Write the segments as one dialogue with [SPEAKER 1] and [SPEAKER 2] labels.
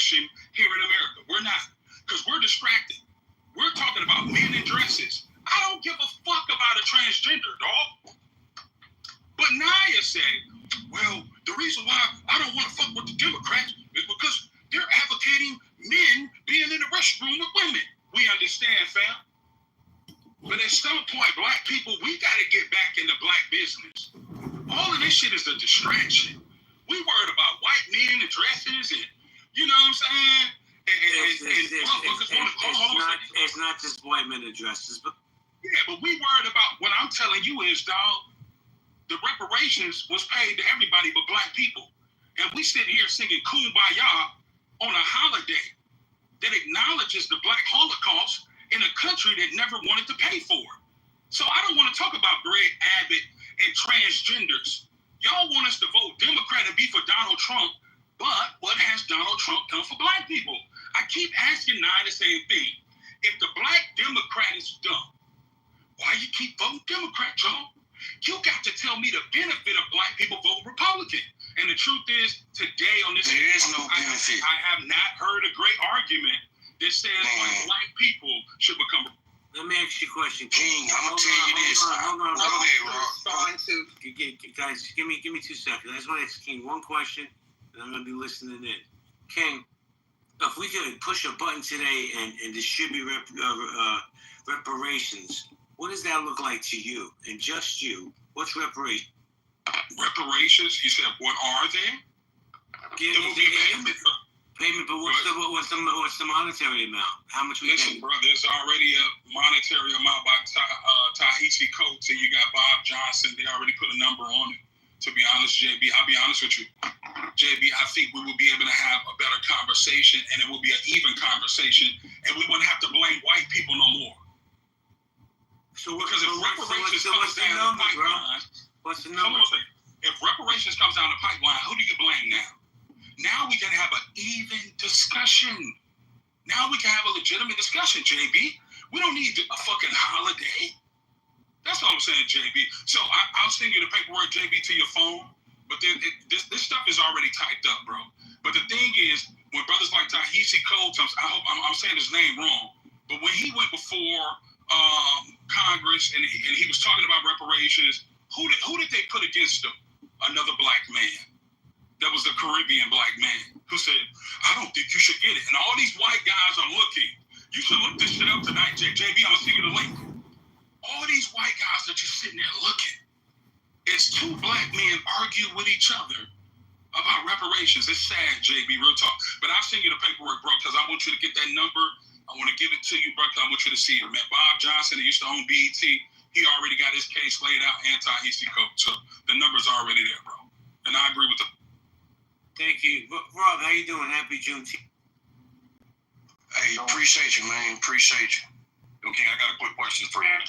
[SPEAKER 1] mission here in America. We're not, because we're distracted. We're talking about men in dresses. I don't give a fuck about a transgender, dog. But Naya said, well, the reason why I don't want to fuck with the Democrats is because they're advocating men being in the restroom with women. We understand, fam. But at some point, black people, we got to get back into black business. All of this shit is a distraction. We worried about white men in dresses and, you know what I'm saying?
[SPEAKER 2] It's not just white men in dresses, but
[SPEAKER 1] yeah, but we worried about what I'm telling you is, dog, the reparations was paid to everybody but black people. And we sit here singing Kumbaya on a holiday that acknowledges the black Holocaust in a country that never wanted to pay for it. So I don't want to talk about Greg Abbott and transgenders. Y'all want us to vote Democrat and be for Donald Trump, but what has Donald Trump done for black people? I keep asking Nye the same thing. If the black Democrat is dumb, why you keep voting Democrat, y'all? You got to tell me the benefit of black people voting Republican. And the truth is, today on this,
[SPEAKER 3] there is no benefit.
[SPEAKER 1] I have not heard a great argument that says black people should become.
[SPEAKER 2] Let me ask you a question.
[SPEAKER 3] King, I'm going to tell you this.
[SPEAKER 2] Hold on.
[SPEAKER 3] Go
[SPEAKER 2] Guys, give me 2 seconds. I just want to ask King one question, and I'm going to be listening in. King, if we could push a button today and distribute reparations, what does that look like to you? And just you, what's reparations?
[SPEAKER 1] Reparations? You said, what are they? It will be
[SPEAKER 2] payment, but what's the monetary amount? How much we
[SPEAKER 1] Listen,
[SPEAKER 2] pay?
[SPEAKER 1] bro, there's already a monetary amount by Ta-Nehisi Coates, and you got Bob Johnson. They already put a number on it. To be honest, JB, I'll be honest with you. JB, I think we will be able to have a better conversation, and it will be an even conversation, and we wouldn't have to blame white people no more.
[SPEAKER 2] So
[SPEAKER 1] because if reparations comes down the pipeline,
[SPEAKER 2] what's the number?
[SPEAKER 1] If reparations comes down the pipeline, who do you blame now? Now we can have an even discussion. Now we can have a legitimate discussion, JB. We don't need a fucking holiday. That's all I'm saying, JB. So I'll send you the paperwork, JB, to your phone. But this stuff is already typed up, bro. But the thing is, when brothers like Ta-Nehisi Coates, I hope I'm saying his name wrong, but when he went before Congress and he was talking about reparations, who did they put against him? Another black man. That was a Caribbean black man who said, I don't think you should get it. And all these white guys are looking. You should look this shit up tonight, JB. I'm going to send you the link. All these white guys are just sitting there looking. It's two black men argue with each other about reparations. It's sad, JB, real talk. But I'll send you the paperwork, bro, because I want you to get that number. I want to give it to you, bro, because I want you to see it, man. Bob Johnson, that used to own BET, he already got his case laid out, anti-Nehisi Coates. So the number's already there, bro. And I agree with the...
[SPEAKER 2] Thank you. Rob, how you doing? Happy Juneteenth.
[SPEAKER 3] Hey, appreciate you, man. Appreciate you.
[SPEAKER 4] Okay, I got a quick question for you.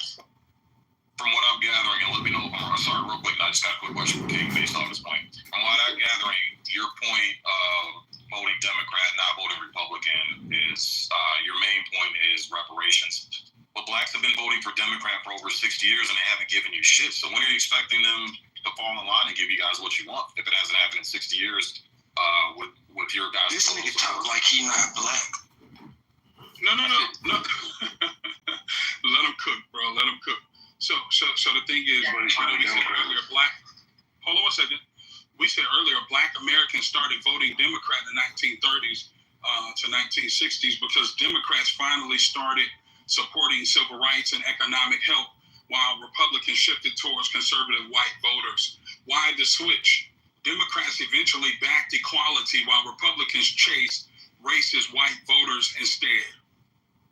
[SPEAKER 4] From what I'm gathering, and let me know if I'm wrong. Sorry, real quick. I just got a quick question for King based on this point. From what I'm gathering, your point of voting Democrat, not voting Republican, is your main point is reparations. But blacks have been voting for Democrat for over 60 years, and they haven't given you shit. So when are you expecting them to fall in line and give you guys what you want? If it hasn't happened in 60 years, with your guys.
[SPEAKER 3] This nigga talk like he not black.
[SPEAKER 1] No. Let him cook, bro. Let him cook. So the thing is, we said earlier, hold on one second. We said earlier, black Americans started voting Democrat in the 1930s to 1960s because Democrats finally started supporting civil rights and economic help while Republicans shifted towards conservative white voters. Why the switch? Democrats eventually backed equality while Republicans chased racist white voters instead.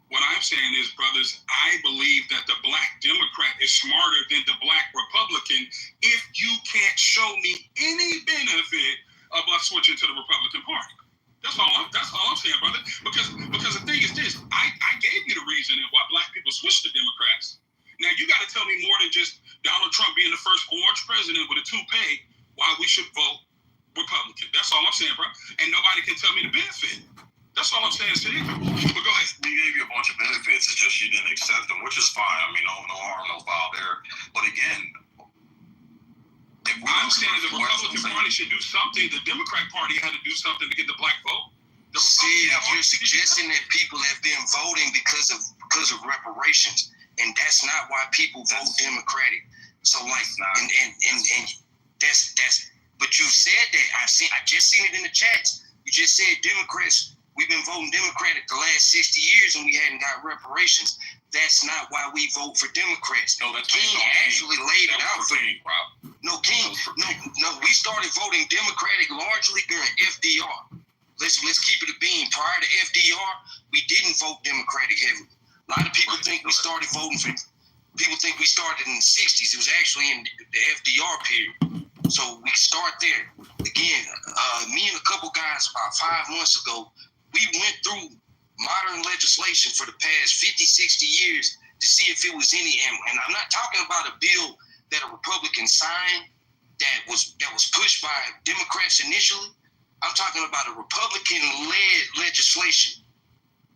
[SPEAKER 1] What I'm saying is, brothers, I believe that the black Democrat is smarter than the black Republican if you can't show me any benefit of us switching to the Republican Party. That's all I'm saying, brother. Because the thing is this, I gave you the reason why black people switched to Democrats. Now you got to tell me more than just Donald Trump being the first orange president with a toupee why we should vote Republican. That's all I'm saying, bro. And nobody can tell me the benefit. That's all I'm saying, Steve. But go ahead.
[SPEAKER 4] We gave you a bunch of benefits. It's just you didn't accept them, which is fine. I mean, no harm, no foul there. But again,
[SPEAKER 1] I'm saying the Republican Party should do something. The Democrat Party had to do something to get the black vote.
[SPEAKER 3] See, if you're suggesting that people have been voting because of reparations, and that's not why people vote Democratic. So like, and that's. But you said that I just seen it in the chats. You just said Democrats. We've been voting Democratic the last 60 years, and we hadn't got reparations. That's not why we vote for Democrats.
[SPEAKER 4] No, that's
[SPEAKER 3] King actually laid it out for
[SPEAKER 4] King, Rob.
[SPEAKER 3] No, King. No. We started voting Democratic largely during FDR. Let's keep it a beam. Prior to FDR, we didn't vote Democratic heavily. A lot of people think we started voting for. People think we started in the 60s. It was actually in the FDR period. So we start there. Again, me and a couple guys about 5 months ago, we went through modern legislation for the past 50, 60 years to see if it was any. And I'm not talking about a bill that a Republican signed that was pushed by Democrats initially. I'm talking about a Republican-led legislation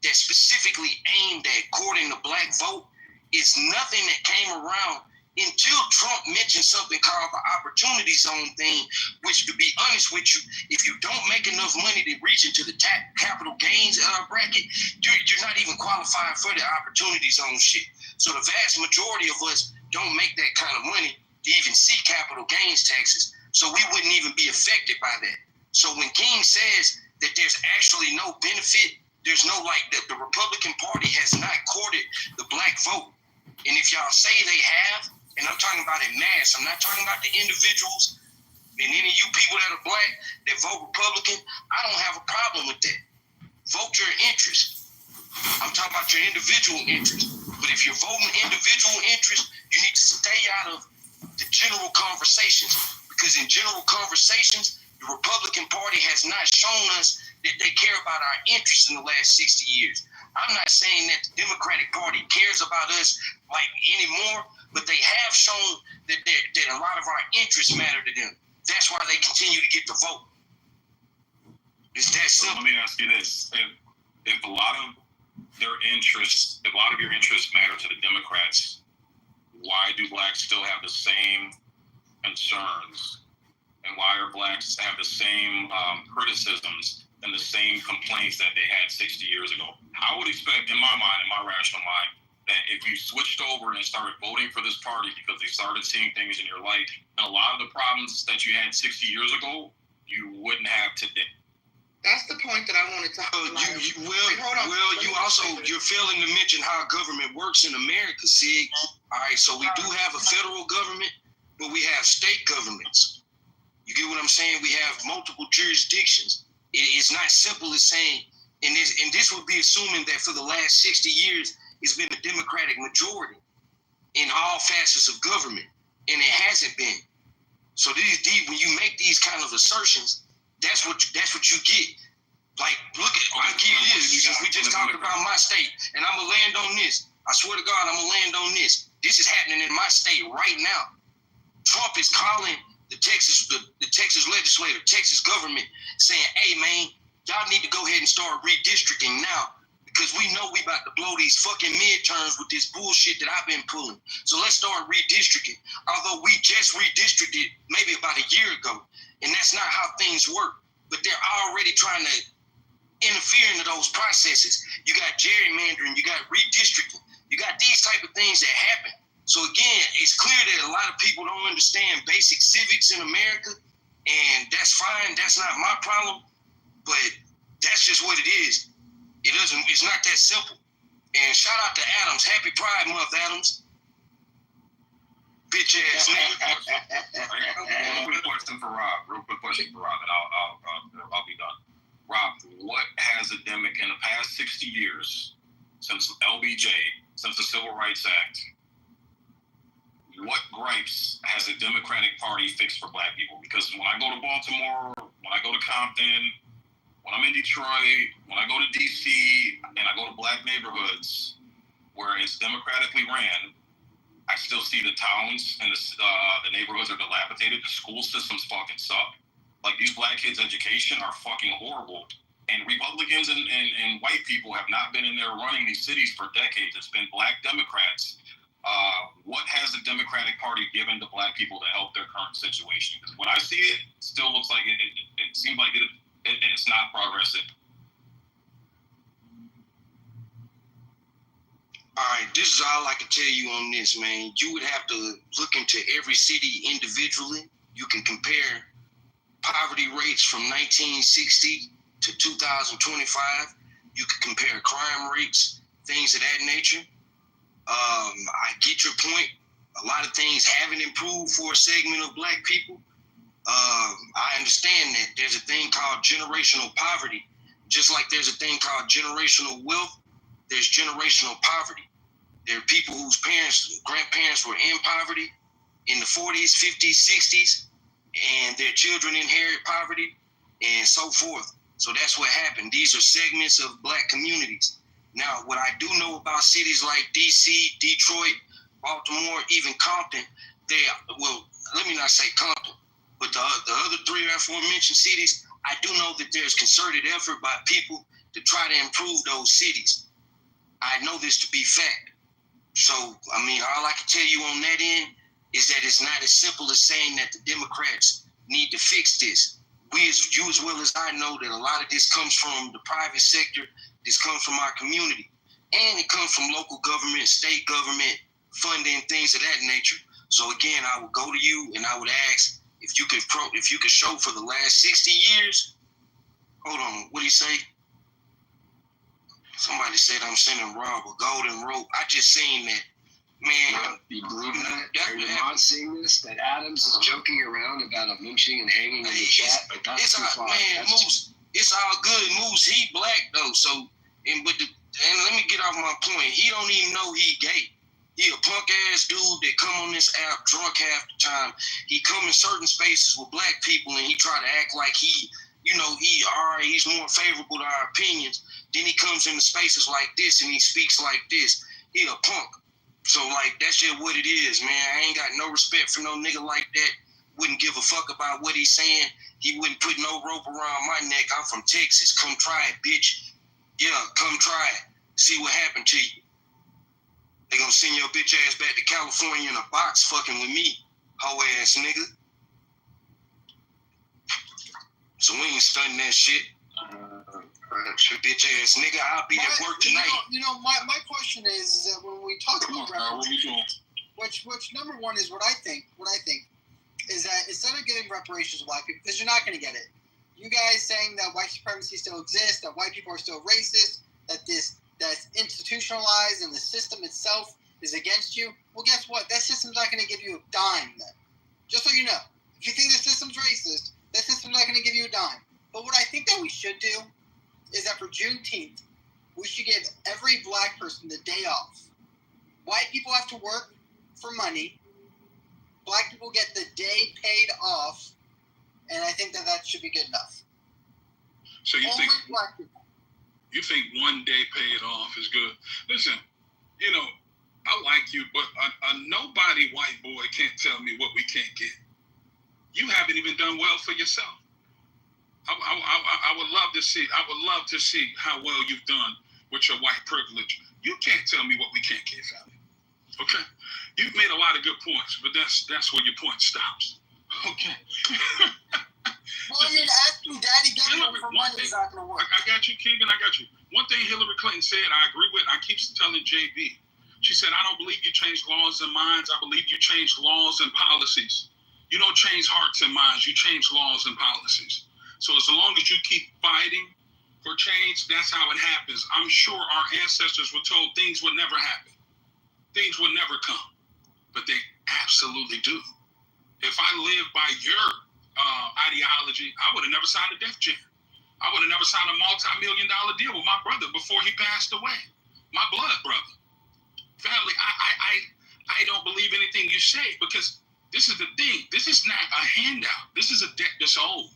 [SPEAKER 3] that specifically aimed at courting the black vote. Is nothing that came around until Trump mentioned something called the opportunity zone thing, which, to be honest with you, if you don't make enough money to reach into the capital gains bracket, you're not even qualified for the opportunity zone shit. So the vast majority of us don't make that kind of money to even see capital gains taxes. So we wouldn't even be affected by that. So when King says that there's actually no benefit, there's no the Republican Party has not courted the black vote. And if y'all say they have, and I'm talking about in mass, I'm not talking about the individuals and any of you people that are black that vote Republican, I don't have a problem with that. Vote your interest. I'm talking about your individual interest. But if you're voting individual interest, you need to stay out of the general conversations. Because in general conversations, the Republican Party has not shown us that they care about our interests in the last 60 years. I'm not saying that the Democratic Party cares about us anymore, but they have shown that a lot of our interests matter to them. That's why they continue to get the vote. It's that simple.
[SPEAKER 4] So let me ask you this: if a lot of your interests matter to the Democrats, why do blacks still have the same concerns, and why are blacks have the same criticisms and the same complaints that they had 60 years ago? I would expect, in my mind, in my rational mind, that if you switched over and started voting for this party because they started seeing things in your life, and a lot of the problems that you had 60 years ago, you wouldn't have today.
[SPEAKER 5] That's the point that I wanted to highlight.
[SPEAKER 3] You're failing to mention how government works in America, Sig. All right, so we do have a federal government, but we have state governments. You get what I'm saying? We have multiple jurisdictions. It's not simple as saying, and this would be assuming that for the last 60 years, it's been a Democratic majority in all facets of government, and it hasn't been. So when you make these kind of assertions, that's what you get. Like, look at, I'll give you this, since we just talked about my state, and I'm gonna land on this. I swear to God, I'm gonna land on this. This is happening in my state right now. Trump is calling the Texas legislature, Texas government, saying, "Hey man, y'all need to go ahead and start redistricting now, because we know we about to blow these fucking midterms with this bullshit that I've been pulling. So let's start redistricting." Although we just redistricted maybe about a year ago, and that's not how things work. But they're already trying to interfere into those processes. You got gerrymandering, you got redistricting, you got these type of things that happen. So again, it's clear that a lot of people don't understand basic civics in America, and that's fine. That's not my problem, but that's just what it is. It's not that simple. And shout out to Adams. Happy Pride Month, Adams. Bitch ass nigga.
[SPEAKER 4] Real quick question for Rob, and I'll be done. Rob, what has a Democrat in the past 60 years, since LBJ, since the Civil Rights Act, what gripes has the Democratic Party fixed for black people? Because when I go to Baltimore, when I go to Compton, when I'm in Detroit, when I go to DC, and I go to black neighborhoods where it's democratically ran, I still see the towns and the neighborhoods are dilapidated. The school systems fucking suck. Like, these black kids' education are fucking horrible. And Republicans and white people have not been in there running these cities for decades. It's been black Democrats. What has the Democratic Party given to black people to help their current situation? Because when I see it, still looks like it seems like it's not progressive.
[SPEAKER 3] All right, this is all I can tell you on this, man. You would have to look into every city individually. You can compare poverty rates from 1960 to 2025. You can compare crime rates, things of that nature. I get your point. A lot of things haven't improved for a segment of black people. I understand that there's a thing called generational poverty. Just like there's a thing called generational wealth, there's generational poverty. There are people whose grandparents were in poverty in the 40s, 50s, 60s, and their children inherit poverty and so forth. So that's what happened. These are segments of black communities. Now, what I do know about cities like DC, Detroit, Baltimore, even Compton, let me not say Compton, but the other three aforementioned cities, I do know that there's concerted effort by people to try to improve those cities. I know this to be fact. So, I mean, all I can tell you on that end is that it's not as simple as saying that the Democrats need to fix this. You as well as I know that a lot of this comes from the private sector. This comes from our community. And it comes from local government, state government, funding, things of that nature. So again, I would go to you and I would ask if you could show for the last 60 years. Hold on, what did he say? Somebody said I'm sending Rob a golden rope. I just seen that. Man,
[SPEAKER 6] you believe that? Are you not seeing this? That Adams is joking around about a lynching and hanging in the chat? But that's too far.
[SPEAKER 3] Man, Moose, it's all good. Moose, he black though. So, and let me get off my point. He don't even know he gay. He a punk ass dude that come on this app drunk half the time. He come in certain spaces with black people and he try to act like he's more favorable to our opinions. Then he comes into spaces like this and he speaks like this. He a punk. So, like, that's just what it is, man. I ain't got no respect for no nigga like that. Wouldn't give a fuck about what he's saying. He wouldn't put no rope around my neck. I'm from Texas. Come try it, bitch. Yeah, come try it. See what happened to you. They gonna send your bitch ass back to California in a box fucking with me, hoe ass nigga. So we ain't stunting that shit. Bitch ass nigga, I'll be at work tonight.
[SPEAKER 7] My question is that when we talk about reparations, which number one is what I think is that instead of giving reparations to black people, because you're not going to get it, you guys saying that white supremacy still exists, that white people are still racist, that's institutionalized and the system itself is against you. Well, guess what? That system's not going to give you a dime then. Just so you know, if you think the system's racist, that system's not going to give you a dime. But what I think that we should do is that for Juneteenth, we should give every black person the day off. White people have to work for money. Black people get the day paid off, and I think that should be good enough.
[SPEAKER 1] So you think one day paid off is good? Listen, I like you, but a nobody white boy can't tell me what we can't get. You haven't even done well for yourself. I would love to see. I would love to see how well you've done with your white privilege. You can't tell me what we can't get, family. Okay, you've made a lot of good points, but that's where your point stops. Okay.
[SPEAKER 7] Well, I mean, asking Daddy Government for money is not going to work.
[SPEAKER 1] I got you, Keegan. I got you. One thing Hillary Clinton said, I agree with. I keep telling JB. She said, "I don't believe you change laws and minds. I believe you change laws and policies. You don't change hearts and minds. You change laws and policies." So as long as you keep fighting for change, that's how it happens. I'm sure our ancestors were told things would never happen. Things would never come. But they absolutely do. If I lived by your ideology, I would have never signed a death jam. I would have never signed a multi-million-dollar deal with my brother before he passed away. My blood brother. Family, I don't believe anything you say because this is the thing. This is not a handout. This is a debt that's owed.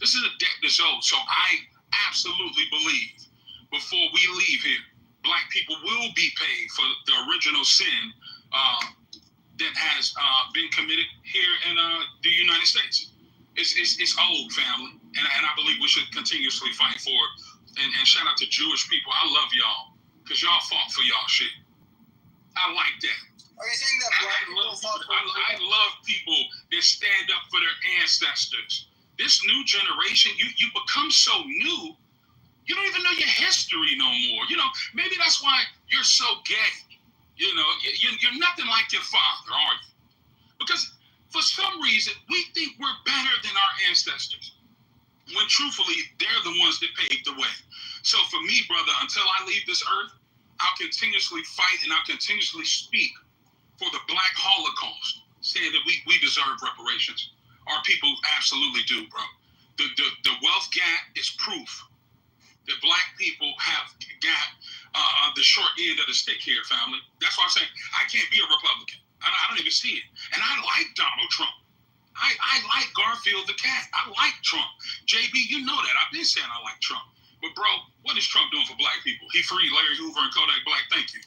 [SPEAKER 1] This is a debt that's owed. So I absolutely believe before we leave here, black people will be paid for the original sin that has been committed here in the United States. It's old, family. And I believe we should continuously fight for it. And shout out to Jewish people. I love y'all because y'all fought for y'all shit. I like that.
[SPEAKER 7] Are you saying that black people fought for
[SPEAKER 1] I love people that stand up for their ancestors. This new generation, you become so new You don't even know your history no more. Maybe that's why you're so gay. You're nothing like your father, are you? Because for some reason, we think we're better than our ancestors, when truthfully, they're the ones that paved the way. So for me, brother, until I leave this earth, I'll continuously fight and I'll continuously speak for the Black Holocaust, saying that we deserve reparations. Our people absolutely do, bro. The wealth gap is proof that Black people have got the short end of the stick here, family. That's why I'm saying I can't be a Republican. I don't even see it. And I like Donald Trump. I like Garfield the cat. I like Trump. JB, you know that. I've been saying I like Trump. But, bro, what is Trump doing for Black people? He freed Larry Hoover and Kodak Black. Thank you.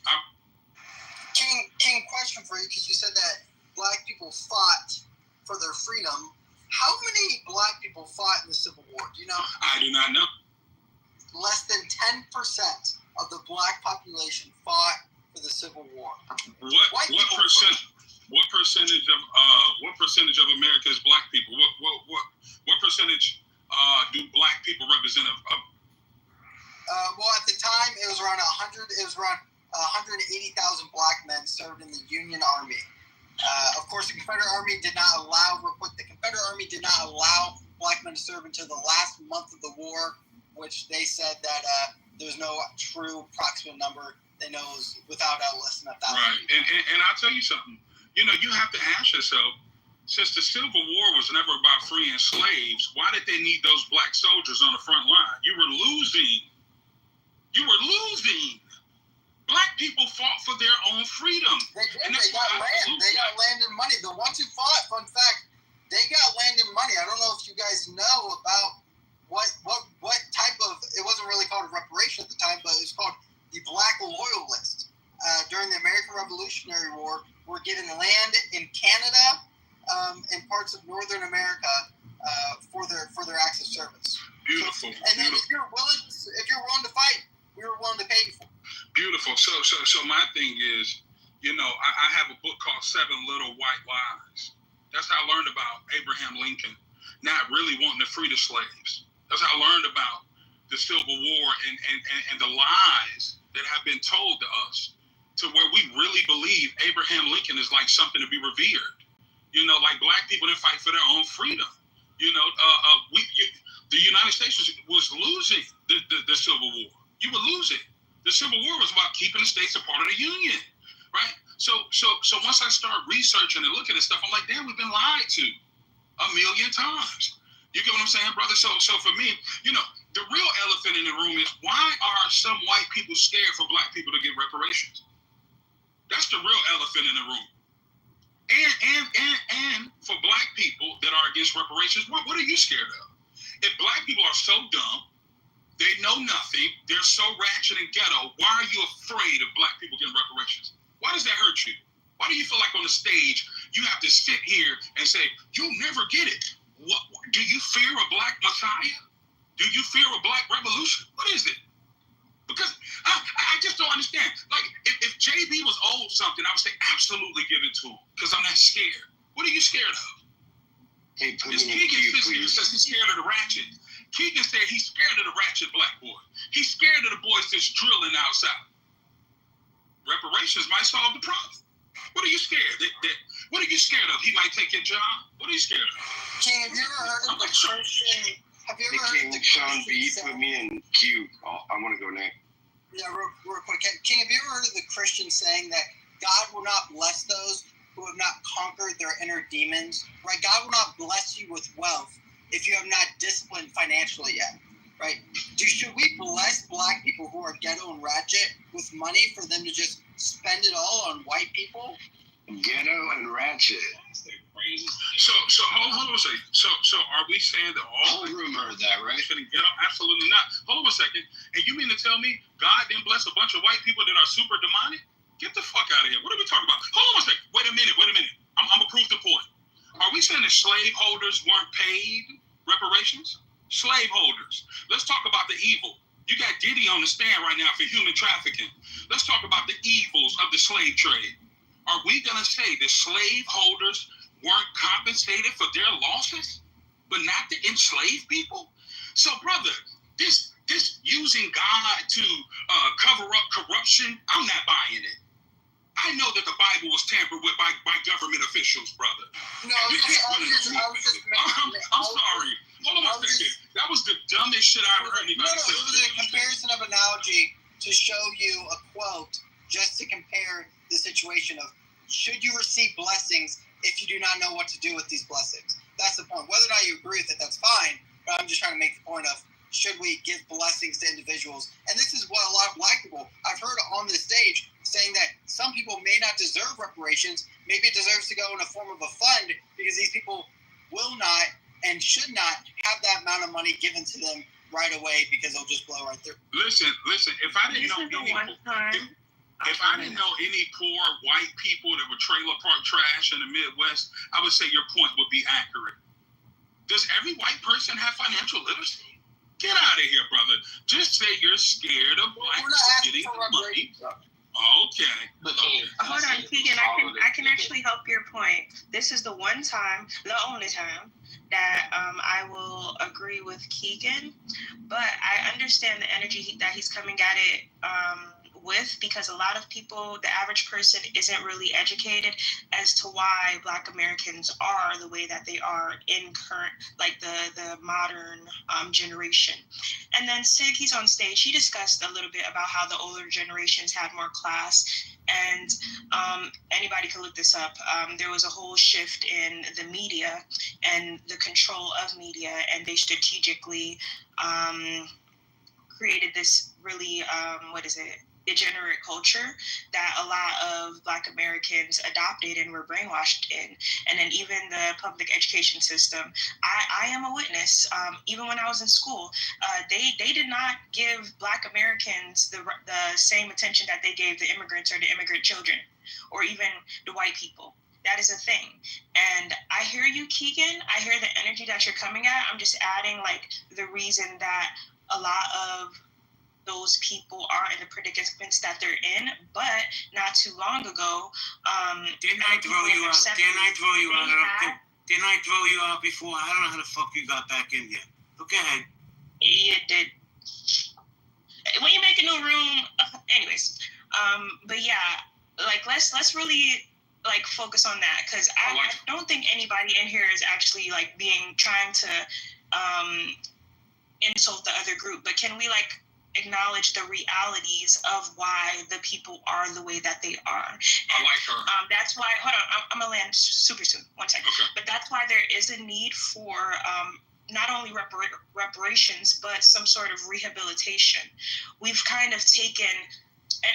[SPEAKER 7] King, question for you, because you said that Black people fought for their freedom. How many Black people fought in the Civil War? Do you know?
[SPEAKER 1] I do not know.
[SPEAKER 7] Less than 10% of the Black population fought for the Civil War.
[SPEAKER 1] What percentage of America is Black people? What percentage do Black people represent?
[SPEAKER 7] Well, at the time, it was around 180,000 Black men served in the Union Army. Of course, the Confederate Army did not allow Black men to serve until the last month of the war, which they said that there's no true approximate number. They know it was without less than 1,000.
[SPEAKER 1] Right, and I'll tell you something. You have to ask yourself, since the Civil War was never about freeing slaves, why did they need those Black soldiers on the front line? You were losing. Black people fought for their own freedom.
[SPEAKER 7] They did. They got land. They got land and money. The ones who fought, fun fact, they got land and money. I don't know if you guys know about what type of, it wasn't really called a reparation at the time, but it was called the Black Loyalists. During the American Revolutionary War, were given land in Canada and parts of Northern America for their acts of service.
[SPEAKER 1] Beautiful.
[SPEAKER 7] And then if you're willing to fight, we were willing to pay you for it.
[SPEAKER 1] Beautiful. So my thing is, I have a book called 7 Little White Lies. That's how I learned about Abraham Lincoln not really wanting to free the slaves. That's how I learned about the Civil War and the lies that have been told to us, to where we really believe Abraham Lincoln is like something to be revered. Like Black people that fight for their own freedom. The United States was losing the Civil War. You were losing. The Civil War was about keeping the states a part of the Union, right? So once I start researching and looking at stuff, I'm like, damn, we've been lied to 1,000,000 times. You get what I'm saying, brother? So for me, the real elephant in the room is, why are some white people scared for Black people to get reparations? That's the real elephant in the room. And for Black people that are against reparations, what are you scared of? If Black people are so dumb, they know nothing, they're so ratchet and ghetto, why are you afraid of Black people getting reparations? Why does that hurt you? Why do you feel like on the stage you have to sit here and say, you'll never get it? What, do you fear a Black Messiah? Do you fear a Black revolution? What is it? Because I just don't understand. Like, if JB was owed something, I would say absolutely give it to him, because I'm not scared. What are you scared of?
[SPEAKER 6] Hey, put me in
[SPEAKER 1] Keegan
[SPEAKER 6] queue,
[SPEAKER 1] sits here and
[SPEAKER 6] please.
[SPEAKER 1] says he's scared of the ratchet. Keegan said he's scared of the ratchet Black boy. He's scared of the boys that's drilling outside. Reparations might solve the problem. What are you scared? What are you scared of? He might take your job? What are you scared of?
[SPEAKER 7] King, have you ever heard of the Christian? Have you
[SPEAKER 6] Hey,
[SPEAKER 7] ever heard of
[SPEAKER 6] King,
[SPEAKER 7] the
[SPEAKER 6] Sean B,
[SPEAKER 7] Christian
[SPEAKER 6] put me in queue. I want to go next.
[SPEAKER 7] Yeah, real quick. King, have you ever heard of the Christian saying that God will not bless those who have not conquered their inner demons? Right? God will not bless you with wealth if you have not disciplined financially yet. Right? Should we bless Black people who are ghetto and ratchet with money for them to just spend it all on white people?
[SPEAKER 6] Ghetto and ratchet.
[SPEAKER 1] So hold on a second. So are we saying that all
[SPEAKER 6] Whole room heard that, right?
[SPEAKER 1] shouldn't get up? Absolutely not. Hold on a second. And you mean to tell me God didn't bless a bunch of white people that are super demonic? Get the fuck out of here. What are we talking about? Hold on a second. Wait a minute. I'm going to prove the point. Are we saying that slaveholders weren't paid reparations? Slaveholders. Let's talk about the evil. You got Diddy on the stand right now for human trafficking. Let's talk about the evils of the slave trade. Are we going to say that slaveholders weren't compensated for their losses, but not the enslaved people? So, brother, you using God to cover up corruption, I'm not buying it. I know that the Bible was tampered with by government officials, brother.
[SPEAKER 7] No, I'm sorry.
[SPEAKER 1] Hold on a second. That was the dumbest shit I ever heard anybody say.
[SPEAKER 7] It was a comparison of analogy to show you a quote just to compare the situation of should you receive blessings if you do not know what to do with these blessings. That's the point. Whether or not you agree with it, that's fine. But I'm just trying to make the point of should we give blessings to individuals? And this is what a lot of black people I've heard on the stage saying that some people may not deserve reparations. Maybe it deserves to go in a form of a fund because these people will not and should not have that amount of money given to them right away because they'll just blow right through.
[SPEAKER 1] Listen. If I didn't know any poor white people that would trailer park trash in the Midwest, I would say your point would be accurate. Does every white person have financial literacy? Get out of here, brother. Just say you're scared of black people getting money. Okay.
[SPEAKER 8] Hold on, Keegan. I can actually help your point. This is the one time, the only time, that I will agree with Keegan, but I understand the energy that he's coming at it with, because a lot of people, the average person, isn't really educated as to why Black Americans are the way that they are in current, like the modern generation. And then Sig, he's on stage, he discussed a little bit about how the older generations had more class, and anybody can look this up. There was a whole shift in the media and the control of media, and they strategically created this really, degenerate culture that a lot of Black Americans adopted and were brainwashed in. And then even the public education system, I am a witness. Even when I was in school, they did not give Black Americans the same attention that they gave the immigrants or the immigrant children, or even the white people. That is a thing. And I hear you, Keegan. I hear the energy that you're coming at. I'm just adding like the reason that a lot of those people are in the predicaments that they're in, but not too long ago,
[SPEAKER 2] didn't I throw you out? Didn't I throw you out before? I don't know how the fuck you got back in yet. Go ahead.
[SPEAKER 8] You did. When you make a new room, anyways. But yeah, like let's really like focus on that, because I don't think anybody in here is actually like trying to insult the other group, but can we like acknowledge the realities of why the people are the way that they are? And,
[SPEAKER 1] I like her.
[SPEAKER 8] That's why, hold on, I'm gonna land super soon, one second. Okay. But that's why there is a need for not only reparations, but some sort of rehabilitation. We've kind of taken,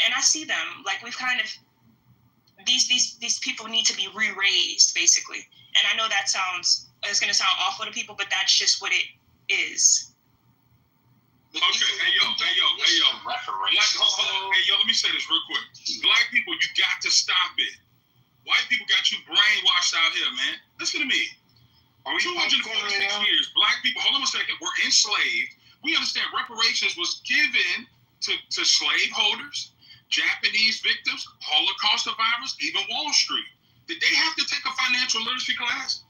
[SPEAKER 8] and I see them, like we've kind of, these people need to be re-raised, basically. And I know it's gonna sound awful to people, but that's just what it is.
[SPEAKER 1] Okay, hey yo. Let me say this real quick. Black people, you got to stop it. White people got you brainwashed out here, man. Listen to me. 246 years, black people, hold on a second, were enslaved. We understand reparations was given to slaveholders, Japanese victims, Holocaust survivors, even Wall Street. Did they have to take a financial literacy class?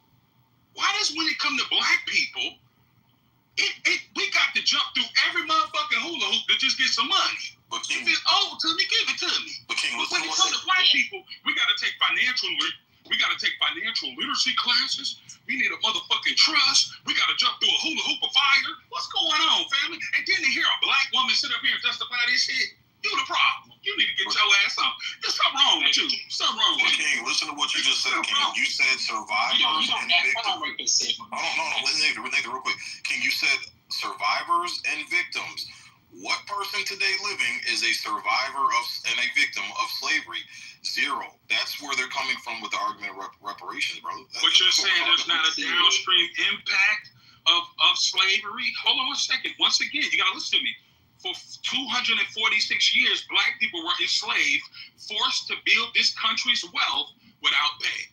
[SPEAKER 1] Why does, when it come to black people, we got to jump through every motherfucking hula hoop to just get some money.
[SPEAKER 4] But King,
[SPEAKER 1] if it's old to me, give it to me.
[SPEAKER 4] But King,
[SPEAKER 1] when it comes to white people, we got to take financial literacy classes. We need a motherfucking trust. We got to jump through a hula hoop of fire. What's going on, family? And then to hear a black woman sit up here and testify this shit, you the problem. You need to get your ass on. There's something wrong with you. Something wrong with you.
[SPEAKER 4] King, listen to what you just said, King. You said survivors and victims. No, Nathan, real quick. King, you said survivors and victims. What person today living is a survivor and a victim of slavery? Zero. That's where they're coming from with the argument of reparations, bro.
[SPEAKER 1] But you're saying there's not a downstream impact of slavery? Hold on a second. Once again, you got to listen to me. For 246 years, black people were enslaved, forced to build this country's wealth without pay.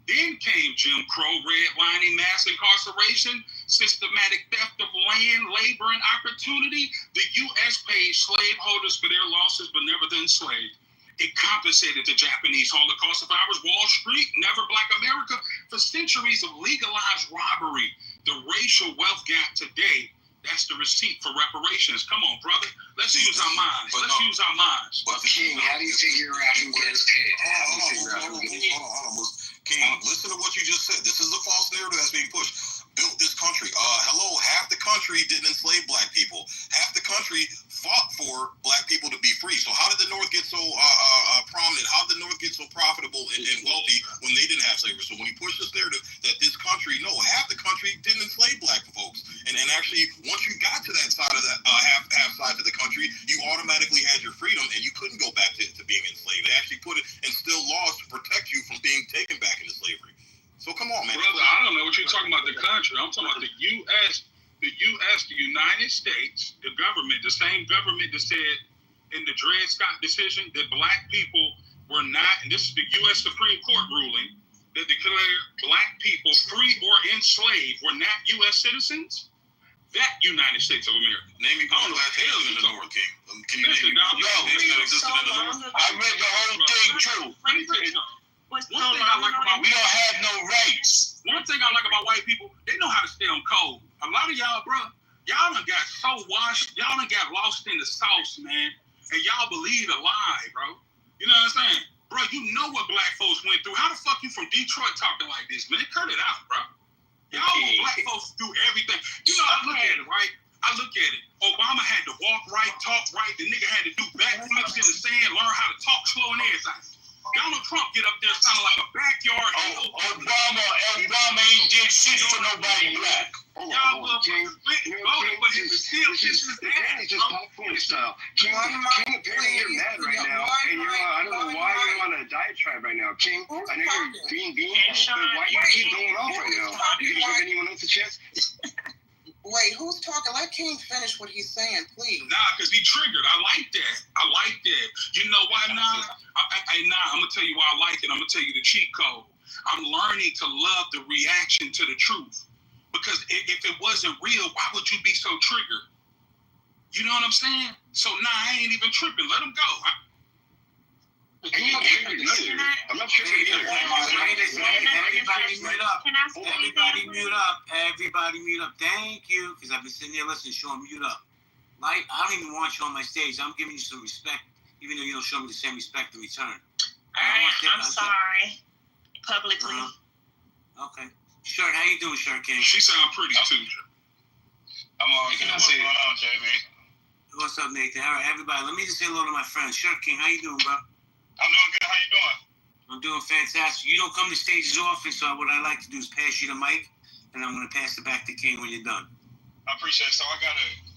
[SPEAKER 1] Then came Jim Crow, redlining, mass incarceration, systematic theft of land, labor, and opportunity. The U.S. paid slaveholders for their losses, but never the enslaved. It compensated the Japanese Holocaust survivors, Wall Street, never Black America, for centuries of legalized robbery. The racial wealth gap today That's the receipt for reparations. Come on, brother. Let's use our minds. Use our minds.
[SPEAKER 6] But King, how do you figure out who gets paid?
[SPEAKER 4] Hold on. King, listen to what you just said. This is a false narrative that's being pushed. Built this country. Hello, half the country didn't enslave black people. Half the country fought for black people to be free. So how did the North get so prominent? How did the North get so profitable and wealthy when they didn't have slavery? So when you push this narrative that this country, no, half the country didn't enslave black folks. And actually, once you got to that side of that half side of the country, you automatically had your freedom and you couldn't go back to being enslaved. They actually put it instilled laws to protect you from being taken back into slavery. So come on, man.
[SPEAKER 1] Brother, I don't know what you're talking about, the country. I'm talking about the U.S., the United States, the government, the same government that said in the Dred Scott decision that black people were not, and this is the U.S. Supreme Court ruling, that declared black people free or enslaved were not U.S. citizens. That United States of America.
[SPEAKER 4] Name me one black person in the North, King. Can you name me one black person that existed in the North?
[SPEAKER 3] I read the whole thing too.
[SPEAKER 1] One thing I like about
[SPEAKER 3] We don't have no rights.
[SPEAKER 1] One thing I like about white people, they know how to stay on code. A lot of y'all, bro, y'all done got so washed, y'all done got lost in the sauce, man, and y'all believe a lie, bro. You know what I'm saying? Bro, you know what black folks went through. How the fuck you from Detroit talking like this, man? Cut it out, bro. Y'all black folks do everything. You know, I look at it, right? I look at it. Obama had to walk right, talk right. The nigga had to do backflips in the sand, learn how to talk slow and everything. Donald Trump get up there sounding like a backyard.
[SPEAKER 3] Obama ain't did shit for nobody black.
[SPEAKER 1] Y'all voted for him to still kiss his ass.
[SPEAKER 6] It's just popcorn style. King, apparently you're mad right now, and I don't know why you're on a diatribe right now. King, I know you're being but why do you keep going off right now? You can give anyone else a chance?
[SPEAKER 5] Wait, who's talking? Let King finish what he's saying, please.
[SPEAKER 1] Nah, because he triggered. I like that. You know why, Nah? I'm going to tell you why I like it. I'm going to tell you the cheat code. I'm learning to love the reaction to the truth. Because if it wasn't real, why would you be so triggered? You know what I'm saying? So, I ain't even tripping. Let him go.
[SPEAKER 6] I'm not sure either.
[SPEAKER 2] Everybody mute up. Thank you. Because I've been sitting there listening. Sean, mute up. Like, I don't even want you on my stage. I'm giving you some respect, even though you don't show me the same respect in return.
[SPEAKER 8] I'm sorry. Publicly.
[SPEAKER 2] Okay. Shirt, how you doing, Shirt King?
[SPEAKER 1] She sound pretty too.
[SPEAKER 4] I'm all right. What's going on, JB?
[SPEAKER 2] What's up, Nathan? All right, everybody. Let me just say hello to my friend. Shirt King, how you doing, bro?
[SPEAKER 4] I'm doing good. How you doing?
[SPEAKER 2] I'm doing fantastic. You don't come to stages often, so what I like to do is pass you the mic, and I'm going to pass it back to King when you're done.
[SPEAKER 4] I appreciate it. So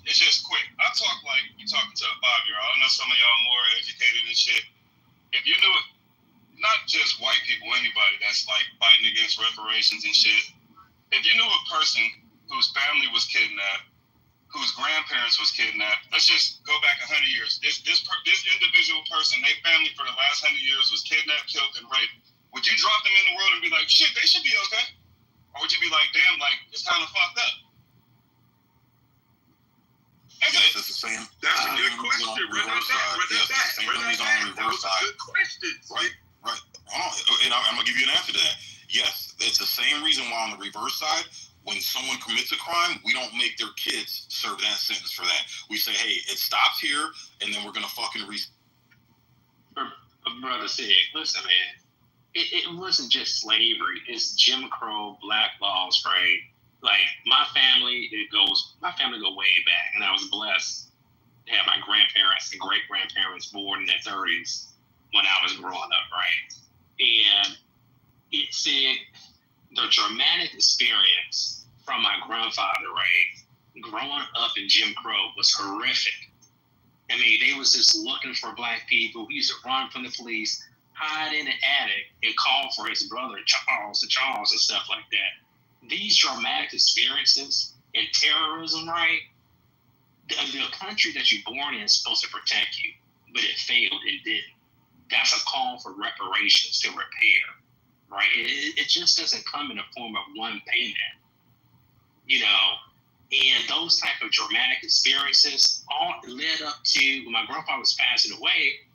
[SPEAKER 4] it's just quick. I talk like you're talking to a 5-year-old. I know some of y'all more educated and shit. If you knew it, not just white people, anybody that's like fighting against reparations and shit. If you knew a person whose family was kidnapped, whose grandparents was kidnapped, let's just go back 100 years. This individual person, their family for the last 100 years was kidnapped, killed, and raped. Would you drop them in the world and be like, shit, they should be okay? Or would you be like, damn, like, it's kind of fucked up?
[SPEAKER 1] That's the same. That's a good question. That was a good question.
[SPEAKER 4] Right. And I'm going to give you an answer to that. Yes, it's the same reason why on the reverse side, when someone commits a crime, we don't make their kids serve that sentence for that. We say, hey, it stops here, and then we're going to fucking
[SPEAKER 9] Brother said, listen, man, it wasn't just slavery. It's Jim Crow, black laws, right? Like, my family go way back, and I was blessed to have my grandparents and great-grandparents born in their 30s when I was growing up, right? And it said the traumatic experience from my grandfather, right, growing up in Jim Crow was horrific. I mean, they was just looking for black people. He used to run from the police, hide in the attic, and call for his brother Charles and stuff like that. These traumatic experiences and terrorism, right, the country that you're born in is supposed to protect you, but it failed, it didn't. That's a call for reparations to repair, right? It just doesn't come in the form of one payment, you know. And those type of dramatic experiences all led up to when my grandpa was passing away,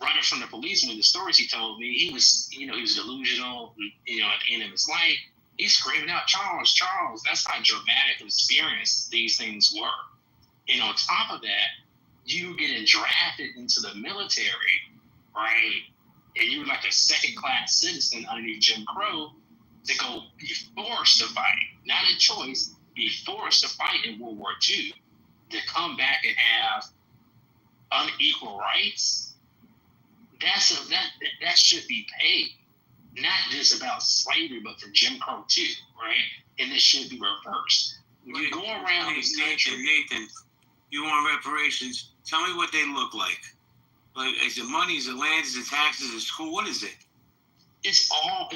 [SPEAKER 9] running from the police. When the stories he told me, he was delusional, at the end of his life. he's screaming out, Charles, Charles. That's how dramatic of experience these things were. And on top of that, you getting drafted into the military, right? And you're like a second-class citizen underneath Jim Crow to go be forced to fight, not a choice, be forced to fight in World War II, to come back and have unequal rights. That should be paid. Not just about slavery, but for Jim Crow too, right? And it should be reversed. When you go around this country,
[SPEAKER 2] Nathan, you want reparations? Tell me what they look like. Like, is it money? Is it land? Is it taxes? Is it school? What is it?
[SPEAKER 9] It's all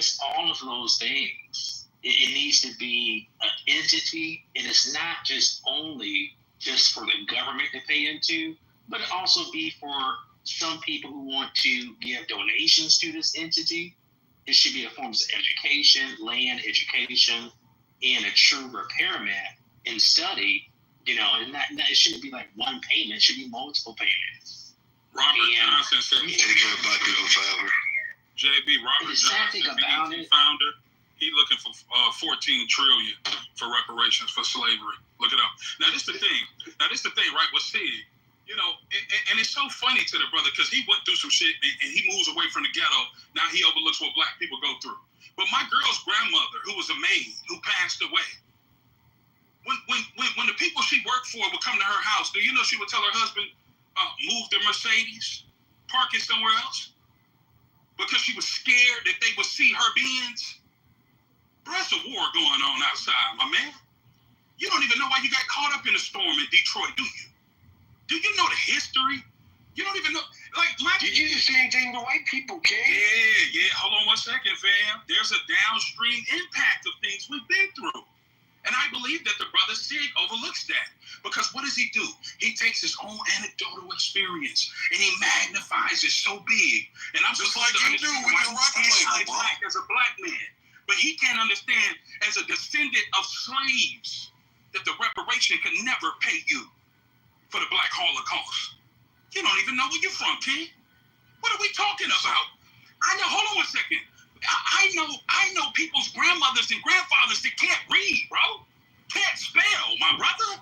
[SPEAKER 9] of those things. It needs to be an entity, and it's not just only just for the government to pay into, but it also be for some people who want to give donations to this entity. It should be a form of education, land education, and a true repairman and study, and it shouldn't be like one payment, it should be multiple payments.
[SPEAKER 1] Robert Johnson said he take care of black people forever. JB, Robert Johnson, BET founder, he looking for $14 trillion for reparations for slavery. Look it up. Now this the thing, right, with Sid. And it's so funny to the brother because he went through some shit and he moves away from the ghetto. Now he overlooks what black people go through. But my girl's grandmother, who was a maid, who passed away, when the people she worked for would come to her house, do you know she would tell her husband, move the Mercedes, park it somewhere else? Because she was scared that they would see her Benz. Bro, there's a war going on outside, my man. You don't even know why you got caught up in a storm in Detroit, do you? Do you know the history? You don't even know.
[SPEAKER 6] Did you do the same thing to white people, King?
[SPEAKER 1] Yeah. Hold on one second, fam. There's a downstream impact of things we've been through. And I believe that the brother Sig overlooks that. Because what does he do? He takes his own anecdotal experience and he magnifies it so big. And I'm
[SPEAKER 4] just
[SPEAKER 1] supposed
[SPEAKER 4] like
[SPEAKER 1] to
[SPEAKER 4] you do
[SPEAKER 1] understand
[SPEAKER 4] with
[SPEAKER 1] why
[SPEAKER 4] your
[SPEAKER 1] he
[SPEAKER 4] record label, bro.
[SPEAKER 1] as a black man. But he can't understand as a descendant of slaves that the reparation could never pay you for the Black Holocaust. You don't even know where you're from, King. What are we talking about? Hold on one second. I know people's grandmothers and grandfathers that can't read, bro. Can't spell, my brother.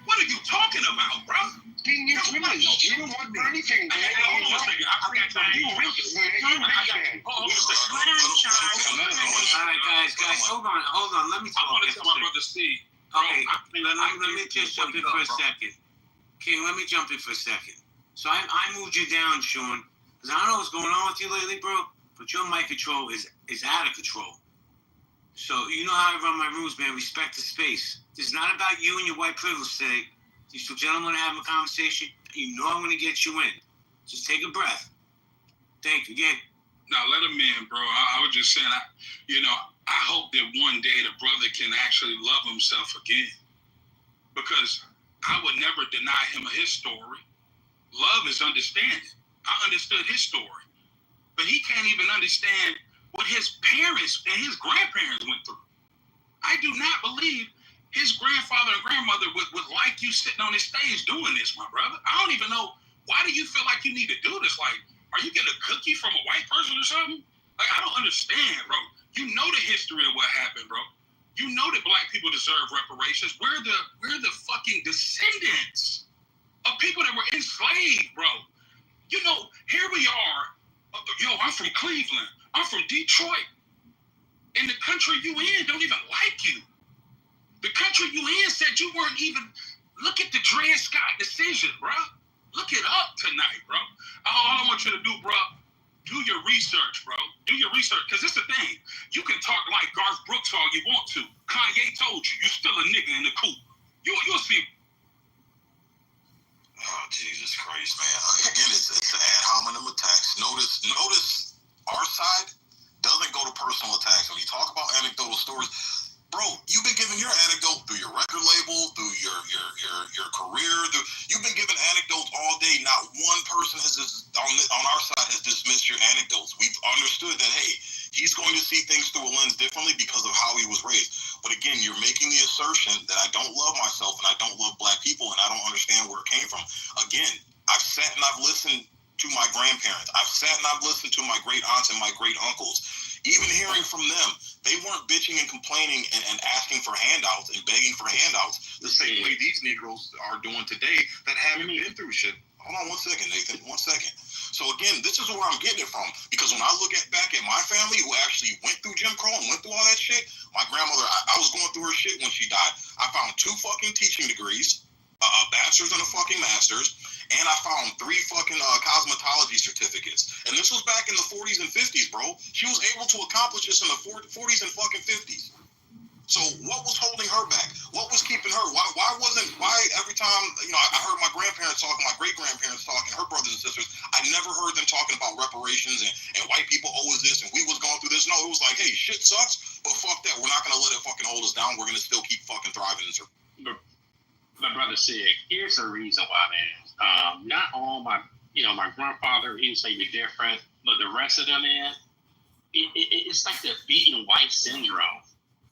[SPEAKER 1] What are you talking about, bro?
[SPEAKER 6] You don't want anything.
[SPEAKER 1] Hold on one second. I got time.
[SPEAKER 6] Hold
[SPEAKER 1] on a second.
[SPEAKER 2] All right, guys, hold on. Let me talk.
[SPEAKER 1] I want to tell my brother Steve.
[SPEAKER 2] Okay, let me just jump in for a second. King, let me jump in for a second. So I moved you down, Sean, because I don't know what's going on with you lately, bro, but your mic control is out of control. So you know how I run my rooms, man. Respect the space. This is not about you and your white privilege today. These two gentlemen are having a conversation. You know I'm going to get you in. Just take a breath. Thank you again.
[SPEAKER 1] Now, let him in, bro. I was just saying, I hope that one day the brother can actually love himself again. Because I would never deny him his story. Love is understanding. I understood his story. But he can't even understand what his parents and his grandparents went through. I do not believe his grandfather and grandmother would like you sitting on his stage doing this, my brother. I don't even know, why do you feel like you need to do this? Like, are you getting a cookie from a white person or something? Like, I don't understand, bro. You know the history of what happened, bro. You know that black people deserve reparations. We're the fucking descendants of people that were enslaved, bro. Here we are. I'm from Cleveland. I'm from Detroit. And the country you in don't even like you. The country you in said you weren't even. Look at the Dred Scott decision, bro. Look it up tonight, bro. All I want you to do, bro, do your research, bro. Do your research, because it's the thing. You can talk like Garth Brooks all you want to. Kanye told you, you're still a nigga in the coop. You'll see.
[SPEAKER 4] Oh, Jesus Christ, man. Again, it's an ad hominem attacks. Notice our side doesn't go to personal attacks. When you talk about anecdotal stories, bro, you've been giving your anecdote through your record label, through your career. You've been giving anecdotes all day. Not one person on our side has dismissed your anecdotes. We've understood that, hey, he's going to see things through a lens differently because of how he was raised. But again, you're making the assertion that I don't love myself and I don't love black people and I don't understand where it came from. Again, I've sat and I've listened to my grandparents. I've sat and I've listened to my great aunts and my great uncles. Even hearing from them,
[SPEAKER 10] They weren't bitching and complaining and asking for handouts and begging for handouts the same way these Negroes are doing today that haven't been through shit. Hold on 1 second, Nathan. 1 second. So again, this is where I'm getting it from. Because when I look back at my family who actually went through Jim Crow and went through all that shit, my grandmother, I was going through her shit when she died. I found 2 fucking teaching degrees, a bachelor's and a fucking master's, and I found 3 fucking cosmetology certificates. And this was back in the 40s and 50s, bro. She was able to accomplish this in the 40s and fucking 50s. So what was holding her back? What was keeping her? Why every time, I heard my grandparents talking, my great-grandparents talking, her brothers and sisters, I never heard them talking about reparations and white people owe us this and we was going through this. No, it was like, hey, shit sucks, but fuck that. We're not going to let it fucking hold us down. We're going to still keep fucking thriving.
[SPEAKER 9] But Brother Sig, here's the reason why, man. Not all my grandfather, he was maybe different, but the rest of them, man, it's like the beaten white syndrome.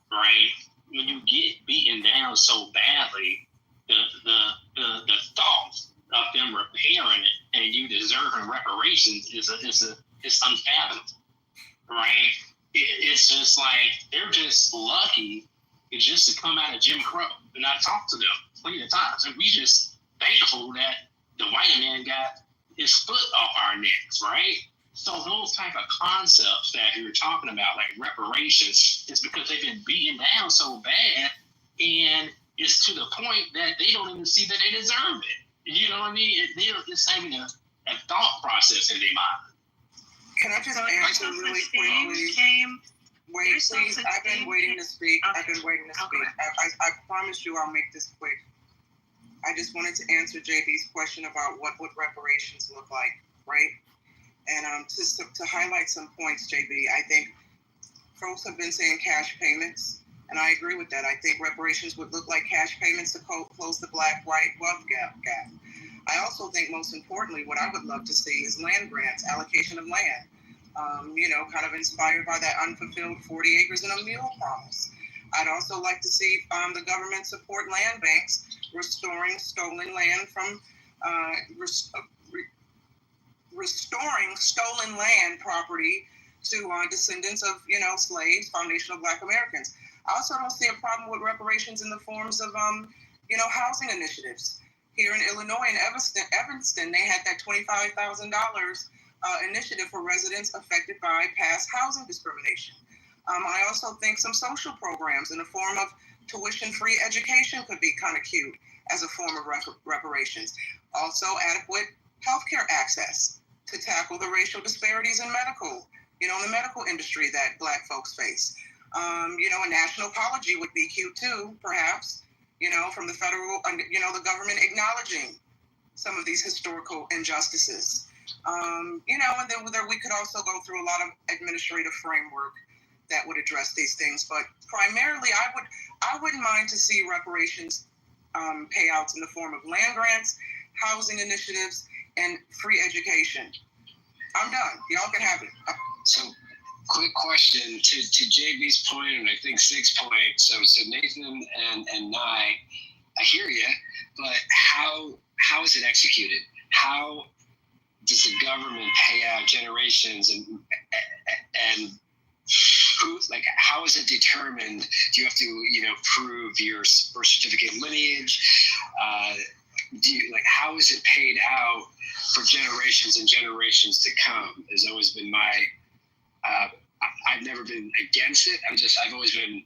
[SPEAKER 9] Right, when you get beaten down so badly, the thought of them repairing it and you deserving reparations is unfathomable. Right, it's just like they're just lucky it's just to come out of Jim Crow. And I talked to them plenty of times, and we just thankful that the white man got his foot off our necks. Right. So those type of concepts that you're talking about, like reparations, is because they've been beaten down so bad, and it's to the point that they don't even see that they deserve it. You know what I mean? It's not even a thought process in their mind.
[SPEAKER 5] Can I just answer really quickly? Wait, please. I've been waiting to speak. Okay. I've been waiting to speak. I promise you I'll make this quick. I just wanted to answer JB's question about what would reparations look like, right? And just to highlight some points, JB, I think folks have been saying cash payments, and I agree with that. I think reparations would look like cash payments to close the black-white wealth gap. I also think, most importantly, what I would love to see is land grants, allocation of land, kind of inspired by that unfulfilled 40 acres and a mule promise. I'd also like to see the government support land banks, restoring stolen land from restoring stolen land property to descendants of, slaves, foundational Black Americans. I also don't see a problem with reparations in the forms of, housing initiatives. Here in Illinois, in Evanston, they had that $25,000 initiative for residents affected by past housing discrimination. I also think some social programs in the form of tuition-free education could be kind of cute as a form of reparations. Also, adequate healthcare access to tackle the racial disparities in the medical industry that Black folks face. A national apology would be cute too, perhaps, from the federal, the government acknowledging some of these historical injustices. And then we could also go through a lot of administrative framework that would address these things. But primarily, I wouldn't mind to see reparations payouts in the form of land grants, housing initiatives, and free education. I'm done. Y'all can have it.
[SPEAKER 11] So, quick question to JB's point, and I think Sig's point. So Nathan and I hear you, but how is it executed? How does the government pay out generations and who, like, how is it determined? Do you have to, prove your birth certificate lineage? How is it paid out for generations and generations to come? Has always been my. I've never been against it. I've always been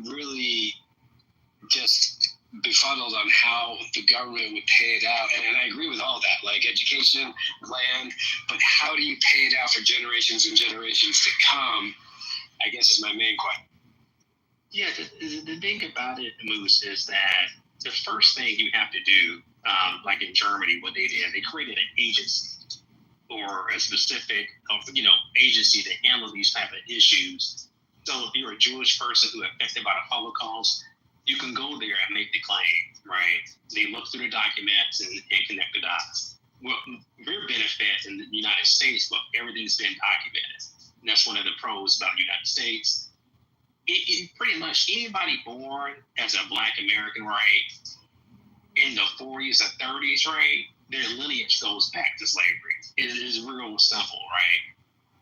[SPEAKER 11] really just befuddled on how the government would pay it out. And I agree with all that, like education, land, but how do you pay it out for generations and generations to come? I guess is my main question.
[SPEAKER 9] Yeah, the thing about it, Moose, is that the first thing you have to do, like in Germany, what they did, they created an agency or a specific, agency to handle these type of issues. So if you're a Jewish person who affected by the Holocaust, you can go there and make the claim, right? They look through the documents and connect the dots. Well, your benefit in the United States, look, everything's been documented. And that's one of the pros about the United States. It pretty much anybody born as a Black American, right, in the 40s or 30s, right, their lineage goes back to slavery. It is real simple, right?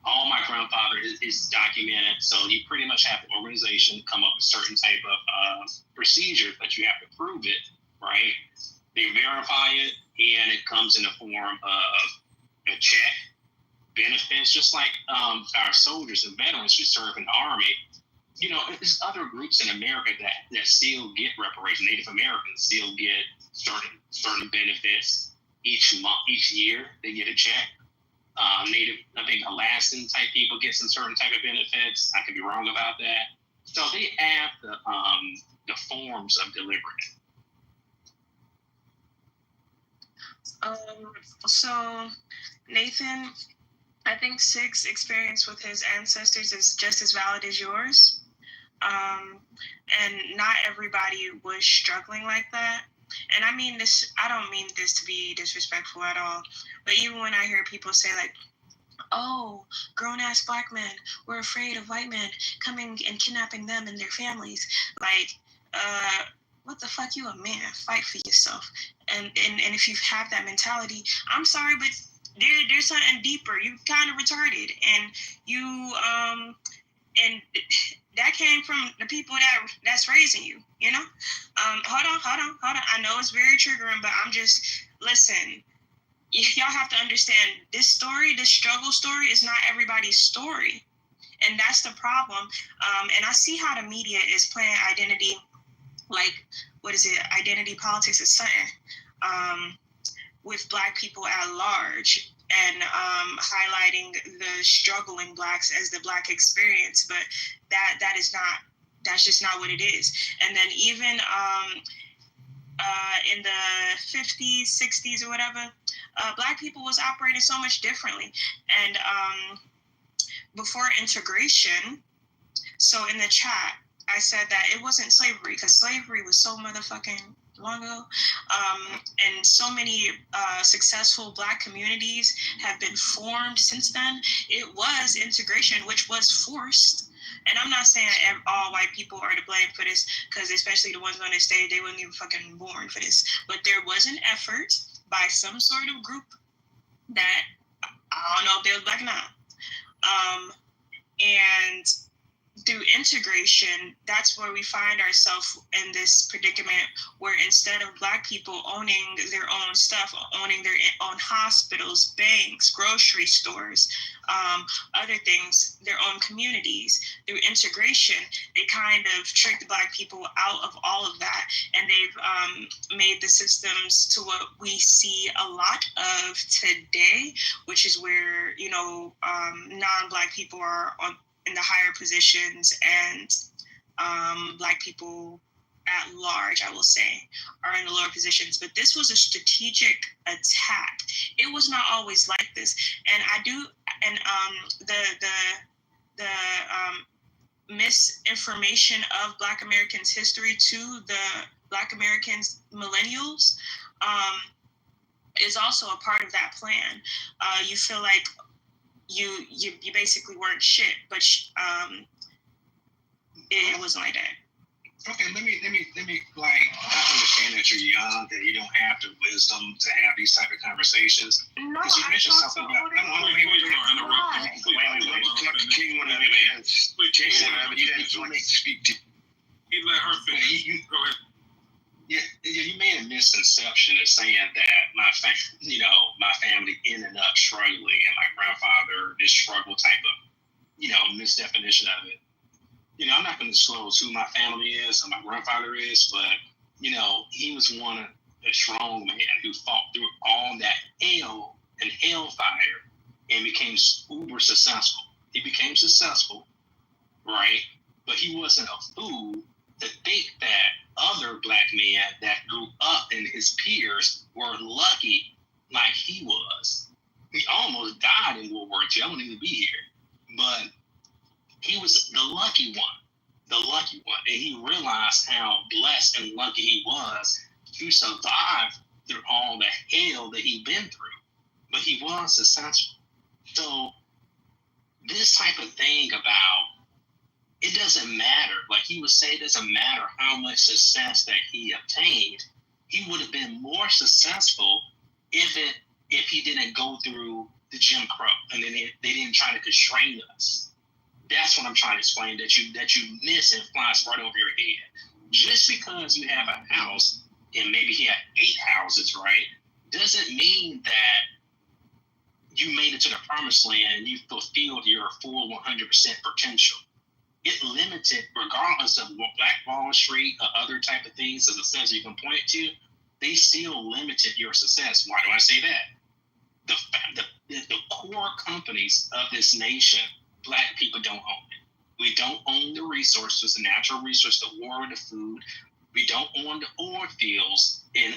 [SPEAKER 9] all my grandfather is documented. So you pretty much have the organization come up with certain type of procedures, but you have to prove it, right? They verify it, and it comes in the form of a check, benefits, just like our soldiers and veterans who serve in the Army. You know, there's other groups in America that still get reparations. Native Americans still get certain benefits each month, each year. They get a check. Native, I think Alaskan type people get some certain type of benefits. I could be wrong about that. So they have the forms of delivery.
[SPEAKER 8] So Nathan, I think Sig's experience with his ancestors is just as valid as yours. And not everybody was struggling like that. And I mean this, I don't mean this to be disrespectful at all, but even when I hear people say like, oh, grown-ass black men were afraid of white men coming and kidnapping them and their families, like, what the fuck, you a man, fight for yourself. And if you have that mentality, I'm sorry, but there's something deeper. You kind of retarded, and you and that came from the people that's raising you, you know? Hold on. I know it's very triggering, but I'm just, listen, y'all have to understand this story, this struggle story is not everybody's story. And that's the problem. And I see how the media is playing identity, like, identity politics is something, with black people at large, and highlighting the struggling blacks as the black experience, but that's just not what it is. And then even in the 50s, 60s or whatever, black people was operating so much differently. And before integration, so in the chat, I said that it wasn't slavery, because slavery was so motherfucking long ago, and so many successful black communities have been formed since then. It was integration, which was forced. And I'm not saying all white people are to blame for this, because especially the ones on this stage, they weren't even fucking born for this. But there was an effort by some sort of group that, I don't know if they were black or not, and through integration, that's where we find ourselves in this predicament where instead of black people owning their own stuff, owning their own hospitals, banks, grocery stores, other things, their own communities, through integration, they kind of tricked black people out of all of that. And they've made the systems to what we see a lot of today, which is where, you know, non-black people are in the higher positions, and black people at large, I will say, are in the lower positions. But this was a strategic attack. It was not always like this. And the misinformation of Black Americans' history to the Black Americans millennials is also a part of that plan. You feel like you basically weren't shit, but it wasn't like that.
[SPEAKER 12] Okay, let me like, I understand that you're young, that you don't have the wisdom to have these type of conversations.
[SPEAKER 8] No,
[SPEAKER 12] because you mentioned something about
[SPEAKER 8] King wanted
[SPEAKER 12] to speak to.
[SPEAKER 1] He let her finish. Go ahead.
[SPEAKER 12] Yeah, you made a misconception of saying that my family ended up struggling, and my grandfather, this struggle type of, misdefinition of it. I'm not going to disclose who my family is or my grandfather is, but, he was a strong man who fought through all that hell and hellfire and became uber successful. He became successful, right? But he wasn't a fool to think that other black men that grew up and his peers were lucky like he was. He almost died in World War II. I wouldn't even be here. But he was the lucky one. And he realized how blessed and lucky he was to survive through all the hell that he'd been through. But he was successful. So this type of thing about, it doesn't matter. Like he would say, it doesn't matter how much success that he obtained. He would have been more successful if he didn't go through
[SPEAKER 9] the Jim Crow, and then they didn't try to constrain us. That's what I'm trying to explain, that you miss and flies right over your head. Just because you have a house, and maybe he had 8 houses, right, doesn't mean that you made it to the promised land and you fulfilled your full 100% potential. It limited, regardless of Black Wall Street or other type of things, as a sense you can point to, they still limited your success. Why do I say that? The core companies of this nation, Black people don't own it. We don't own the resources, the natural resources, the water, the food. We don't own the oil fields in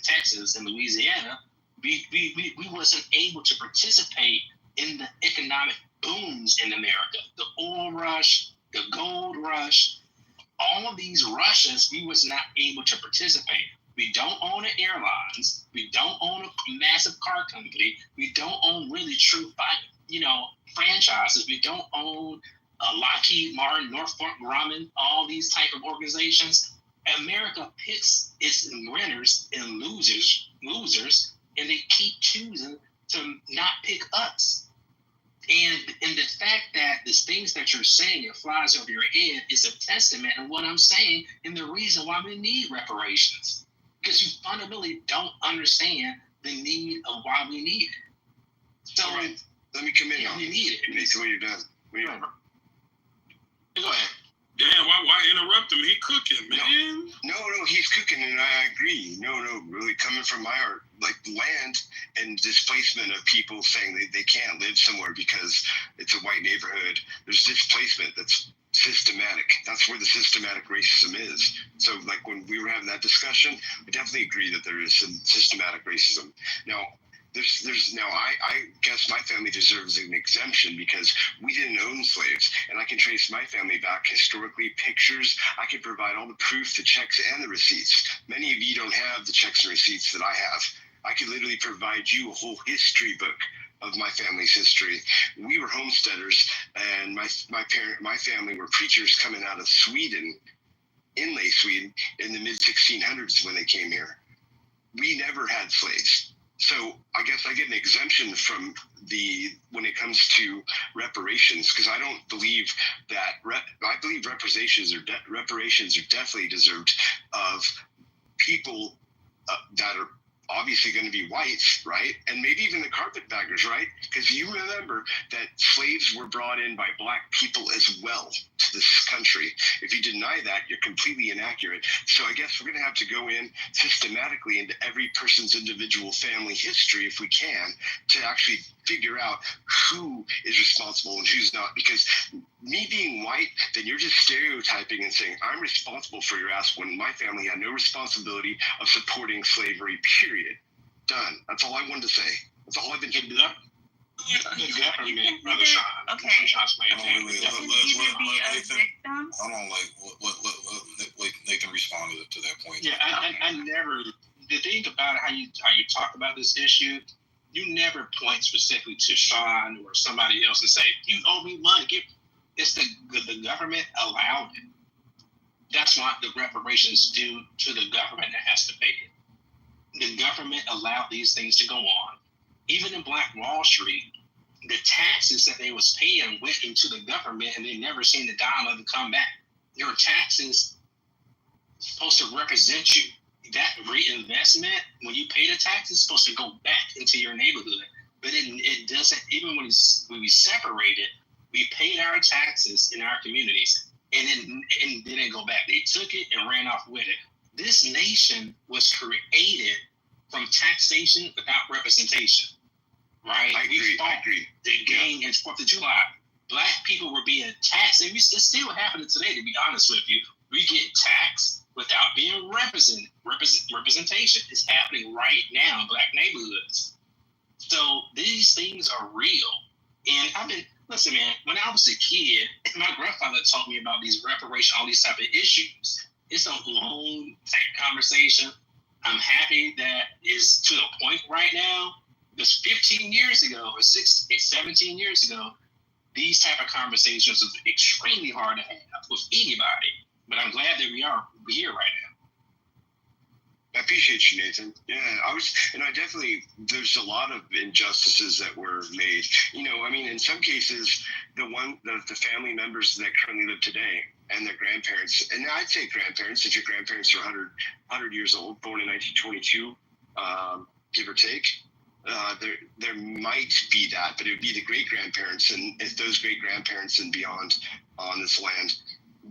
[SPEAKER 9] Texas and Louisiana. We wasn't able to participate in the economic booms in America. The oil rush, the gold rush, all of these rushes, we was not able to participate. We don't own airlines. We don't own a massive car company. We don't own really true, franchises. We don't own Lockheed Martin, Northrop Grumman, all these type of organizations. America picks its winners and losers, and they keep choosing to not pick us. And the fact that the things that you're saying, it flies over your head, is a testament of what I'm saying and the reason why we need reparations. Because you fundamentally don't understand the need of why we need it. So
[SPEAKER 6] right. Let me come in.
[SPEAKER 9] Yeah, we need it.
[SPEAKER 6] When you're done.
[SPEAKER 9] Go ahead.
[SPEAKER 1] Damn, why interrupt him? He cooking, man.
[SPEAKER 6] No, he's cooking, and I agree. No, really coming from my heart, like land and displacement of people saying they can't live somewhere because it's a white neighborhood. There's displacement that's systematic. That's where the systematic racism is. So, like when we were having that discussion, I definitely agree that there is some systematic racism. Now, I guess my family deserves an exemption because we didn't own slaves, and I can trace my family back historically, pictures. I can provide all the proof, the checks, and the receipts. Many of you don't have the checks and receipts that I have. I could literally provide you a whole history book of my family's history. We were homesteaders, and my family were preachers coming out of Sweden, inlay Sweden, in the mid-1600s when they came here. We never had slaves. So I guess I get an exemption from when it comes to reparations, because I don't believe that I believe reparations are definitely deserved of people that are obviously going to be whites, right? And maybe even the carpetbaggers, right? Because you remember that slaves were brought in by Black people as well to this country. If you deny that, you're completely inaccurate. So I guess we're going to have to go in systematically into every person's individual family history, if we can, to actually figure out who is responsible and who's not. Because me being white, then you're just stereotyping and saying, I'm responsible for your ass, when my family had no responsibility of supporting slavery, period. Done. That's all I wanted to say. That's all I've been doing.
[SPEAKER 8] Brother Sean. Okay.
[SPEAKER 10] Hold on, like Nathan responded to that point.
[SPEAKER 9] Yeah, I never. The thing about how you talk about this issue, you never point specifically to Sean or somebody else and say, you owe me money. It's the government allowed it. That's why the reparations due to the government that has to pay it. The government allowed these things to go on. Even in Black Wall Street, the taxes that they was paying went into the government, and they never seen the dime of it come back. Your taxes supposed to represent you. That reinvestment, when you pay the tax, it's supposed to go back into your neighborhood. But it doesn't. Even when we separated, we paid our taxes in our communities, and it didn't go back. They took it and ran off with it. This nation was created from taxation without representation. Right?
[SPEAKER 6] I agree.
[SPEAKER 9] The game in 4th of July. Black people were being taxed, and it's still happening today, to be honest with you. We get taxed without being representation. Is happening right now in Black neighborhoods. So these things are real. And listen, man, when I was a kid, my grandfather taught me about these reparations, all these type of issues. It's a long type conversation. I'm happy that it's to the point right now. Because 15 years ago or 17 years ago, these type of conversations was extremely hard to have with anybody. But I'm glad that we are here right
[SPEAKER 6] I appreciate you, Nathan. Yeah, there's a lot of injustices that were made. In some cases, the family members that currently live today and their grandparents, and I'd say grandparents, if your grandparents are 100 years old, born in 1922, give or take, there might be that, but it would be the great-grandparents, and if those great-grandparents and beyond on this land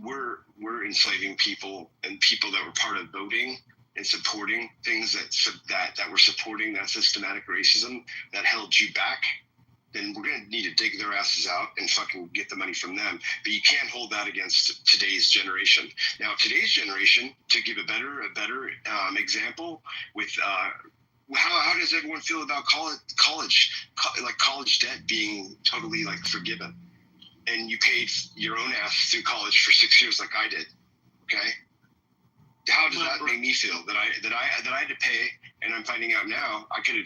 [SPEAKER 6] were enslaving people and people that were part of voting and supporting things that were supporting that systematic racism that held you back, then we're going to need to dig their asses out and fucking get the money from them. But you can't hold that against today's generation. Now, today's generation, to give a better example, with how does everyone feel about college debt being totally forgiven, and you paid your own ass through college for 6 years like I did? Okay. How does that make me feel that I had to pay, and I'm finding out now I could have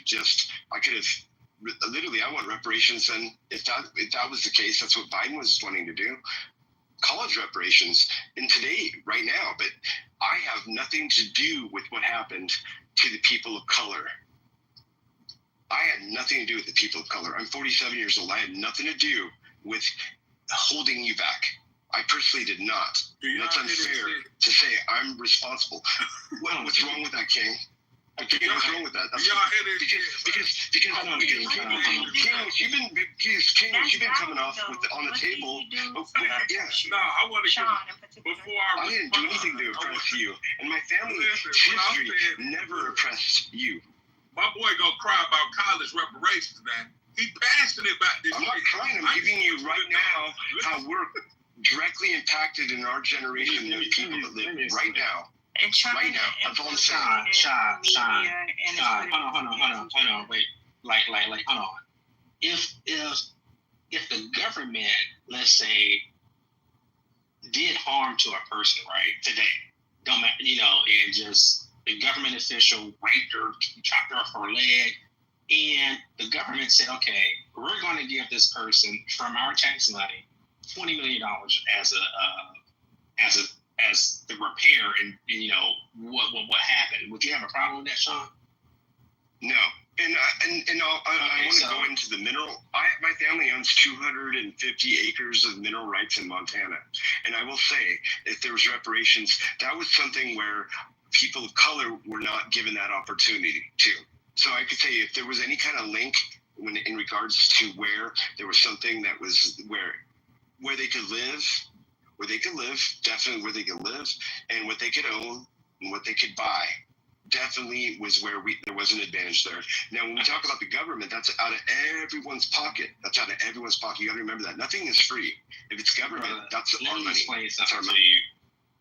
[SPEAKER 6] literally, I want reparations. And if that was the case, that's what Biden was wanting to do, college reparations in today, right now. But I have nothing to do with what happened to the people of color. I had nothing to do with the people of color. I'm 47 years old. I had nothing to do with holding you back. I personally did not. That's unfair to say I'm responsible. Well, what's wrong with that, King? What's wrong with that? Because you've been coming off on the table.
[SPEAKER 1] I want to
[SPEAKER 6] I didn't do anything to oppress you, and my family's history newer oppressed you.
[SPEAKER 1] My boy gonna cry about college reparations, man. He passionate about this.
[SPEAKER 6] I'm not crying. I'm giving you right now how we're directly impacted in our generation of people that live right now.
[SPEAKER 8] And
[SPEAKER 6] right now, that's all I'm saying.
[SPEAKER 9] Sean, hold on, wait, hold on. If the government, let's say, did harm to a person, right, today, don't matter, and just the government official raped her, chopped off her leg, and the government said, okay, we're going to give this person from our tax money $20 million as the repair and what happened. Would you have a problem with that, Sean?
[SPEAKER 6] No. And I want to go into the mineral. My family owns 250 acres of mineral rights in Montana. And I will say, if there was reparations, that was something where people of color were not given that opportunity to. So I could say if there was any kind of link in regards to where there was something that was where they could live, definitely where they could live, and what they could own and what they could buy, definitely was where there was an advantage there. Now, when we talk about the government, that's out of everyone's pocket. That's out of everyone's pocket. You got to remember that. Nothing is free. If it's government, that's our money.
[SPEAKER 9] That's our money.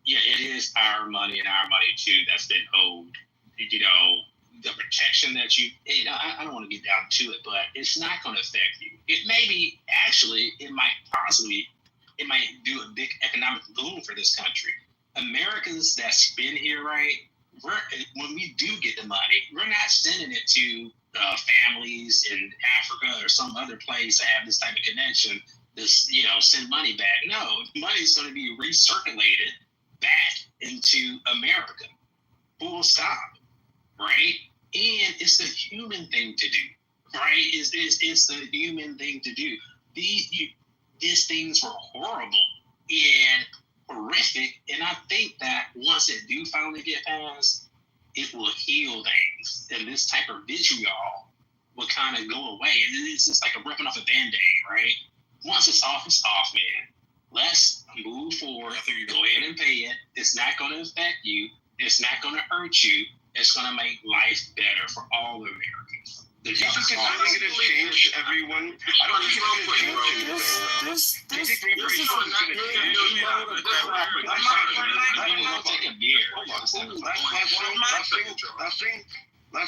[SPEAKER 9] Yeah, it is our money and our money too that's been owed. The protection that I don't want to get down to it, but it's not going to affect you. It may be, actually, it might do a big economic boom for this country. Americans that's been here, right, when we do get the money, we're not sending it to families in Africa or some other place that have this type of connection to, send money back. No, money is going to be recirculated back into America. Full stop, right? And it's the human thing to do, right? It's the human thing to do. These things were horrible and horrific, and I think that once it do finally get passed, it will heal things, and this type of vitriol will kind of go away. And it's just like a ripping off a Band-Aid, right? Once it's off, man. Let's move forward. Go ahead and pay it. It's not going to affect you. It's not going to hurt you. It's going to make life better for all Americans.
[SPEAKER 6] Do you think it's going to change everyone? I don't think it's going to change everyone.
[SPEAKER 9] This is take a beer.
[SPEAKER 6] Last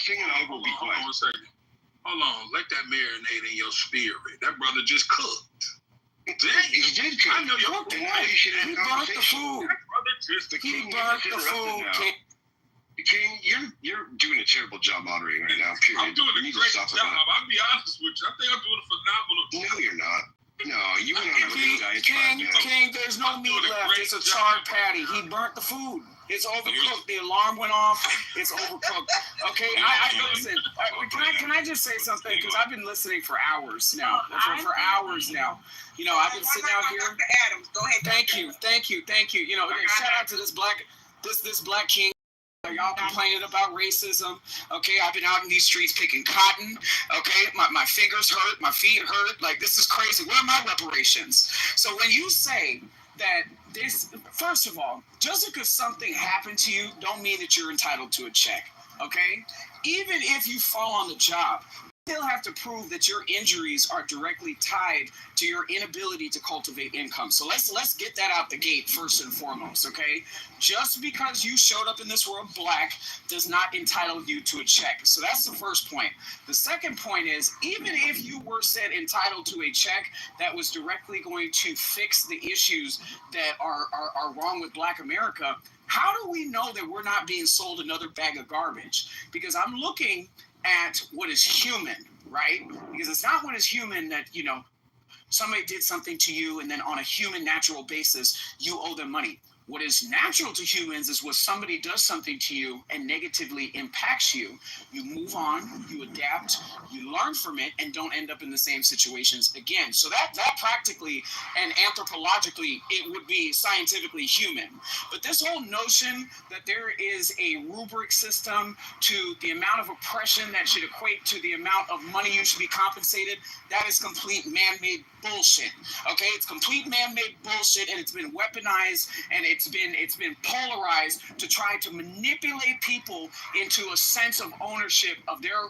[SPEAKER 6] thing, and I will be quiet.
[SPEAKER 1] Hold on, let that marinate in your spirit. That brother just cooked.
[SPEAKER 6] He did cook.
[SPEAKER 1] I know your
[SPEAKER 6] point.
[SPEAKER 1] He burnt the food.
[SPEAKER 6] He burnt the food. King, you're doing a terrible job moderating right now. Period.
[SPEAKER 1] I'm doing a great job. I'll be honest with you. I think I'm doing a phenomenal job.
[SPEAKER 6] No, you're not. No, you went on a little diatribe.
[SPEAKER 13] King, there's no meat left. It's a charred patty. He burnt the food. It's overcooked. The alarm went off. It's overcooked. Okay, listen. Can I just say something? Because I've been listening for hours now. For hours now. You know, I've been sitting out here.
[SPEAKER 5] Dr. Adams, go ahead.
[SPEAKER 13] Thank you. You know, shout out to this black king. Y'all complaining about racism. Okay, I've been out in these streets picking cotton. Okay, my fingers hurt, my feet hurt. Like, this is crazy. Where are my reparations? So when you say that this, first of all, just because something happened to you don't mean that you're entitled to a check. Okay, even if you fall on the job, you still have to prove that your injuries are directly tied to your inability to cultivate income. So let's get that out the gate first and foremost, okay? Just because you showed up in this world black does not entitle you to a check. So that's the first point. The second point is, even if you were said entitled to a check that was directly going to fix the issues that are wrong with Black America, how do we know that we're not being sold another bag of garbage? Because I'm looking at what is human, right? Because it's not what is human that, you know, somebody did something to you and then on a human natural basis, you owe them money. What is natural to humans is when somebody does something to you and negatively impacts you, you move on, you adapt, you learn from it, and don't end up in the same situations again. So that practically and anthropologically, it would be scientifically human. But this whole notion that there is a rubric system to the amount of oppression that should equate to the amount of money you should be compensated, that is complete man-made bullshit. Okay, it's complete man-made bullshit, and it's been weaponized, and it's been polarized to try to manipulate people into a sense of ownership of their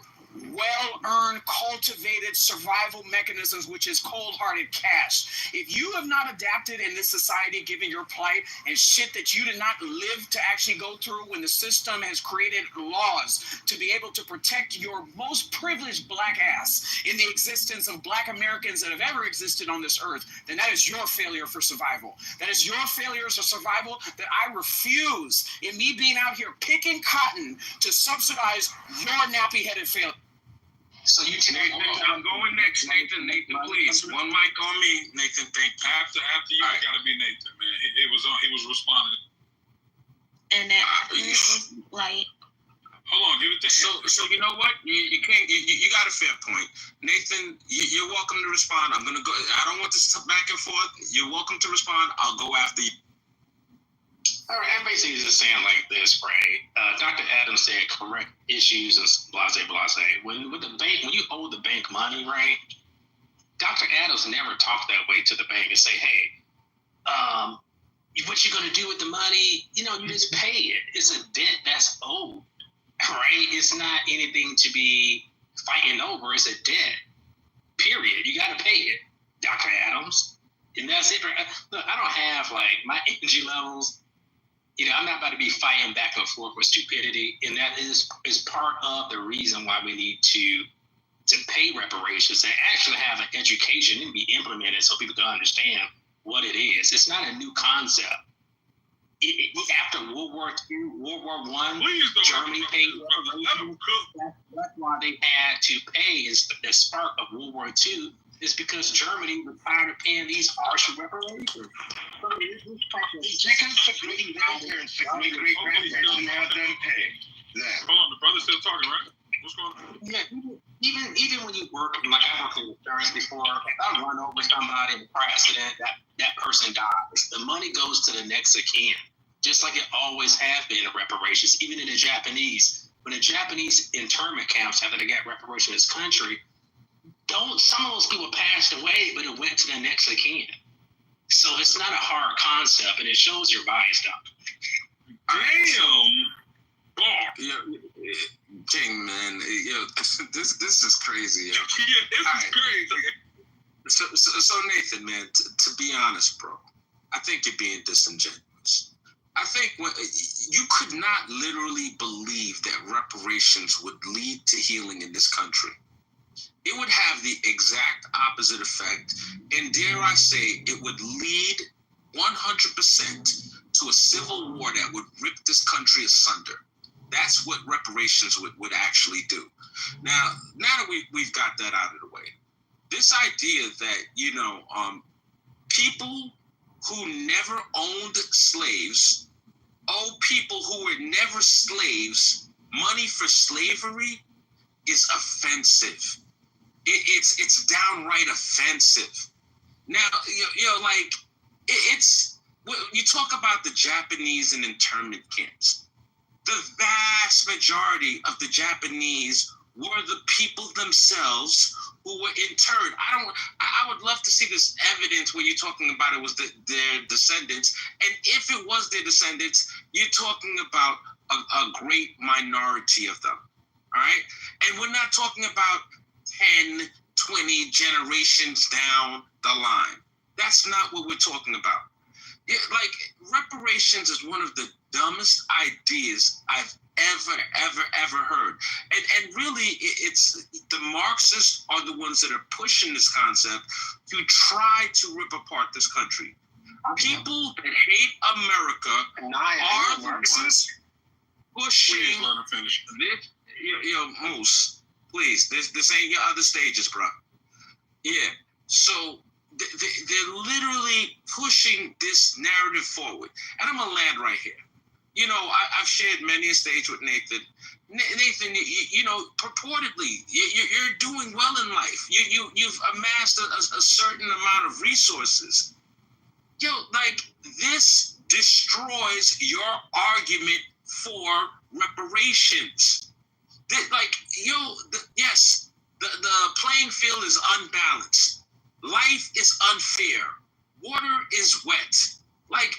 [SPEAKER 13] well-earned, cultivated survival mechanisms, which is cold-hearted cash. If you have not adapted in this society, given your plight and shit that you did not live to actually go through, when the system has created laws to be able to protect your most privileged black ass in the existence of Black Americans that have ever existed on this earth, then that is your failure for survival. That is your failures of survival that I refuse, in me being out here picking cotton, to subsidize your nappy-headed failure.
[SPEAKER 3] So you Nathan, I'm going next. Nathan, please. One mic on me. Nathan, thank you.
[SPEAKER 1] After you, I gotta be Nathan, man. He was responding.
[SPEAKER 8] And then was like,
[SPEAKER 1] hold on, give it to him.
[SPEAKER 3] So you know what? You can't. You got a fair point, Nathan. You're welcome to respond. I'm gonna go. I don't want this back and forth. You're welcome to respond. I'll go after you.
[SPEAKER 12] All right, I'm basically just saying like this, right? Dr. Adams said correct issues and blase. When you owe the bank money, right? Dr. Adams never talked that way to the bank and say, hey, what you gonna do with the money? You know, you just pay it. It's a debt that's owed, right? It's not anything to be fighting over. It's a debt, period. You gotta pay it, Dr. Adams. And that's it. Look, I don't have like my energy levels. You know, I'm not about to be fighting back and forth with stupidity, and that is part of the reason why we need to pay reparations and actually have an education and be implemented so people can understand what it is. It's not a new concept. After World War II, World War I, Germany paid reparations. That's why they had to pay. Is the spark of World War II is because Germany was tired of paying these harsh reparations.
[SPEAKER 6] Chickens for great grandparents, great grandparents, and have them pay them.
[SPEAKER 1] Hold on, the brother's still talking, right? What's going on?
[SPEAKER 12] Yeah, even when you work, like I worked in insurance before, if I run over somebody in a car accident, that person dies. The money goes to the next of kin, just like it always has been in reparations. Even in the Japanese, when the Japanese internment camps, after they got reparations in this country, some of those people passed away, but it went to the next of kin. So it's not a hard concept, and it shows your bias, Doc.
[SPEAKER 3] Damn. King, man. This is crazy. Yo.
[SPEAKER 1] Yeah, this is crazy.
[SPEAKER 3] So Nathan, man, to be honest, bro, I think you're being disingenuous. I think you could not literally believe that reparations would lead to healing in this country. It would have the exact opposite effect, and dare I say, it would lead 100% to a civil war that would rip this country asunder. That's what reparations would actually do. Now that we've got that out of the way, this idea that, people who never owned slaves owe people who were never slaves money for slavery is offensive. It's downright offensive. Now, it's you talk about the Japanese in internment camps. The vast majority of the Japanese were the people themselves who were interned. I would love to see this evidence where you're talking about it was their descendants. And if it was their descendants, you're talking about a great minority of them. All right? And we're not talking about 10, 20 generations down the line. That's not what we're talking about. Reparations is one of the dumbest ideas I've ever heard. And really, it's the Marxists are the ones that are pushing this concept to try to rip apart this country. People that hate America are the ones pushing this. Moose, please, this ain't your other stages, bro. Yeah, so they're literally pushing this narrative forward. And I'm going to land right here. I've shared many a stage with Nathan. Nathan, purportedly, you're doing well in life. You've amassed a certain amount of resources. This destroys your argument for reparations. Yes, the playing field is unbalanced. Life is unfair. Water is wet.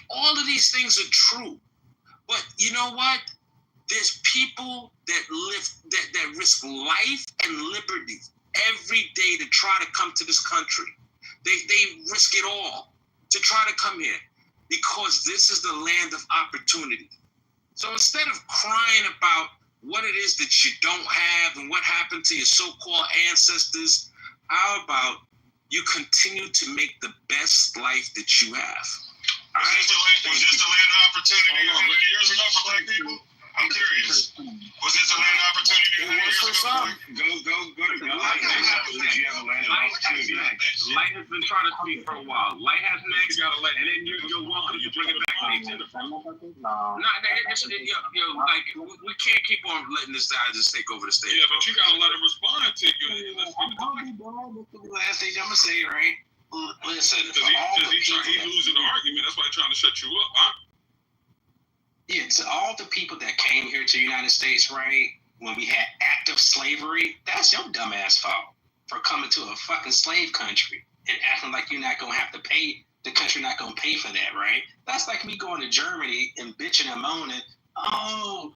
[SPEAKER 3] All of these things are true. But you know what? There's people that risk life and liberty every day to try to come to this country. They risk it all to try to come here because this is the land of opportunity. So instead of crying about what it is that you don't have and what happened to your so-called ancestors, how about you continue to make the best life that you have?
[SPEAKER 4] Was this the land of opportunity 100 years ago for black people? I'm curious. Was this a land of opportunity 100 years ago?
[SPEAKER 6] Go to God. Did you have a land of opportunity?
[SPEAKER 1] Light has been trying to speak for a while. Light has next, and then you're welcome. You bring it back to the front. We can't keep on letting this guy just take over the stage.
[SPEAKER 4] Yeah, but you gotta let him respond to you.
[SPEAKER 11] Last thing I'm gonna say, right? Listen,
[SPEAKER 4] he's losing the argument. That's why he's trying to shut you up, huh?
[SPEAKER 11] Yeah, to all the people that came here to the United States, right, when we had active slavery, that's your dumbass fault for coming to a fucking slave country and acting like you're not gonna have to pay, the country not gonna pay for that, right? That's like me going to Germany and bitching and moaning, oh,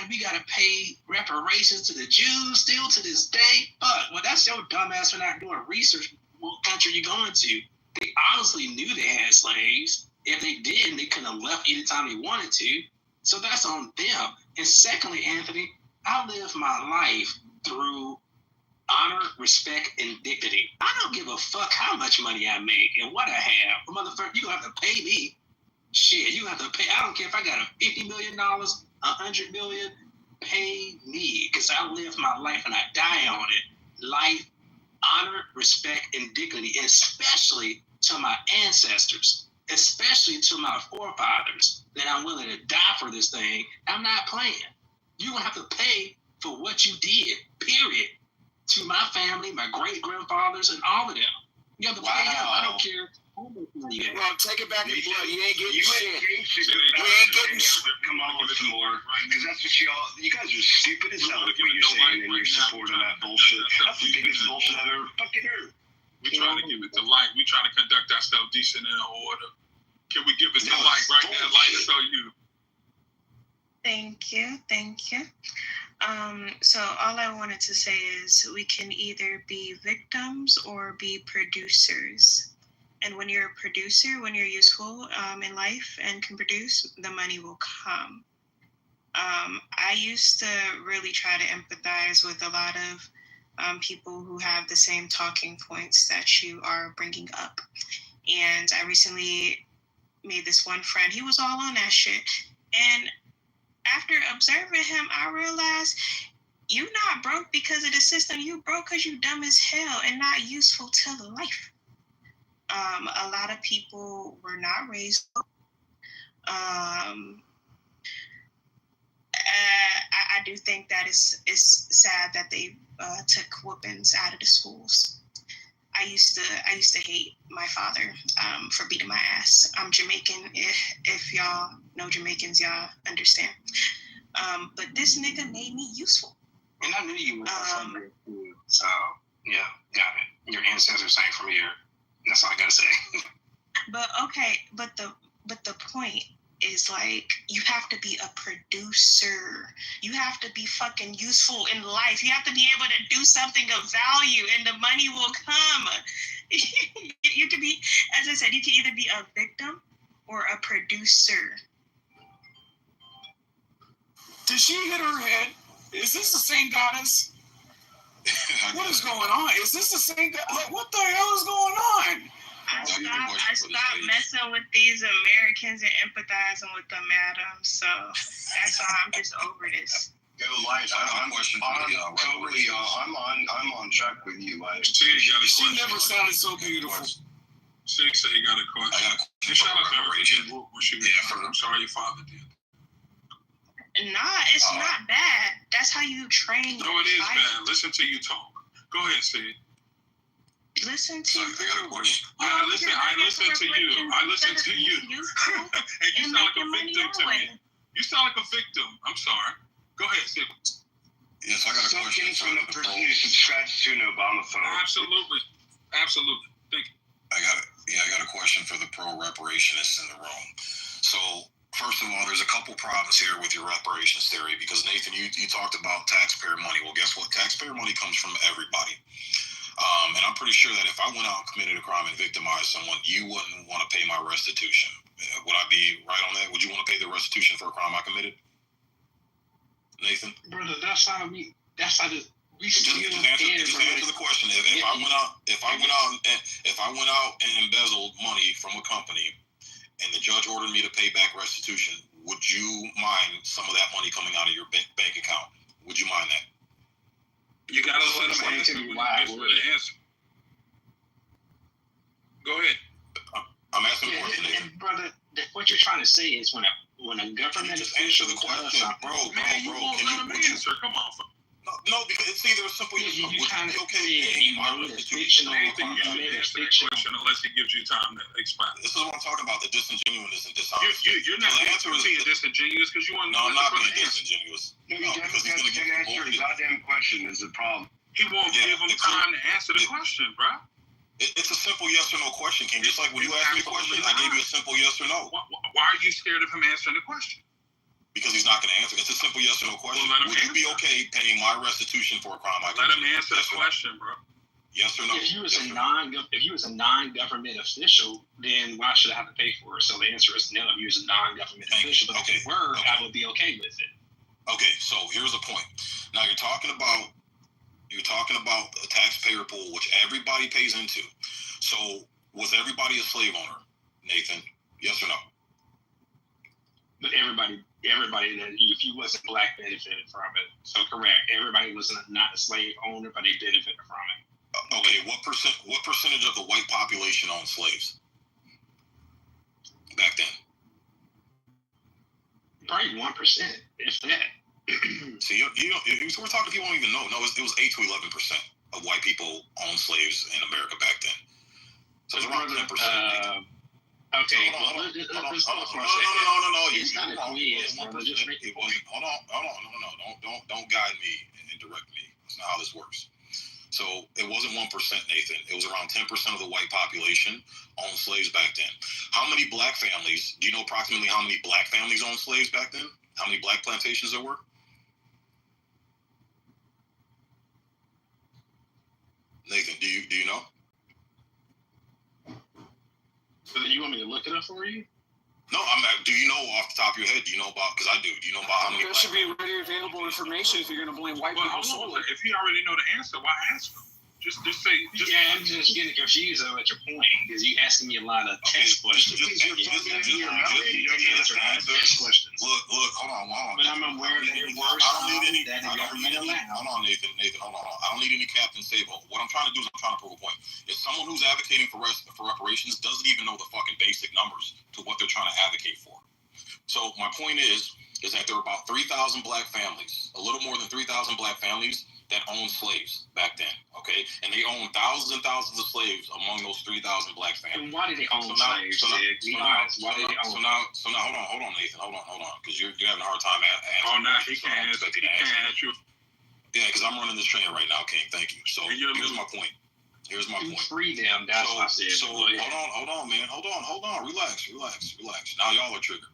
[SPEAKER 11] we gotta pay reparations to the Jews still to this day. But well, that's your dumbass for not doing research. What country you going to? They honestly knew they had slaves. If they didn't, they couldn't have left anytime they wanted to. So that's on them. And secondly, Anthony, I live my life through honor, respect, and dignity. I don't give a fuck how much money I make and what I have. Motherfucker, you're going to have to pay me. Shit, you have to pay. I don't care if I got $50 million, $100 million. Pay me, because I live my life and I die on it. Life, honor, respect, and dignity, and especially to my ancestors, especially to my forefathers, that I'm willing to die for this thing. I'm not playing. You're going to have to pay for what you did, period, to my family, my great-grandfathers, and all of them. You have to pay them. I don't care.
[SPEAKER 13] Well, take it back in blood. You ain't getting shit. You ain't getting shit.
[SPEAKER 6] Come on with some more. Because that's what you guys are stupid as hell with what you're saying and you're supporting that bullshit. That's the biggest bullshit I've ever fucking heard.
[SPEAKER 4] We're trying to give it to light. We're trying to conduct ourselves decent and in order. Can we give it to light right now? Light is on you.
[SPEAKER 8] Thank you. So all I wanted to say is we can either be victims or be producers. And when you're a producer, when you're useful in life and can produce, the money will come. I used to really try to empathize with a lot of people who have the same talking points that you are bringing up. And I recently made this one friend, he was all on that shit. And after observing him, I realized you're not broke because of the system. You broke because you dumb as hell and not useful to life. A lot of people were not raised. I do think that it's sad that they took weapons out of the schools. I used to hate my father for beating my ass. I'm Jamaican. If y'all know Jamaicans, y'all understand. But this nigga made me useful.
[SPEAKER 11] And I knew you were from here too. So yeah, got it. Your ancestors ain't from here. That's all I gotta say.
[SPEAKER 8] But okay, but the point is, like, you have to be a producer. You have to be fucking useful in life. You have to be able to do something of value, and the money will come. You can be, as I said, you can either be a victim or a producer.
[SPEAKER 13] Did she hit her head? Is this the same goddess? What is going on? Is this the same guy? Like, what the hell is going on?
[SPEAKER 8] I stopped messing with these Americans and empathizing with them, Adam. So that's why I'm just over this.
[SPEAKER 6] Yo, Lige, I'm on track with you, Lige.
[SPEAKER 13] She never sounded so beautiful.
[SPEAKER 1] She said you got a question. Shout out to her. What she was I'm sorry your father did.
[SPEAKER 8] Nah, it's not bad. That's how you train.
[SPEAKER 1] No, it is bad. Listen to you talk. Go ahead, Sid.
[SPEAKER 8] Listen to you.
[SPEAKER 1] I got a question. I listen to you. And you sound like a victim to me. You sound like a victim. I'm sorry. Go ahead, Sid.
[SPEAKER 6] Yes, I got a question. From the person who subscribes to an Obama phone.
[SPEAKER 1] Absolutely. Thank you.
[SPEAKER 10] I got a question for the pro-reparationists in the room. So, first of all, there's a couple problems here with your reparations theory, because Nathan, you talked about taxpayer money. Well, guess what? Taxpayer money comes from everybody. And I'm pretty sure that if I went out and committed a crime and victimized someone, you wouldn't want to pay my restitution. Would I be right on that? Would you want to pay the restitution for a crime I committed? Nathan?
[SPEAKER 9] Brother, that's how we
[SPEAKER 10] just answer the question. If I went out and embezzled money from a company and the judge ordered me to pay back restitution, would you mind some of that money coming out of your bank account? Would you mind that?
[SPEAKER 1] You gotta let them answer. Go ahead.
[SPEAKER 10] I'm asking a question, Nathan.
[SPEAKER 9] And brother, what you're trying to say is when a government
[SPEAKER 10] just answer the question, bro.
[SPEAKER 1] Man, you won't let them answer. Come on.
[SPEAKER 10] No, because it's either as simple as
[SPEAKER 9] you kind of
[SPEAKER 10] restitution.
[SPEAKER 1] Nathan, you should answer that question unless he gives you time to expound.
[SPEAKER 10] This is what I'm talking about, the disingenuousness and dishonesty.
[SPEAKER 1] You're not being disingenuous because you want to.
[SPEAKER 10] No, I'm not being disingenuous.
[SPEAKER 6] No, because he's going to can't answer the goddamn question is the problem.
[SPEAKER 1] He won't give him time to answer the question, bro.
[SPEAKER 10] It's a simple yes or no question, King. Just like when you asked me a question, I gave you a simple yes or no.
[SPEAKER 1] Why are you scared of him answering the question?
[SPEAKER 10] Because he's not going to answer. It's a simple yes or no question. Well, would you be okay paying my restitution for a crime I committed?
[SPEAKER 1] Let him answer the question, bro.
[SPEAKER 10] Yes or no?
[SPEAKER 9] If you was a non-government official, then why should I have to pay for it? So the answer is no. If you was a non-government official, but if you were, I would be okay with it.
[SPEAKER 10] Okay, so here's the point. Now you're talking about a taxpayer pool, which everybody pays into. So was everybody a slave owner, Nathan? Yes or no?
[SPEAKER 9] But everybody that if you wasn't black benefited from it. So correct. Everybody was not a slave owner, but they benefited from it.
[SPEAKER 10] Okay, what percentage of the white population owned slaves back then?
[SPEAKER 9] Probably 1%, if that.
[SPEAKER 10] See, we're talking people don't even know. No, it was 8 to 11% of white people owned slaves in America back then. So it's around 10%.
[SPEAKER 9] Okay.
[SPEAKER 10] No.
[SPEAKER 9] It's not a quiz, brother. Just make it.
[SPEAKER 10] Hold on. No. Don't guide me and direct me. That's not how this works. So it wasn't 1%, Nathan. It was around 10% of the white population owned slaves back then. How many black families? Do you know approximately how many black families owned slaves back then? How many black plantations there were? Nathan, do you know?
[SPEAKER 9] So you want me to look it up for you?
[SPEAKER 10] No, do you know off the top of your head? Do you know about? Because I do. Do you know about how many?
[SPEAKER 13] There should be readily available information if you're going to blame white people solely.
[SPEAKER 1] If you already know the answer, why ask him? Just say.
[SPEAKER 9] I'm just getting confused about your point because you asking me a lot of text questions.
[SPEAKER 10] Look, hold on.
[SPEAKER 9] But I'm aware that there were some that the government allowed.
[SPEAKER 10] Hold on, Nathan, hold on. I don't need any Captain Sabo. What I'm trying to do is I'm trying to prove a point. If someone who's advocating for reparations doesn't even know the fucking basic numbers to what they're trying to advocate for, So my point is that there were about 3,000 black families, a little more than 3,000 black families that owned slaves back then, okay? And they owned thousands and thousands of slaves among those 3,000 black families.
[SPEAKER 9] And why did they own slaves?
[SPEAKER 10] So now, hold on, Nathan, hold on, because you're having a hard time answering.
[SPEAKER 1] Oh, no, he can't answer.
[SPEAKER 10] Yeah, because I'm running this train right now, King. Thank you. So here's my point.
[SPEAKER 9] Free them. That's what I said.
[SPEAKER 10] So hold on, man. Hold on. Relax. Now y'all are triggered.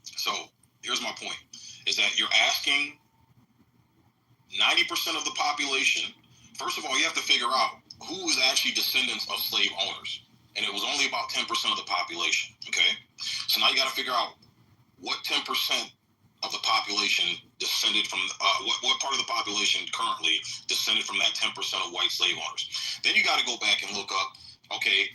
[SPEAKER 10] So here's my point: is that you're asking 90% of the population. First of all, you have to figure out who is actually descendants of slave owners, and it was only about 10% of the population. Okay, so now you got to figure out what 10% of the population descended from what part of the population currently descended from that 10% of white slave owners. Then you got to go back and look up, okay,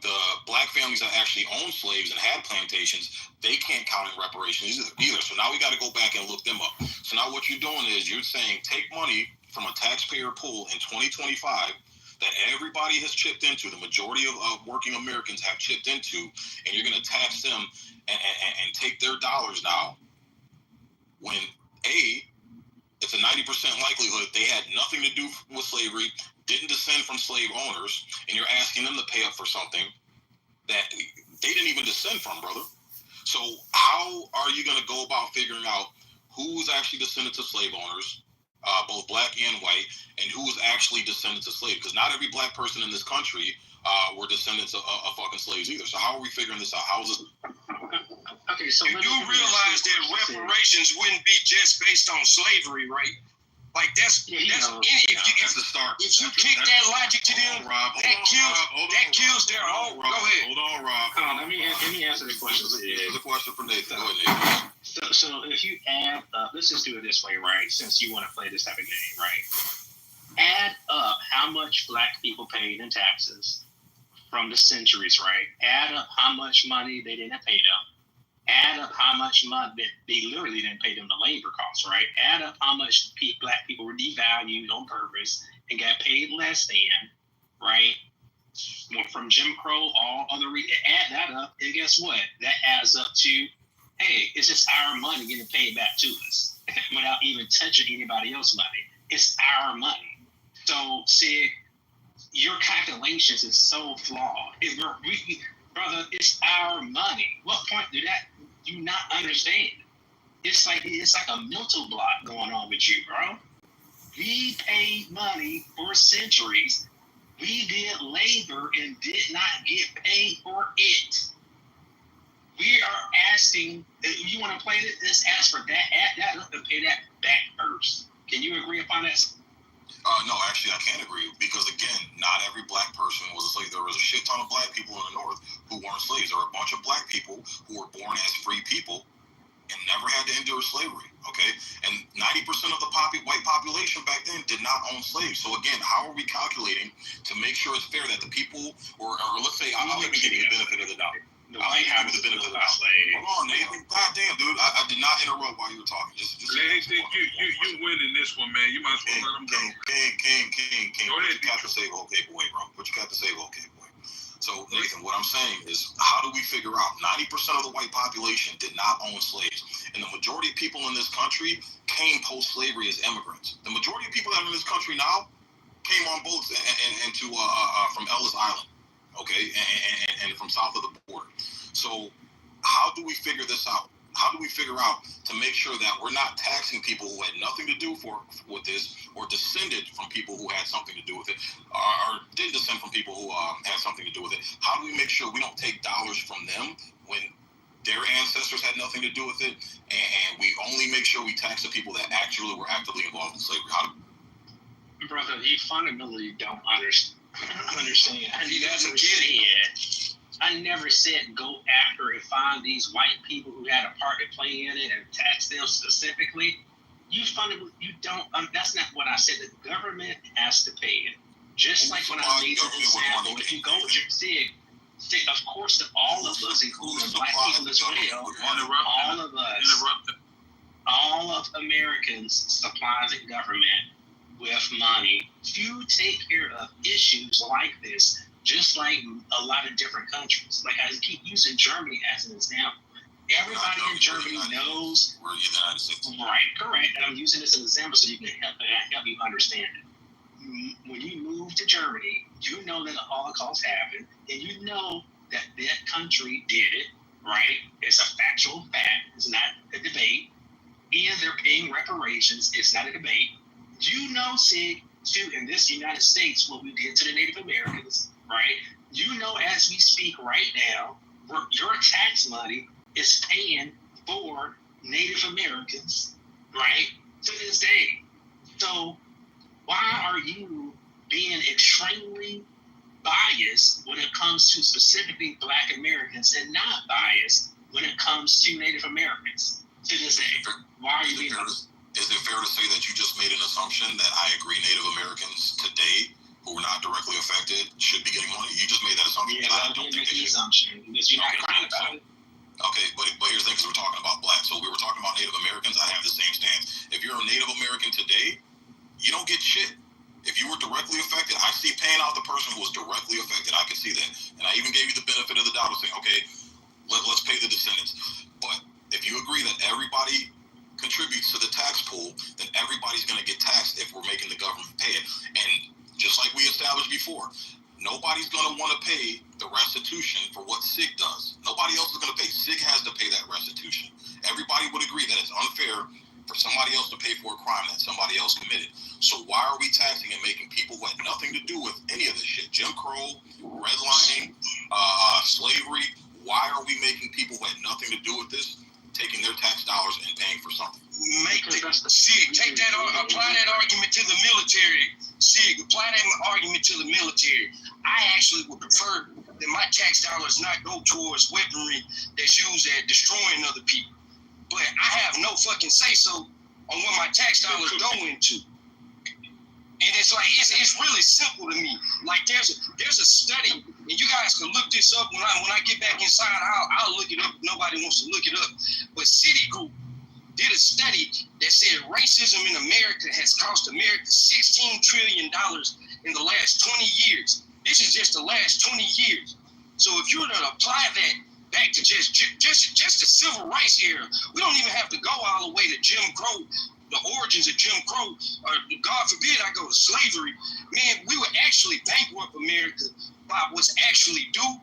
[SPEAKER 10] the black families that actually owned slaves and had plantations, they can't count in reparations either. So now we got to go back and look them up. So now what you're doing is you're saying take money from a taxpayer pool in 2025 that everybody has chipped into, the majority of working Americans have chipped into, and you're going to tax them and take their dollars now, when it's a 90% likelihood they had nothing to do with slavery, didn't descend from slave owners, and you're asking them to pay up for something that they didn't even descend from, brother. So how are you going to go about figuring out who's actually descendants of slave owners, both black and white, and who is actually descendants of slaves? Because not every black person in this country were descendants of fucking slaves either. So how are we figuring this out? How is this?
[SPEAKER 9] Okay, so
[SPEAKER 3] you do realize that reparations wouldn't be just based on slavery, right? Like that's the
[SPEAKER 10] start.
[SPEAKER 3] If you kick that logic to them, that kills their whole. Go ahead.
[SPEAKER 10] Hold on, Rob.
[SPEAKER 9] Let me answer the question.
[SPEAKER 10] This is a question for Nathan. Go ahead,
[SPEAKER 9] Nathan. So if you add up, let's just do it this way, right? Since you want to play this type of game, right? Add up how much black people paid in taxes from the centuries, right? Add up how much money they didn't pay them. Add up how much money they literally didn't pay them the labor costs, right? Add up how much black people were devalued on purpose and got paid less than, right? From Jim Crow, all other add that up, and guess what? That adds up to, hey, it's just our money getting paid back to us without even touching anybody else's money. It's our money. So, see, your calculations is so flawed. Brother, it's our money. What point do you not understand? It's like a mental block going on with you, bro. We paid money for centuries. We did labor and did not get paid for it. We are asking, you want to play this? Let's ask for that, add that up and pay that back first. Can you agree upon that?
[SPEAKER 10] No, actually, I can't agree because, again, not every black person was a slave. There was a shit ton of black people in the North who weren't slaves. There were a bunch of black people who were born as free people and never had to endure slavery, okay? And 90% of the white population back then did not own slaves. So, again, how are we calculating to make sure it's fair that the people, or let's say, I'll even give you the benefit of the doubt. Hold on, Nathan. Goddamn, dude. I did not interrupt while you were talking. Just
[SPEAKER 1] you winning this one, man. You might as well let him go.
[SPEAKER 10] King.
[SPEAKER 1] Go ahead,
[SPEAKER 10] put your cap to save old cape away, bro. Put your cap to save old cape away. So, Nathan, what I'm saying is, how do we figure out 90% of the white population did not own slaves? And the majority of people in this country came post-slavery as immigrants. The majority of people that are in this country now came on boats and from Ellis Island. Okay, and from south of the border. So how do we figure this out? How do we figure out to make sure that we're not taxing people who had nothing to do with this, or descended from people who had something to do with it, or did descend from people who had something to do with it? How do we make sure we don't take dollars from them when their ancestors had nothing to do with it, and we only make sure we tax the people that actually were actively involved in slavery?
[SPEAKER 9] Brother, you fundamentally don't understand. I never said go after and find these white people who had a part to play in it and tax them specifically. You don't. That's not what I said. The government has to pay it. Just like when I made the example, if you go with your SIG, of course, all of us, including black people as well, all of Americans supply the government with money to take care of issues like this, just like a lot of different countries. Like I keep using Germany as an example. Everybody in Germany knows.
[SPEAKER 10] We're the United States.
[SPEAKER 9] Right, correct. And I'm using this as an example so you can help you understand it. When you move to Germany, you know that the Holocaust happened, and you know that country did it, right? It's a factual fact. It's not a debate. And they're paying reparations. It's not a debate. You know, Sig, too, in this United States, what we did to the Native Americans, right? You know, as we speak right now, your tax money is paying for Native Americans, right, to this day. So why are you being extremely biased when it comes to specifically Black Americans and not biased when it comes to Native Americans to this day? Why are you being
[SPEAKER 10] Is it fair to say that you just made an assumption that I agree Native Americans today who were not directly affected should be getting money? You just made that assumption.
[SPEAKER 9] Yeah, I don't think they should. Assumption because you're not crying about it.
[SPEAKER 10] Okay, but here's the thing, because we're talking about Black. So we were talking about Native Americans. I have the same stance. If you're a Native American today, you don't get shit. If you were directly affected, I see paying out the person who was directly affected. I can see that. And I even gave you the benefit of the doubt of saying, okay, let's pay the descendants. But if you agree that everybody contributes to the tax pool, then everybody's going to get taxed if we're making the government pay it. And just like we established before, nobody's going to want to pay the restitution for what SIG does. Nobody else is going to pay. SIG has to pay that restitution. Everybody would agree that it's unfair for somebody else to pay for a crime that somebody else committed. So why are we taxing and making people who had nothing to do with any of this shit? Jim Crow, redlining, slavery. Why are we making people who had nothing to do with this taking their tax dollars and paying for something?
[SPEAKER 3] Take that, apply that argument to the military. Apply that argument to the military. I actually would prefer that my tax dollars not go towards weaponry that's used at destroying other people. But I have no fucking say-so on what my tax dollars go into. And it's like, it's really simple to me. Like there's a study, and you guys can look this up when I get back inside. I'll look it up. Nobody wants to look it up. But Citigroup did a study that said racism in America has cost America $16 trillion in the last 20 years. This is just the last 20 years. So if you were to apply that back to just the civil rights era, we don't even have to go all the way to Jim Crow, the origins of Jim Crow, or God forbid I go to slavery. Man, we would actually bankrupt America by what's actually due.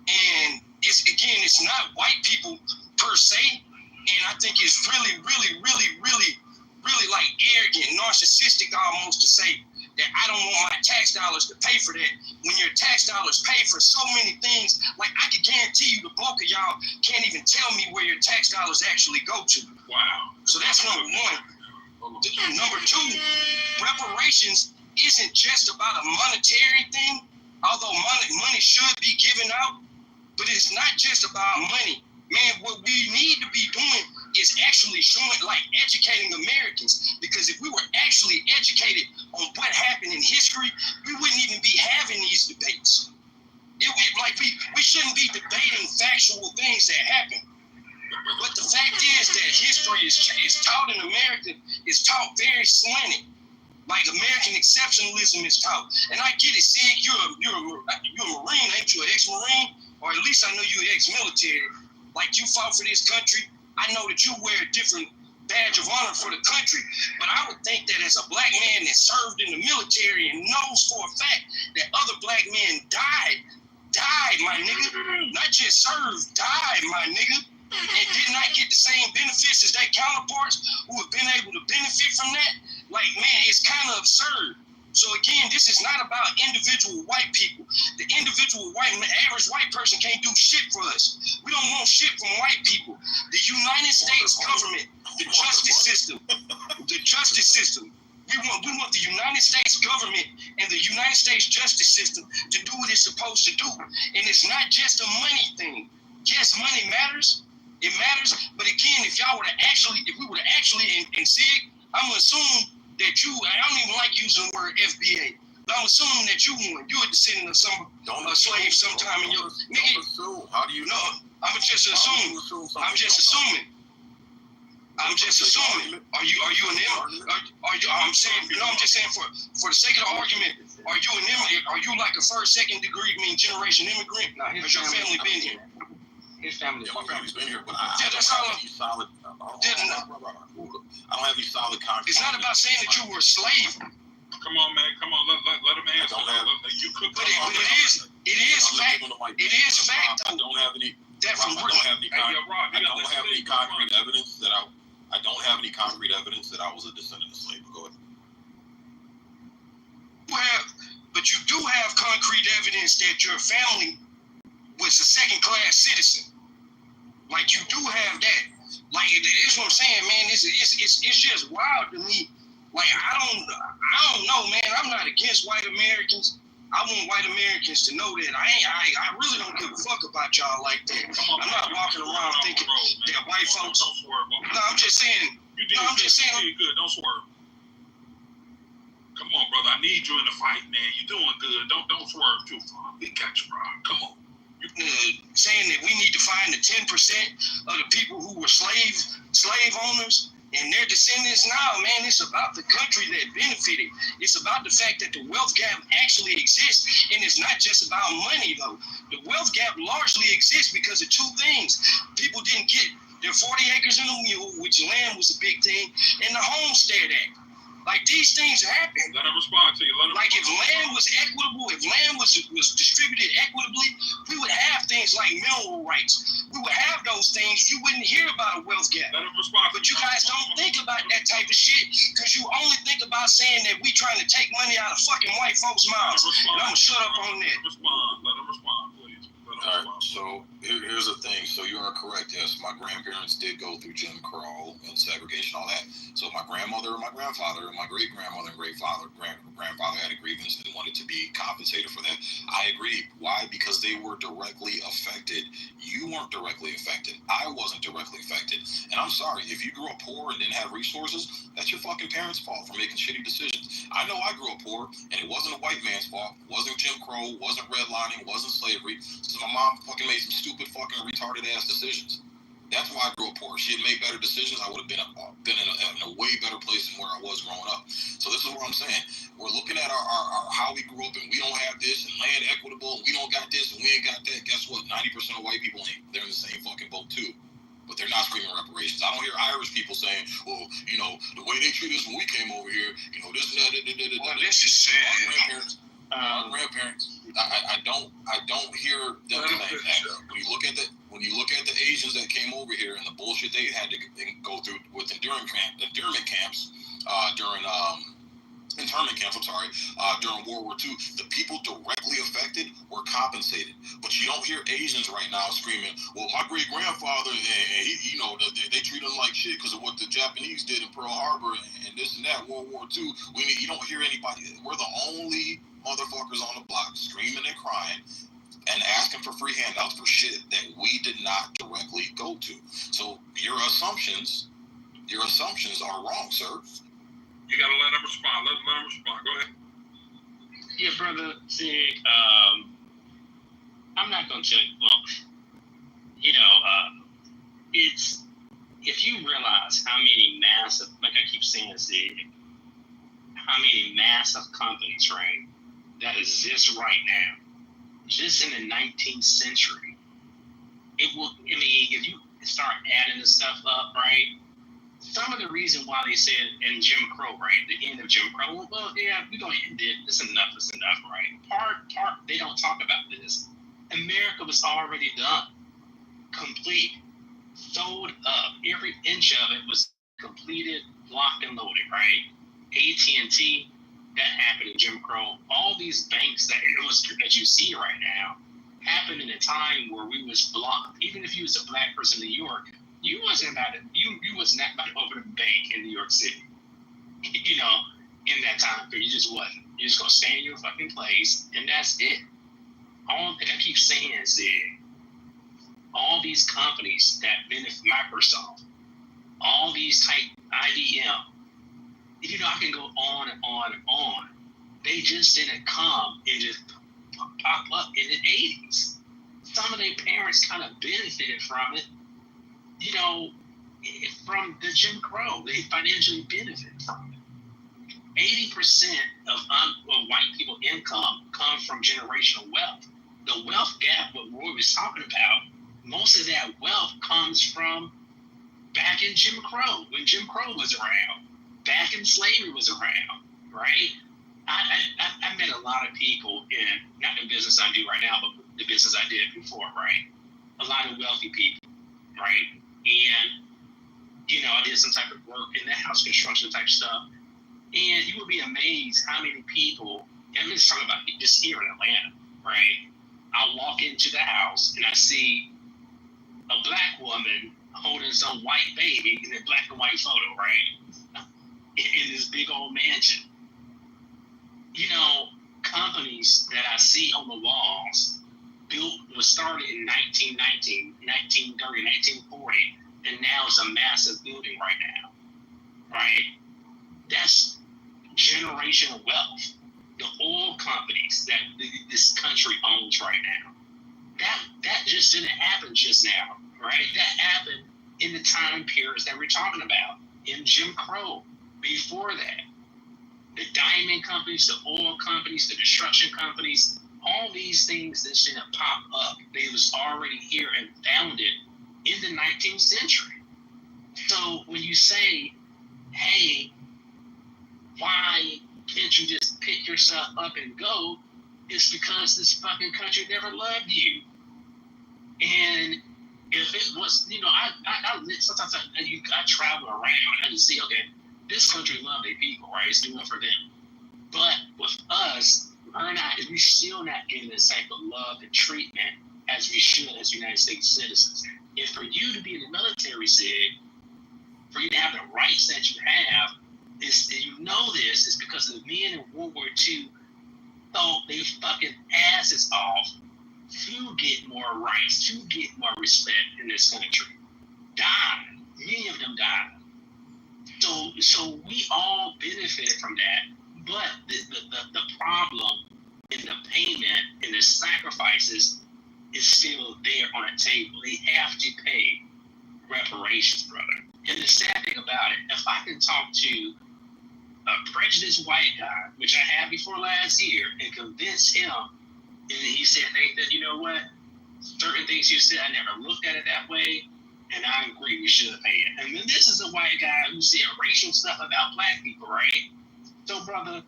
[SPEAKER 3] And it's not white people per se. And I think it's really like arrogant, narcissistic almost to say that I don't want my tax dollars to pay for that when your tax dollars pay for so many things. Like I can guarantee you the bulk of y'all can't even tell me where your tax dollars actually go to.
[SPEAKER 9] Wow.
[SPEAKER 3] So that's number one. Number two, reparations isn't just about a monetary thing, although money should be given out, but it's not just about money. Man, what we need to be doing is actually educating Americans, because if we were actually educated on what happened in history, we wouldn't even be having these debates. We shouldn't be debating factual things that happened. But the fact is that history is taught in America, is taught very slanted. Like American exceptionalism is taught. And I get it, Sig, you're a Marine, ain't you? An ex-Marine? Or at least I know you're ex-military. Like you fought for this country. I know that you wear a different badge of honor for the country. But I would think that as a black man that served in the military and knows for a fact that other black men died, my nigga. Not just served, died, my nigga. And did not get the same benefits as their counterparts who have been able to benefit from that. Like, man, it's kind of absurd. So again, this is not about individual white people. The average white person can't do shit for us. We don't want shit from white people. The United States government, the justice system. We want the United States government and the United States justice system to do what it's supposed to do. And it's not just a money thing. Yes, money matters. It matters. But again, if we were to actually, and Sig, I'm gonna assume that I don't even like using the word FBA, but I'm assuming that you won. You a descendant of some slave sometime in your nigga.
[SPEAKER 10] How do you know?
[SPEAKER 3] I'm just assuming. I'm just assuming. Are you an immigrant? I'm just saying for the sake of the argument, are you an immigrant? Are you like a first, second degree, generation immigrant? Has your family been here?
[SPEAKER 9] His family.
[SPEAKER 10] Yeah, my family's been here, but I don't
[SPEAKER 3] that's all.
[SPEAKER 10] have any solid. I don't have any solid concrete.
[SPEAKER 3] It's not about saying that you were a slave.
[SPEAKER 4] Come on, man. Come on. Let him answer. You could.
[SPEAKER 3] But it is fact. It is fact.
[SPEAKER 10] I don't have any.
[SPEAKER 3] That from
[SPEAKER 10] I don't have any. I don't have any concrete evidence that I don't have any concrete evidence that I was a descendant of slave. Go ahead.
[SPEAKER 3] Well, but you do have concrete evidence that your family was a second-class citizen. Like, you do have that. Like, it's what I'm saying, man. It's just wild to me. Like, I don't know, man. I'm not against white Americans. I want white Americans to know that I really don't give a fuck about y'all like that. I'm not walking around thinking that white folks.
[SPEAKER 4] Don't swerve.
[SPEAKER 3] No, I'm just saying.
[SPEAKER 4] You did good. Don't swerve. Come on, brother. I need you in the fight, man. You're doing good. Don't swerve too far. We got you, bro. Come on.
[SPEAKER 3] Saying that we need to find the 10% of the people who were slave owners and their descendants. Now, man, it's about the country that benefited. It's about the fact that the wealth gap actually exists, and it's not just about money, though. The wealth gap largely exists because of two things. People didn't get their 40 acres and a mule, which land was a big thing, and the Homestead Act. Like, these things happen.
[SPEAKER 4] Let him respond to you.
[SPEAKER 3] Like, if land was equitable, if land was distributed equitably, we would have things like mineral rights. We would have those things. You wouldn't hear about a wealth gap.
[SPEAKER 4] Let him respond.
[SPEAKER 3] But you guys don't think about that type of shit because you only think about saying that we trying to take money out of fucking white folks' mouths. And I'm going to shut up on that.
[SPEAKER 4] Let him respond, please.
[SPEAKER 10] All right, so here's the thing. So you are correct. Yes, my grandparents did go through Jim Crow and segregation, all that. So my grandmother, my grandfather, my great grandmother, and grandfather had a grievance and wanted to be compensated for that. I agree. Why? Because they were directly affected. You weren't directly affected. I wasn't directly affected. And I'm sorry, if you grew up poor and didn't have resources, that's your fucking parents' fault for making shitty decisions. I know I grew up poor, and it wasn't a white man's fault. It wasn't Jim Crow. It wasn't redlining. It wasn't slavery. So my mom fucking made some stupid fucking retarded ass decisions. That's why I grew up poor. She had made better decisions. I would have been in a way better place than where I was growing up. So this is what I'm saying. We're looking at our how we grew up, and we don't have this, and land equitable, and we don't got this, and we ain't got that. Guess what? 90% of white people ain't. They're in the same fucking boat too. But they're not screaming reparations. I don't hear Irish people saying, well, you know, the way they treated us when we came over here, you know, this and that.
[SPEAKER 3] Well, this is sad.
[SPEAKER 10] Our grandparents. I don't hear them saying that. When you look at the Asians that came over here and the bullshit they had to go through with internment camps during World War II, the people directly affected were compensated. But you don't hear Asians right now screaming, well, my great grandfather, they treat him like shit because of what the Japanese did in Pearl Harbor and this and that, World War II. You don't hear anybody. We're the only motherfuckers on the block screaming and crying and asking for free handouts for shit that we did not directly go to. So your assumptions are wrong, sir.
[SPEAKER 4] You gotta let him respond. Let him respond. Go ahead.
[SPEAKER 9] Yeah, brother. See, I'm not gonna tell you. Well, it's if you realize how many massive, like I keep saying, how many massive companies, right, that exist right now, just in the 19th century, if you start adding this stuff up, right, some of the reason why they said in Jim Crow, right, the end of Jim Crow, well, yeah, we're going to end it. It's enough, right? Part, they don't talk about this. America was already done, complete, sold up. Every inch of it was completed, locked and loaded, right? AT&T, that happened in Jim Crow. All these banks that you see right now happened in a time where we was blocked. Even if you was a black person in New York, you wasn't about to open a bank in New York City. In that time period, you just wasn't. You're just gonna stay in your fucking place, and that's it. All I keep saying is that all these companies that benefit Microsoft, all these type IBM, I can go on and on and on. They just didn't come and just pop up in the 80s. Some of their parents kind of benefited from it, from the Jim Crow. They financially benefited from it. 80% of white people income comes from generational wealth. The wealth gap, what Roy was talking about, most of that wealth comes from back in Jim Crow, when Jim Crow was around, back in slavery was around, right? I met a lot of people not the business I do right now, but the business I did before, right? A lot of wealthy people, right? And, I did some type of work in the house construction type stuff. And you would be amazed how many people, I'm just talking about just here in Atlanta, right? I'll walk into the house and I see a black woman holding some white baby in a black and white photo, right? In this big old mansion. Companies that I see on the walls was started in 1919, 1930, 1940, and now it's a massive building right now, right? That's generational wealth. The oil companies that this country owns right now. That just didn't happen just now, right? That happened in the time periods that we're talking about, in Jim Crow, before that. The diamond companies, the oil companies, the construction companies, all these things that didn't pop up, they was already here and founded in the 19th century. So when you say, hey, why can't you just pick yourself up and go? It's because this fucking country never loved you. And if it was, sometimes I travel around and I see, okay, this country love their people, right? It's doing for them. But with us, we're still not getting the type of love and treatment as we should as United States citizens. And for you to be in the military, Sid, for you to have the rights that you have, is because the men in World War II thought they fucking asses off to get more rights, to get more respect in this country. Died. Many of them died. So we all benefited from that, but the problem in the payment and the sacrifices is still there on the table. They have to pay reparations, brother. And the sad thing about it, if I can talk to a prejudiced white guy, which I had before last year, and convince him, and he said, Nathan, you know what? Certain things you said, I never looked at it that way. And I agree, we should pay it. And then this is a white guy who said racial stuff about black people, right? So, brother,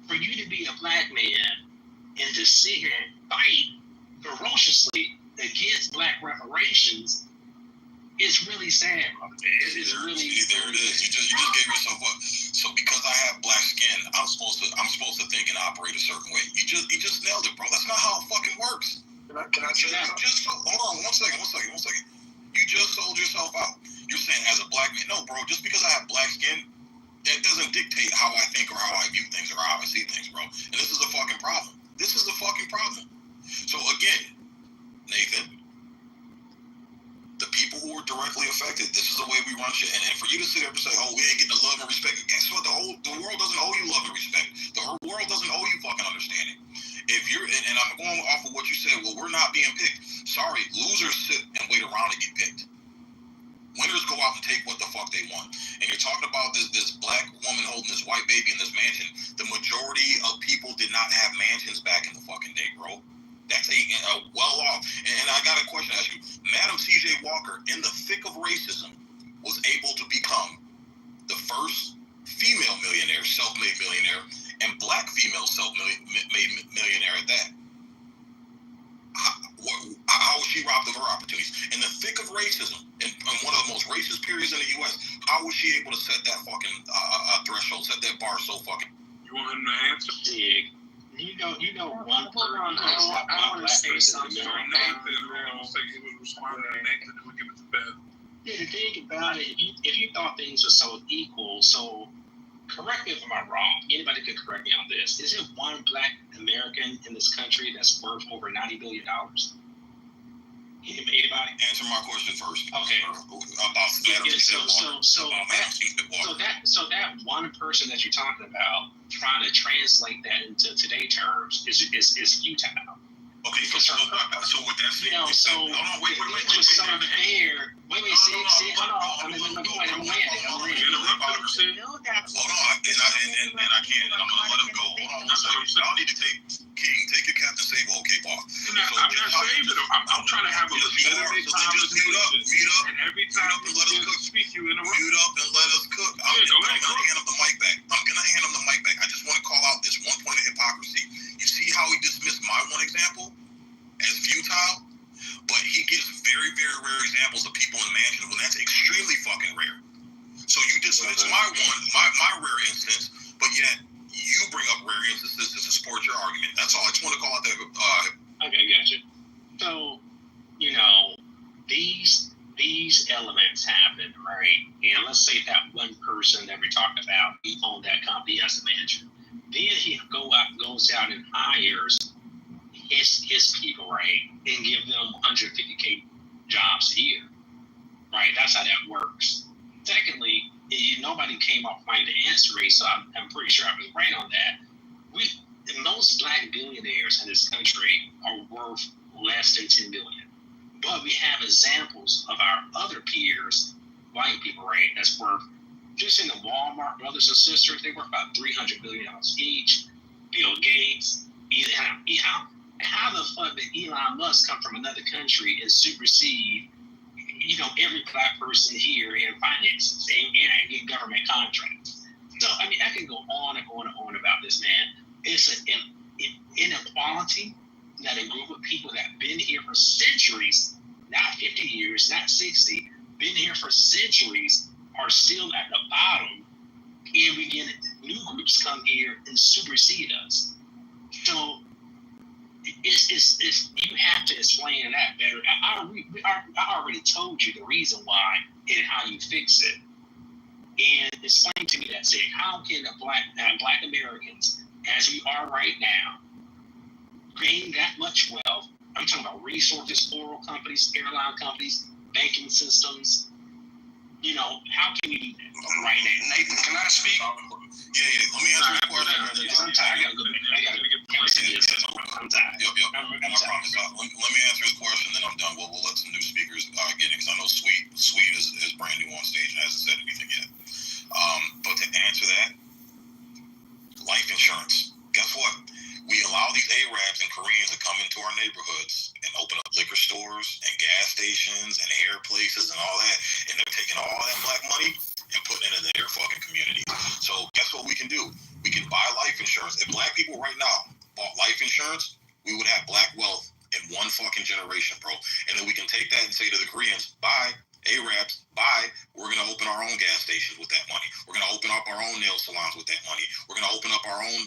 [SPEAKER 9] for you to be a black man and to sit here and fight ferociously against black reparations, it's really sad, brother. It's really
[SPEAKER 10] there it is. You just gave yourself up. So because I have black skin, I'm supposed to think and operate a certain way. You just nailed it, bro. That's not how it fucking works. Can I say that? Hold on, one second. You just sold yourself out. You're saying as a black man, no, bro, just because I have black skin, that doesn't dictate how I think or how I view things or how I see things, bro. And this is a fucking problem. So again, Nathan, the people who are directly affected, this is the way we run shit. And for you to sit up and say, oh, we ain't getting the love and respect, guess what? The world doesn't owe you love and respect. The world doesn't owe you fucking understanding. If you're, and I'm going off of what you said, well, we're not being picked. Sorry, losers sit and wait around to get picked. Winners go out and take what the fuck they want. And you're talking about this black woman holding this white baby in this mansion. The majority of people did not have mansions back in the fucking day, bro. That's well off. And I got a question to ask you. Madam C.J. Walker, in the thick of racism, was able to become the first female millionaire, self-made millionaire, and black female self-made millionaire at that. How was she robbed of her opportunities? In the thick of racism, in one of the most racist periods in the U.S., how was she able to set that fucking threshold, set that bar so fucking...
[SPEAKER 1] You want him to answer?
[SPEAKER 9] Dig. You know one person. I want to say something. Yeah, the thing about it, if you thought things were so equal, so correct me if I'm wrong. Anybody could correct me on this. Is it one black American in this country that's worth over $90 billion? Anybody?
[SPEAKER 10] Answer my question first.
[SPEAKER 9] Okay. So that one person that you're talking about, trying to translate that into today's terms is futile.
[SPEAKER 10] Okay, so with that said,
[SPEAKER 9] wait. See, hold on. I'm landing.
[SPEAKER 10] Hold on, and I can't. I'm gonna let him go. Hold on one second. Y'all need to take your captain save. Okay, Paul.
[SPEAKER 1] I'm not saving him. I'm trying to have a legitimate conversation.
[SPEAKER 10] Mute up.
[SPEAKER 1] And every time
[SPEAKER 10] and let us cook.
[SPEAKER 1] speak, you interrupt.
[SPEAKER 10] Mute up and let us cook. I'm gonna hand him the mic back. I just want to call out this one point of hypocrisy. You see how he dismissed my one example as futile? But he gives very, very rare examples of people in mansions when that's extremely fucking rare. So you dismiss my rare instance, but yet you bring up rare instances to support your argument. That's all. I just want to call out that.
[SPEAKER 9] Okay, gotcha. So, these elements happen, right? And let's say that one person that we talked about, he owned that company as a manager. Then he goes out and hires his people, right, and give them 150K jobs a year, right? That's how that works. Secondly, nobody came off mic to answer it, so I'm pretty sure I was right on that. Most black billionaires in this country are worth less than $10 billion, but we have examples of our other peers, white people, right, that's worth, just in the Walmart brothers and sisters, they worth about $300 billion each. Bill Gates, how the fuck did Elon Musk come from another country and supersede, every black person here in finances and get government contracts? So, I can go on and on and on about this, man. It's an inequality that a group of people that have been here for centuries, not 50 years, not 60, been here for centuries, are still at the bottom, and we get new groups come here and supersede us. So, it's you have to explain that better. I already told you the reason why and how you fix it. And explain to me that, say, how can black Americans, as we are right now, gain that much wealth? I'm talking about resources, oil companies, airline companies, banking systems. How can we do that right now?
[SPEAKER 3] Nathan, can I speak?
[SPEAKER 10] Yeah. Let me answer your question.
[SPEAKER 9] I'm tired. I gotta I'm tired.
[SPEAKER 10] Yep. I promise. Let me answer his question, then I'm done. We'll let some new speakers get in, because I know Sweet is brand new on stage and hasn't said anything yet. But to answer that, life insurance. Guess what? We allow these Arabs and Koreans to come into our neighborhoods and open up liquor stores and gas stations and hair places and all that, and they're taking all that black money and putting it into their fucking community. So guess what we can do? We can buy life insurance. If black people right now bought life insurance, we would have black wealth in one fucking generation, bro. And then we can take that and say to the Koreans, bye, Arabs, bye. We're going to open our own gas stations with that money. We're going to open up our own nail salons with that money. We're going to open up our own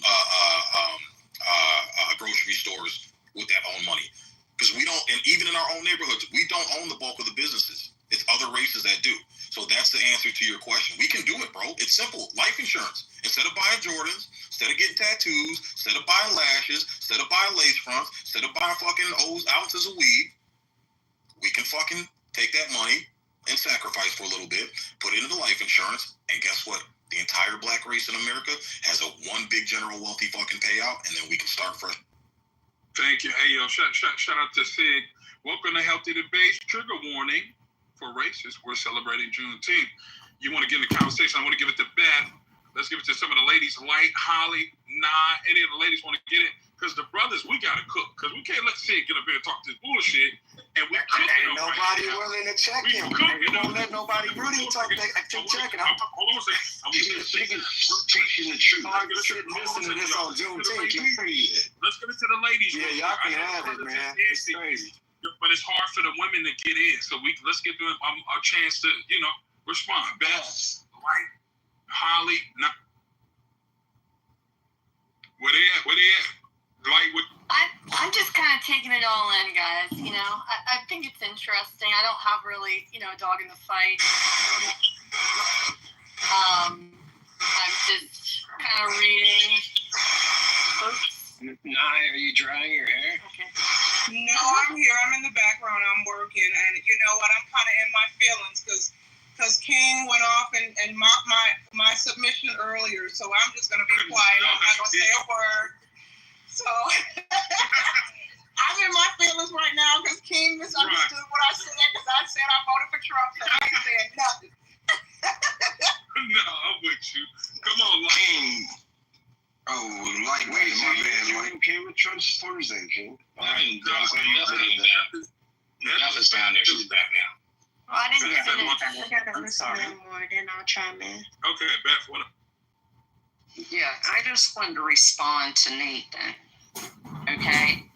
[SPEAKER 10] grocery stores with that own money. Because we don't, and even in our own neighborhoods, we don't own the bulk of the businesses. It's other races that do. So that's the answer to your question. We can do it, bro. It's simple. Life insurance. Instead of buying Jordans, instead of getting tattoos, instead of buying lashes, instead of buying lace fronts, instead of buying fucking ounces of weed, we can fucking take that money and sacrifice for a little bit, put it into life insurance, and guess what? The entire black race in America has a one big general wealthy fucking payout, and then we can start fresh.
[SPEAKER 1] Thank you. Hey, yo, shout out to Sid. Welcome to Healthy Debates. Trigger warning for racists. We're celebrating Juneteenth. You want to get in the conversation? I want to give it to Beth. Let's give it to some of the ladies. Light, Holly, any of the ladies want to get it? Because the brothers, we got to cook. Because we can't let Sid get up here and talk this bullshit. And we're cooking.
[SPEAKER 6] Ain't nobody willing to check him. We don't let nobody really talk. I keep checking.
[SPEAKER 1] Hold on a second. I'm
[SPEAKER 6] teaching the truth. I'm listening to this on Juneteenth.
[SPEAKER 1] Let's give it to the ladies.
[SPEAKER 6] Yeah, y'all can have it, man. It's crazy.
[SPEAKER 1] But it's hard for the women to get in. So let's give them a chance to, respond. Beth, Light, Holly, where they at?
[SPEAKER 14] I'm just kind of taking it all in, guys. I think it's interesting. I don't have really, a dog in the fight. I'm just kind of reading.
[SPEAKER 11] Nye, are you drying your hair?
[SPEAKER 14] Okay.
[SPEAKER 5] No, I'm here. I'm in the background. I'm working, and you know what? I'm kind of in my feelings because King went off and mocked my submission earlier. So I'm just gonna be quiet. I'm not gonna say a word. So I'm in my feelings right now because King misunderstood what I said because I said I voted for Trump, so I ain't saying nothing.
[SPEAKER 1] No, I'm with you. Come on,
[SPEAKER 3] King. Oh, lightweight, my bad.
[SPEAKER 6] You came with Trump supporters then, King.
[SPEAKER 1] Beth
[SPEAKER 12] Beth is down there. She's back now.
[SPEAKER 8] Well, I didn't get it. I gotta listen in more, then I'll chime in.
[SPEAKER 1] Okay, Beth, what?
[SPEAKER 15] Yeah, I just wanted to respond to Nathan. Okay?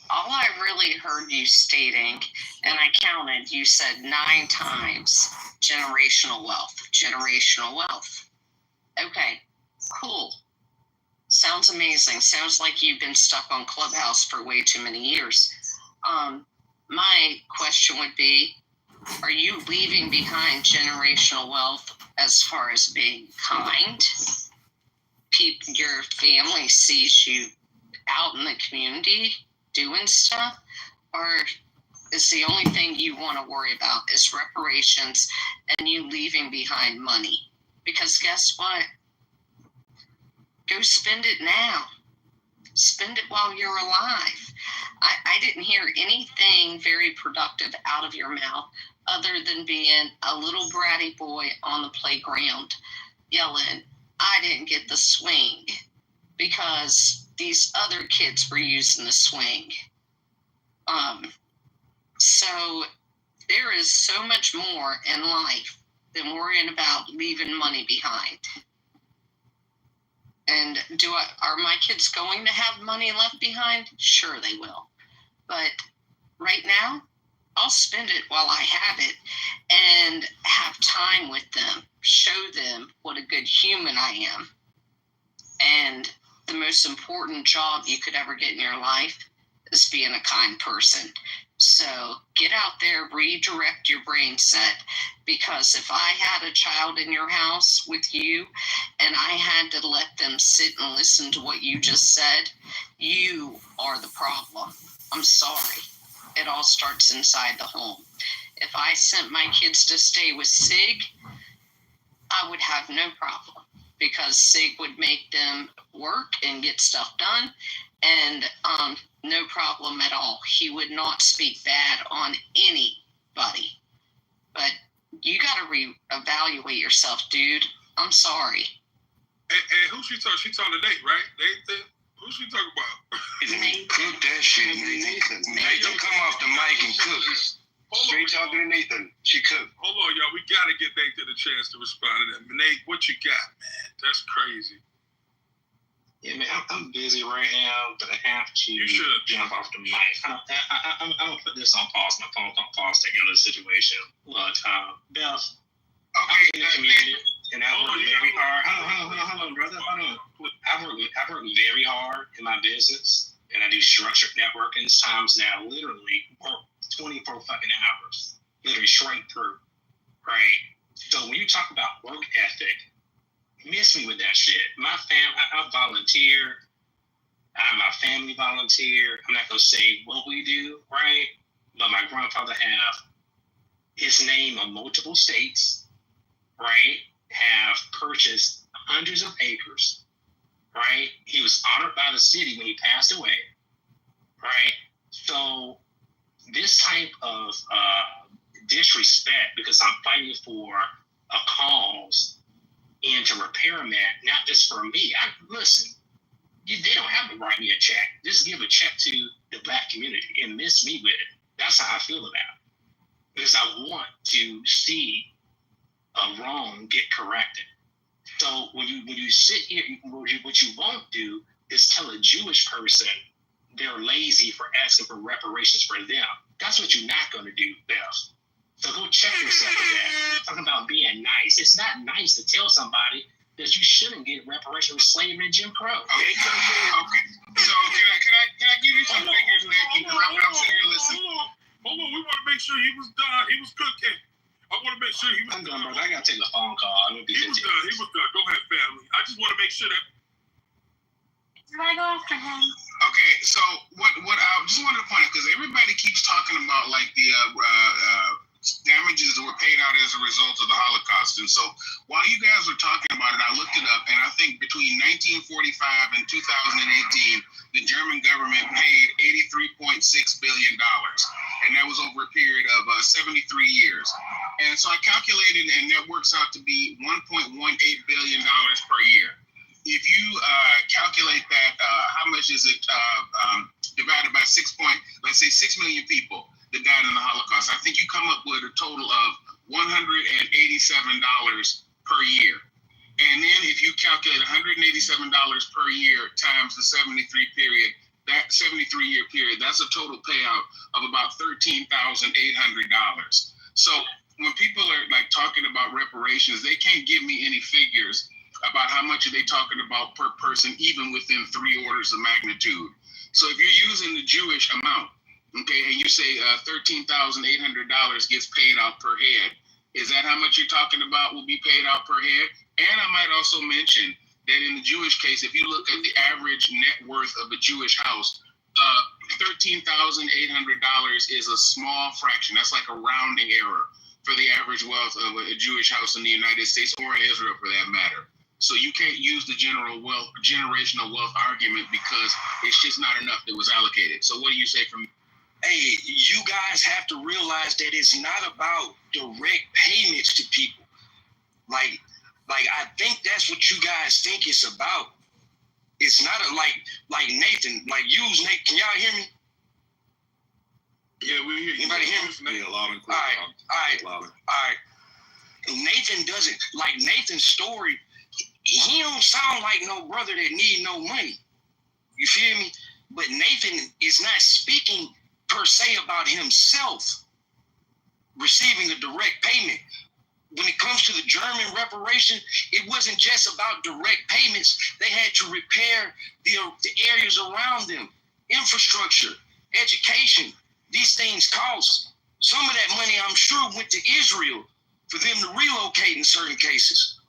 [SPEAKER 15] All I really heard you stating, and I counted, you said 9 times generational wealth. Generational wealth. Okay, cool. Sounds amazing. Sounds like you've been stuck on Clubhouse for way too many years. My question would be, are you leaving behind generational wealth as far as being kind? Your family sees you out in the community doing stuff, or is the only thing you want to worry about is reparations and you leaving behind money? Because guess what? Go spend it now. Spend it while you're alive. I didn't hear anything very productive out of your mouth other than being a little bratty boy on the playground yelling, I didn't get the swing because these other kids were using the swing. So there is so much more in life than worrying about leaving money behind. And are my kids going to have money left behind? Sure they will. But right now, I'll spend it while I have it and have time with them, show them what a good human I am. And the most important job you could ever get in your life is being a kind person. So get out there, redirect your brain set, because if I had a child in your house with you and I had to let them sit and listen to what you just said, you are the problem. I'm sorry. It all starts inside the home. If I sent my kids to stay with Sig, I would have no problem because Sig would make them work and get stuff done, and no problem at all. He would not speak bad on anybody. But you got to reevaluate yourself, dude. I'm sorry.
[SPEAKER 1] Hey, who she talking? She talking to Nate, right? Nathan? Who she talking about?
[SPEAKER 3] Nate, cook that shit, Nathan. Nathan, come off the mic and cook. Straight talking to Nathan. She cooked.
[SPEAKER 1] Hold on, y'all. We got to get Nathan a chance to respond to that. Nate, what you got, man? That's crazy.
[SPEAKER 12] Yeah, man, I'm busy right now, but I have to jump off the mic. I'm going to put this on pause. My phone's on pause, taking another situation. Look, Beth, I'm in the community, and I work very hard. Hold on, brother. Hold on. I work very hard in my business, and I do structured networking. Times now literally work 24 fucking hours, literally straight through, right? So when you talk about work ethic, miss me with that shit. I volunteer. My family volunteer. I'm not gonna say what we do, right? But my grandfather have his name on multiple states, right? Have purchased hundreds of acres, right? He was honored by the city when he passed away, right? So this type of disrespect because I'm fighting for a cause and to repair them that, not just for me. Listen, they don't have to write me a check. Just give a check to the Black community and miss me with it. That's how I feel about it. Because I want to see a wrong get corrected. So when you sit here, what you won't do is tell a Jewish person they're lazy for asking for reparations for them. That's what you're not going to do, Beth. So go check yourself with that. Talking about being nice. It's not nice to tell somebody that you shouldn't get reparations for slavery and Jim Crow.
[SPEAKER 1] Okay. So can I give you some figures, Nick? I'm sitting here listening. Hold on. We want to make sure he was done. He was cooking. I want to make sure he was done.
[SPEAKER 12] Brother. I got to take a phone call.
[SPEAKER 1] He was done. Go ahead, family. I just want to make sure that.
[SPEAKER 14] Can I go after him?
[SPEAKER 1] Okay, so what I just wanted to point out, because everybody keeps talking about like the damages that were paid out as a result of the Holocaust. And so while you guys were talking about it, I looked it up, and I think between 1945 and 2018, the German government paid $83.6 billion. And that was over a period of 73 years. And so I calculated, and that works out to be $1.18 billion per year. If you calculate that, how much is it divided by 6 million people? that died in the Holocaust. I think you come up with a total of $187 per year. And then if you calculate $187 per year times the 73 period, that 73-year period, that's a total payout of about $13,800. So when people are like talking about reparations, they can't give me any figures about how much are they talking about per person, even within 3 orders of magnitude. So if you're using the Jewish amount, okay, and you say $13,800 gets paid out per head, is that how much you're talking about will be paid out per head? And I might also mention that in the Jewish case, if you look at the average net worth of a Jewish house, $13,800 is a small fraction. That's like a rounding error for the average wealth of a Jewish house in the United States or in Israel, for that matter. So you can't use the generational wealth argument because it's just not enough that was allocated. So what do you say from?
[SPEAKER 3] Hey, you guys have to realize that it's not about direct payments to people. Like I think that's what you guys think it's about. It's not like Nathan, use Nathan. Can y'all hear me?
[SPEAKER 1] Yeah, we hear you.
[SPEAKER 3] Anybody hear me?
[SPEAKER 10] Yeah, loud and clear.
[SPEAKER 3] All right. Nathan doesn't, like Nathan's story, he don't sound like no brother that need no money. You feel me? But Nathan is not speaking per se about himself receiving a direct payment. When it comes to the German reparation, it wasn't just about direct payments. They had to repair the areas around them, infrastructure, education. These things cost. Some of that money, I'm sure, went to Israel for them to relocate in certain cases.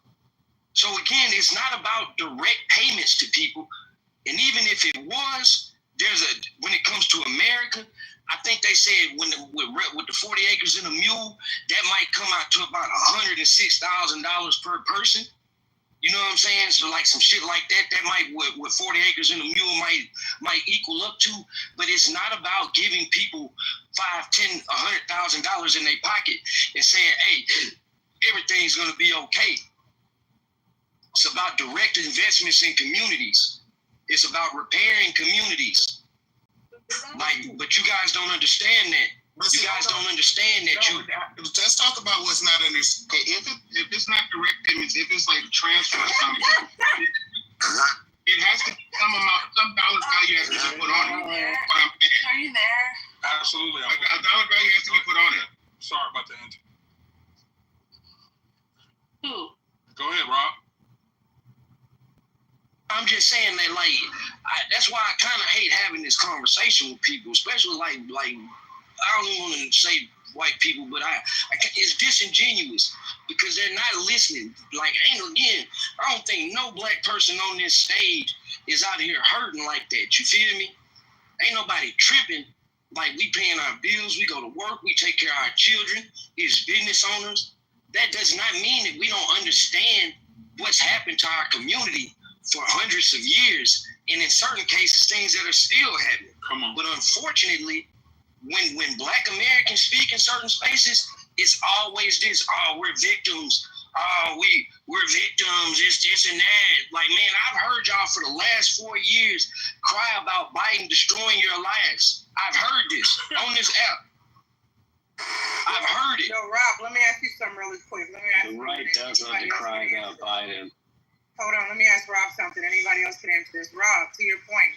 [SPEAKER 3] So again, it's not about direct payments to people. And even if it was, when it comes to America, I think they said with the 40 acres and a mule, that might come out to about $106,000 per person. You know what I'm saying? So like some shit like that might, with 40 acres and a mule might equal up to, but it's not about giving people $5, $10, $100,000 in their pocket and saying, hey, everything's gonna be okay. It's about direct investments in communities. It's about repairing communities. But you guys don't understand that. You guys don't understand that.
[SPEAKER 1] Let's talk about what's not understood. If it's not direct payments, if it's like a transfer or something, it has to be some dollar value has to be put on it.
[SPEAKER 14] Are you there?
[SPEAKER 1] Absolutely. A dollar value has to be put on it. Sorry about that.
[SPEAKER 14] Who?
[SPEAKER 1] Go ahead, Rob.
[SPEAKER 3] I'm just saying that, that's why I kind of hate having this conversation with people, especially like I don't even want to say white people, but it's disingenuous because they're not listening. I don't think no black person on this stage is out here hurting like that. You feel me? Ain't nobody tripping. Like, we paying our bills, we go to work, we take care of our children, as business owners. That does not mean that we don't understand what's happened to our community for hundreds of years, and in certain cases, things that are still happening.
[SPEAKER 1] Come on.
[SPEAKER 3] But unfortunately, when Black Americans speak in certain spaces, it's always this: oh, we're victims. Oh, we're victims. It's this and that. Like, man, I've heard y'all for the last 4 years cry about Biden destroying your lives. I've heard this on this app. I've heard it.
[SPEAKER 5] Yo, Rob, let me ask you something really quick.
[SPEAKER 11] The right does love to cry about Biden.
[SPEAKER 5] Hold on, let me ask Rob something. Anybody else can answer this. Rob, to your point,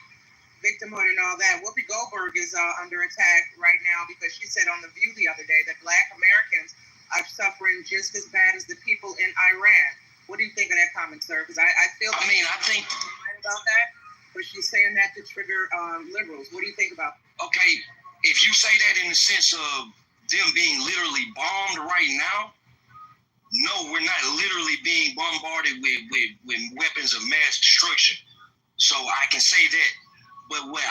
[SPEAKER 5] victimhood and all that, Whoopi Goldberg is under attack right now because she said on The View the other day that Black Americans are suffering just as bad as the people in Iran. What do you think of that comment, sir? Because I feel
[SPEAKER 3] I think
[SPEAKER 5] about that, but she's saying that to trigger liberals. What do you think about that?
[SPEAKER 3] Okay, if you say that in the sense of them being literally bombed right now, no, we're not literally being bombarded with weapons of mass destruction. So I can say that. But what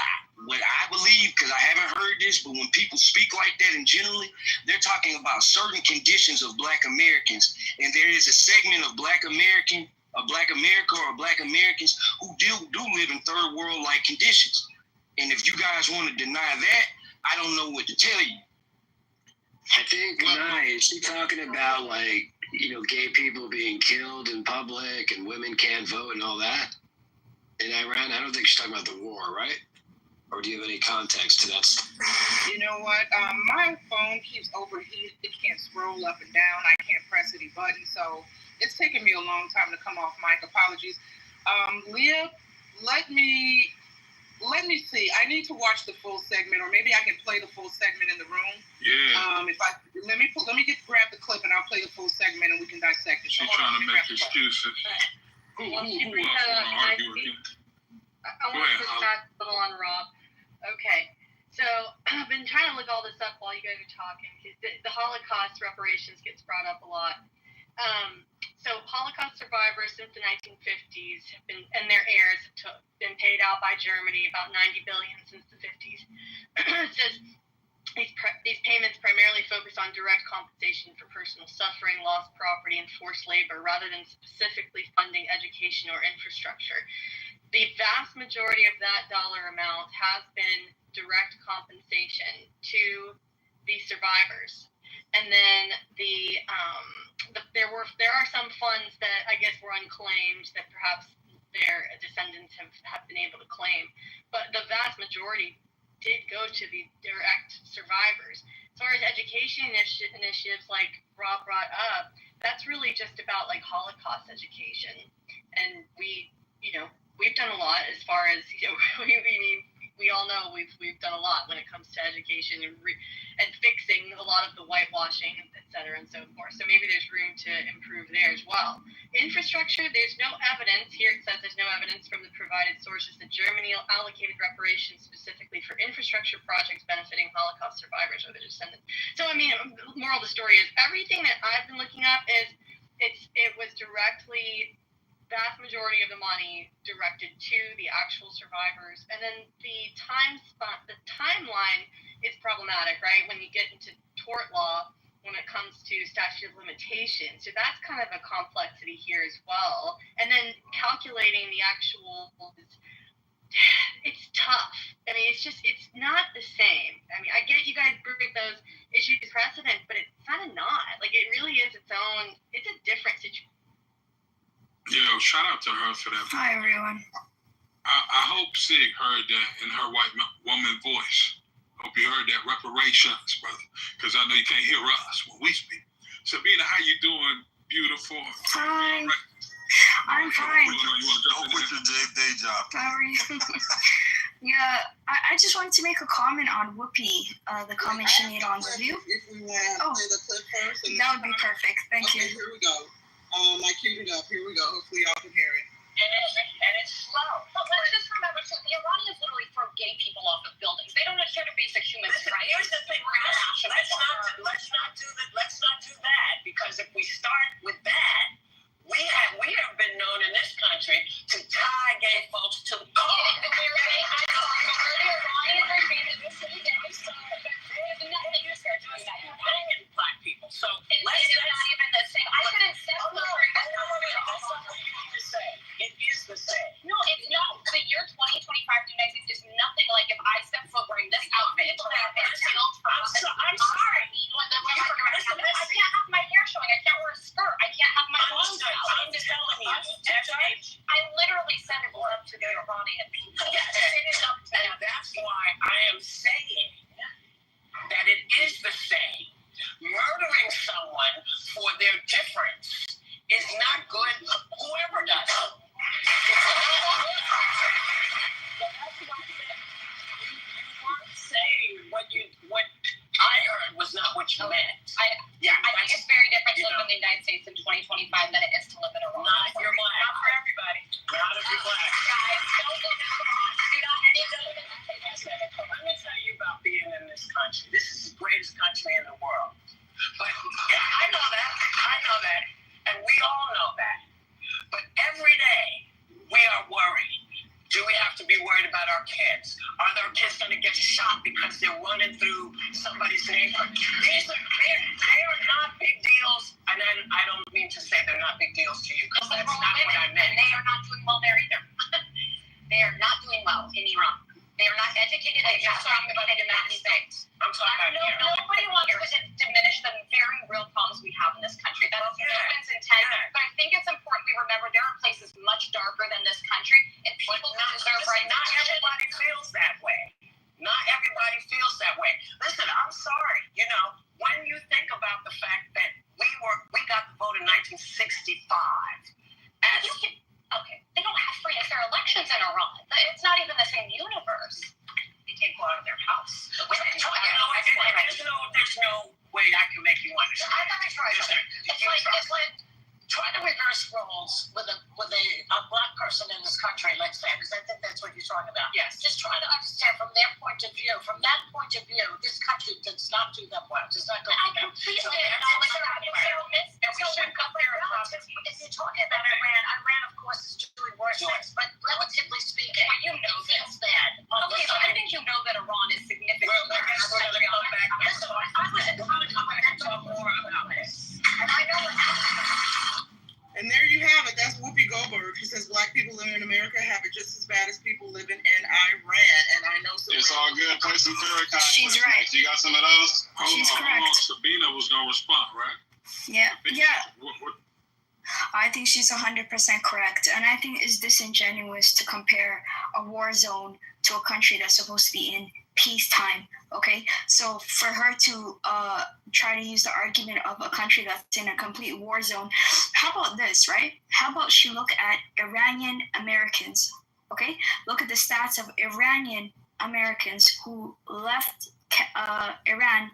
[SPEAKER 3] I believe, because I haven't heard this, but when people speak like that in generally, they're talking about certain conditions of Black Americans. And there is a segment of Black America or Black Americans who do live in third world-like conditions. And if you guys want to deny that, I don't know what to tell you.
[SPEAKER 11] I think, is she talking about, gay people being killed in public and women can't vote and all that in Iran? I don't think she's talking about the war, right? Or do you have any context to that?
[SPEAKER 5] You know what? My phone keeps overheating. It can't scroll up and down. I can't press any buttons. So it's taken me a long time to come off mic. Apologies. Leah, let me see. I need to watch the full segment, or maybe I can play the full segment in the room.
[SPEAKER 1] Yeah.
[SPEAKER 5] Let me grab the clip and I'll play the full segment and we can dissect it.
[SPEAKER 1] She's trying to make excuses. Who else want to argue again?
[SPEAKER 14] I want to push back a little on Rob. Okay, so I've been trying to look all this up while you guys are talking. The Holocaust reparations gets brought up a lot. So Holocaust survivors since the 1950s have been, and their heirs have been paid out by Germany about $90 billion since the 50s. It says these payments primarily focus on direct compensation for personal suffering, lost property, and forced labor, rather than specifically funding education or infrastructure. The vast majority of that dollar amount has been direct compensation to the survivors. And then there are some funds that I guess were unclaimed that perhaps their descendants have been able to claim. But the vast majority did go to the direct survivors. As far as education initiatives like Rob brought up, that's really just about like Holocaust education. And we've done a lot as far as, we all know we've done a lot when it comes to education and fixing a lot of the whitewashing, et cetera, and so forth. So maybe there's room to improve there as well. Infrastructure, there's no evidence. Here it says there's no evidence from the provided sources that Germany allocated reparations specifically for infrastructure projects benefiting Holocaust survivors or their descendants. So, moral of the story is everything that I've been looking up it was directly, vast majority of the money directed to the actual survivors. And then the timeline is problematic, right? When you get into tort law, when it comes to statute of limitations. So that's kind of a complexity here as well. And then calculating the actual, it's tough. It's not the same. I get you guys bring those issues precedent, but it's kind of not. It really is it's a different situation.
[SPEAKER 1] Shout out to her for that.
[SPEAKER 14] Hi, everyone.
[SPEAKER 1] I hope Sig heard that in her white woman voice. Hope you heard that reparations, brother, because I know you can't hear us when we speak. Sabina, how you doing? Beautiful.
[SPEAKER 14] Hi. I'm fine.
[SPEAKER 10] Don't quit your day job.
[SPEAKER 14] How are you? Yeah, I just wanted to make a comment on Whoopi, the comment she made on review.
[SPEAKER 5] If we want to play the clip first.
[SPEAKER 14] That would be perfect. Thank you.
[SPEAKER 5] Okay, here we go. I queued it up. Here we go. Hopefully y'all can hear it.
[SPEAKER 16] And it's slow. But let's just remember, so the Iranians literally throw gay people off of buildings. They don't adhere to basic human rights. Here's the thing. Let's not do that, because if we start with that, we have been known in this country to tie gay folks to the car. Black people. So let's not even the same. I couldn't say. It is the same. No, it's not. The year 2025 in the United States is nothing like if I step foot wearing this outfit into that I'm sorry. I can't have my hair showing. I can't wear a skirt. I can't have my arms out. I'm just telling you. I literally said it was up to the Iranian people. Yes, it is up to them. And that's why I am saying that it is the same. Murdering someone for their difference is not good. Whoever does it. What I heard was not what you meant. I think it's very different to live in the United States in 2025 than it is to live in Iran. Not if you're black. Not for everybody. Not if you're black. Guys, don't live in Iran. You're not any better than that. Let me tell you about being in this country. This is the greatest country in the world. But yeah, I know that. And we all know that. But every day we are worried. Do we have to be worried about our kids? Are their kids going to get shot because they're running through somebody's neighborhood? They are not big deals. And then I don't mean to say they're not big deals to you, because that's not what I meant. And they are not doing well there either. They are not doing well in Iran. They are not educated. They're not talking about it in that States. I'm talking about nobody wants to diminish the very real problems we have in this country. That's no one's intent. But I think it's important we remember there are places much darker than this country, and people deserve right now.
[SPEAKER 17] Not everybody feels that way.
[SPEAKER 16] just trying to understand from their point of view. From that point of view, this country does not do them well. Does not go well. I completely acknowledge that. And we shouldn't compare it. If you're talking about Iran, of course, is doing worse things. But relatively speaking, you know that's bad. Okay, but I think you know that Iran is significantly worse. Listen, I was in college. I'm going to talk more about this. And I know what happened.
[SPEAKER 5] And there you have it. That's Whoopi Goldberg. She says black people living in America have it just as bad as people living in Iran. And I know Sabrina.
[SPEAKER 17] It's all good. Play some Farrakhan.
[SPEAKER 15] She's right.
[SPEAKER 17] You got some of those?
[SPEAKER 15] She's correct.
[SPEAKER 1] Sabina was going to respond, right?
[SPEAKER 15] Yeah.
[SPEAKER 1] What?
[SPEAKER 15] I think she's 100% correct. And I think it's disingenuous to compare a war zone to a country that's supposed to be in peacetime. Okay, so for her to try to use the argument of a country that's in a complete war zone, how about this, right? How about she look at Iranian Americans, okay? Look at the stats of Iranian Americans who left Iran,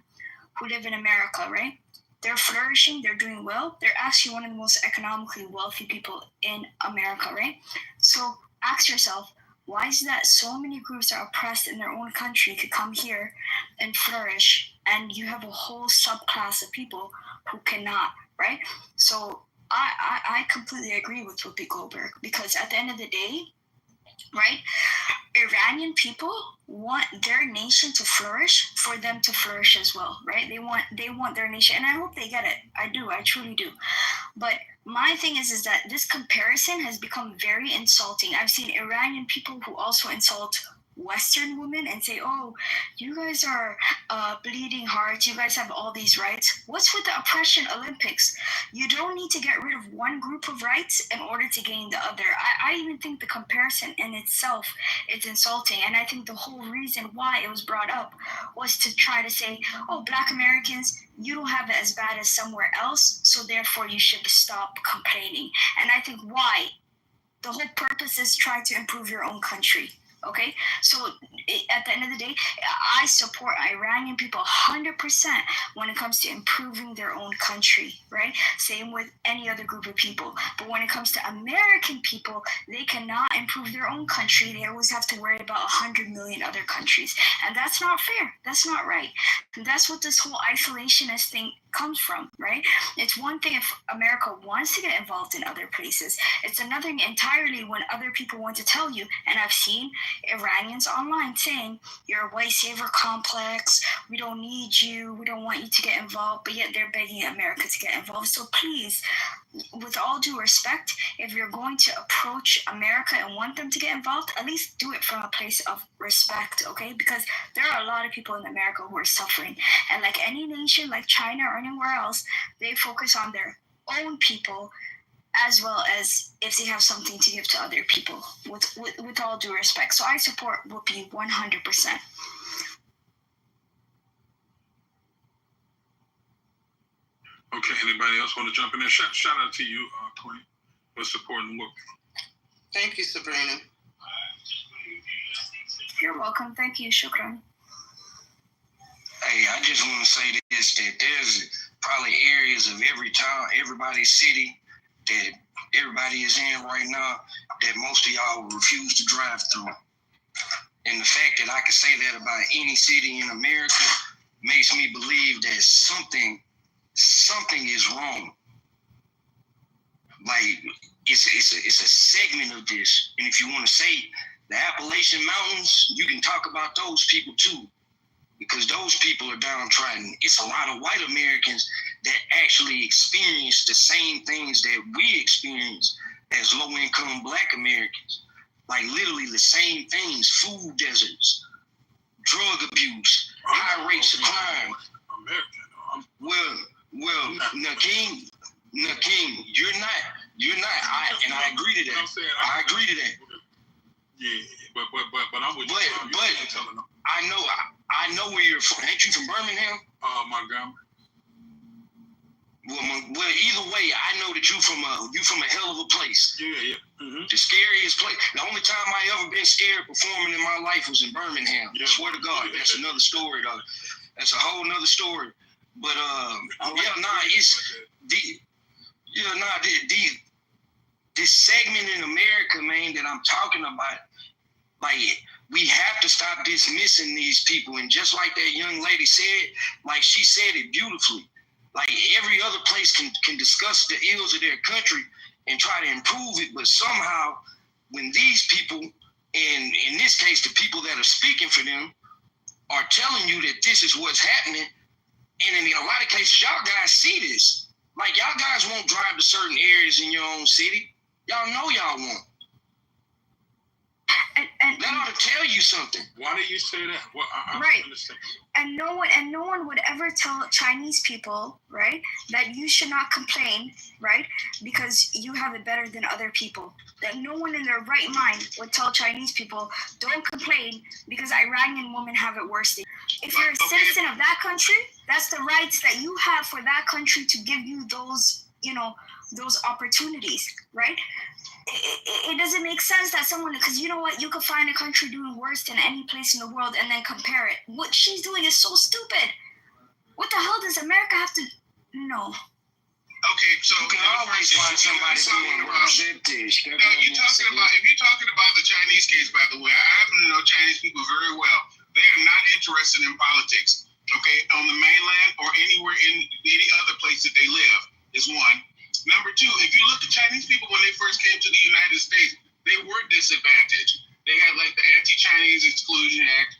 [SPEAKER 15] who live in America, right? They're flourishing, they're doing well. They're actually one of the most economically wealthy people in America, right? So ask yourself, why is that so many groups that are oppressed in their own country could come here and flourish, and you have a whole subclass of people who cannot, right? So I completely agree with Whoopi Goldberg, because at the end of the day, right, Iranian people want their nation to flourish for them to flourish as well, right? They want their nation, and I hope they get it. I do, I truly do. But my thing is that this comparison has become very insulting. I've seen Iranian people who also insult Western women and say, oh, you guys are bleeding hearts, you guys have all these rights. What's with the oppression Olympics? You don't need to get rid of one group of rights in order to gain the other. I even think the comparison in itself is insulting, and I think the whole reason why it was brought up was to try to say, oh, Black Americans, you don't have it as bad as somewhere else, so therefore you should stop complaining. And I think why the whole purpose is try to improve your own country. Okay, so at the end of the day, I support Iranian people 100% when it comes to improving their own country, right? Same with any other group of people. But when it comes to American people, they cannot improve their own country. They always have to worry about 100 million other countries. And that's not fair. That's not right. And that's what this whole isolationist thing comes from, right? It's one thing if America wants to get involved in other places. It's another thing entirely when other people want to tell you, and I've seen Iranians online saying, you're a white savior complex, we don't need you, we don't want you to get involved, but yet they're begging America to get involved. So please, with all due respect, if you're going to approach America and want them to get involved, at least do it from a place of respect, okay? Because there are a lot of people in America who are suffering. And like any nation, like China or anywhere else, they focus on their own people as well as if they have something to give to other people, with all due respect. So I support Whoopi 100%.
[SPEAKER 1] Okay, anybody else want to jump in there? Shout out to you, Queen, for supporting Whoopi.
[SPEAKER 5] Thank you, Sabrina.
[SPEAKER 15] You're welcome. Thank you. Shukran.
[SPEAKER 3] Hey, I just want to say this, that there's probably areas of every town, everybody's city that everybody is in right now that most of y'all refuse to drive through. And the fact that I can say that about any city in America makes me believe that something is wrong. Like, it's a segment of this. And if you want to say the Appalachian Mountains, you can talk about those people too, because those people are downtrodden. It's a lot of white Americans that actually experience the same things that we experience as low-income Black Americans. Like literally the same things: food deserts, drug abuse, high rates of crime. Well, Nakeem, you're not. And I agree to that. I agree to that.
[SPEAKER 1] Yeah, but I'm with you.
[SPEAKER 3] But I know where you're from. Ain't you from Birmingham?
[SPEAKER 1] Montgomery.
[SPEAKER 3] Well, either way, I know that you from a hell of a place.
[SPEAKER 1] Yeah. Mm-hmm.
[SPEAKER 3] The scariest place. The only time I ever been scared performing in my life was in Birmingham. Yeah. I swear to God, that's another story though. That's a whole nother story. But this segment in America, man, that I'm talking about, like We have to stop dismissing these people. And just like that young lady said, like she said it beautifully, like every other place can discuss the ills of their country and try to improve it, but somehow when these people, and in this case the people that are speaking for them, are telling you that this is what's happening, and in a lot of cases y'all guys see this. Like y'all guys won't drive to certain areas in your own city. Y'all know y'all won't.
[SPEAKER 1] And
[SPEAKER 3] that ought to tell you something.
[SPEAKER 1] Why do you say that? Well, I
[SPEAKER 18] right.
[SPEAKER 1] Understand.
[SPEAKER 18] And no one would ever tell Chinese people, right, that you should not complain, right, because you have it better than other people. That no one in their right mind would tell Chinese people, don't complain because Iranian women have it worse than you. If you're a citizen of that country, that's the rights that you have for that country to give you those, those opportunities, right? It doesn't make sense that someone, because you know what, you could find a country doing worse than any place in the world and then compare it. What she's doing is so stupid. What the hell does America have to know?
[SPEAKER 1] Okay, so
[SPEAKER 3] you can always find somebody doing worse.
[SPEAKER 1] Now, if you're talking about the Chinese case, by the way, I happen to know Chinese people very well. They are not interested in politics. Okay, on the mainland or anywhere in any other place that they live is one. Number two, if you look at Chinese people when they first came to the United States, they were disadvantaged. They had like the Anti-Chinese Exclusion Act,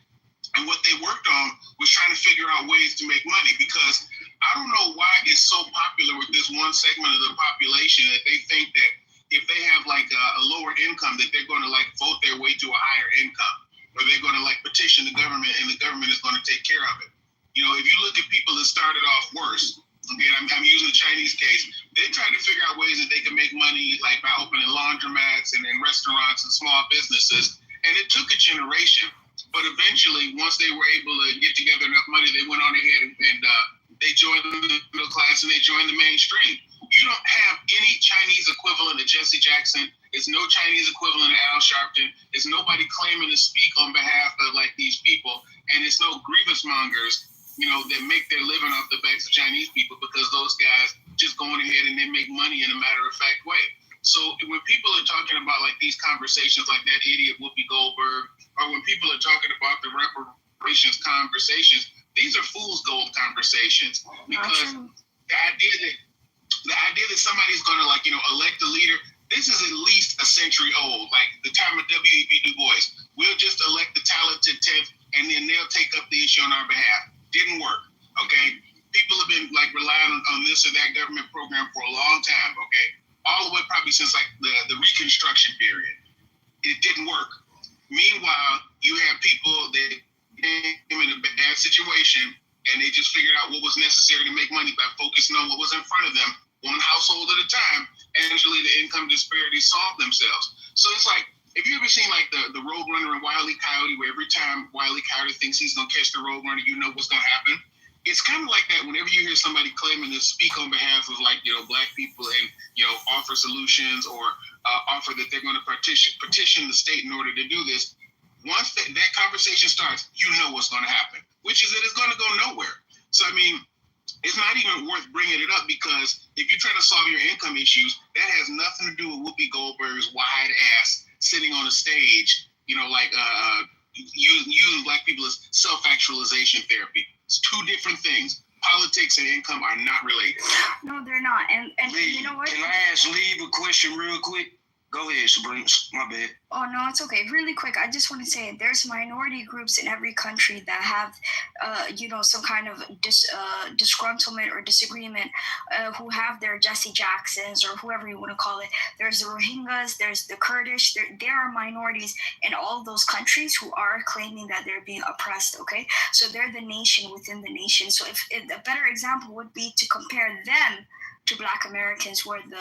[SPEAKER 1] and what they worked on was trying to figure out ways to make money, because I don't know why it's so popular with this one segment of the population that they think that if they have like a lower income that they're going to like vote their way to a higher income, or they're going to like petition the government and the government is going to take care of it. You know, if you look at people that started off worse, okay, I'm using the Chinese case, they tried to figure out ways that they could make money, like by opening laundromats and restaurants and small businesses. And it took a generation. But eventually, once they were able to get together enough money, they went on ahead and they joined the middle class and they joined the mainstream. You don't have any Chinese equivalent of Jesse Jackson. There's no Chinese equivalent of Al Sharpton. There's nobody claiming to speak on behalf of like these people. And it's no grievance mongers, that make their living off the backs of Chinese people, because those guys just go on ahead and they make money in a matter-of-fact way. So when people are talking about like these conversations like that idiot Whoopi Goldberg, or when people are talking about the reparations conversations, these are fool's gold conversations, because the idea that somebody's going to elect a leader, this is at least a century old, like the time of W.E.B. Du Bois. We'll just elect the talented 10th and then they'll take up the issue on our behalf. Didn't work, okay? People have been like relying on this or that government program for a long time, okay? All the way probably since like the Reconstruction period. It didn't work. Meanwhile, you have people that came in a bad situation and they just figured out what was necessary to make money by focusing on what was in front of them, one household at a time, and eventually the income disparities solved themselves. So it's like, have you ever seen like the Roadrunner and Wile E. Coyote, where every time Wile E. Coyote thinks he's going to catch the Roadrunner, you know what's going to happen? It's kind of like that whenever you hear somebody claiming to speak on behalf of black people and, offer solutions or offer that they're going to petition the state in order to do this. Once that conversation starts, you know what's going to happen, which is that it's going to go nowhere. So, I mean, it's not even worth bringing it up, because if you're trying to solve your income issues, that has nothing to do with Whoopi Goldberg's wide ass sitting on a stage, using black people as self-actualization therapy. It's two different things. Politics and income are not related.
[SPEAKER 18] No, they're not. And
[SPEAKER 3] Lee,
[SPEAKER 18] you know what?
[SPEAKER 3] Can I ask Lee a question real quick? Go ahead, Sabrina. My bad.
[SPEAKER 18] Oh, no, it's okay. Really quick, I just want to say there's minority groups in every country that have, some kind of disgruntlement or disagreement, who have their Jesse Jacksons or whoever you want to call it. There's the Rohingyas, there's the Kurdish. There are minorities in all those countries who are claiming that they're being oppressed, okay? So they're the nation within the nation. So if a better example would be to compare them to Black Americans, who are the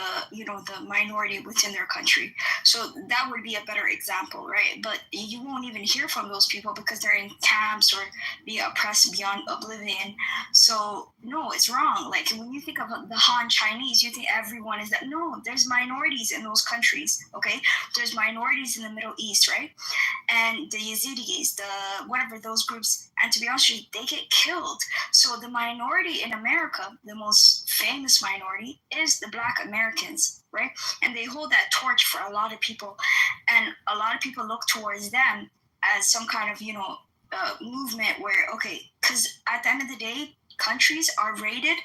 [SPEAKER 18] minority within their country. So that would be a better example, right? But you won't even hear from those people because they're in camps or being oppressed beyond oblivion. So no, it's wrong. Like when you think of the Han Chinese, you think everyone is that. No, there's minorities in those countries, okay? There's minorities in the Middle East, right? And the Yazidis, whatever those groups, and to be honest with you, they get killed. So the minority in America, the most famous minority, is the Black Americans, right? And they hold that torch for a lot of people. And a lot of people look towards them as some kind of movement where, okay, because at the end of the day, countries are rated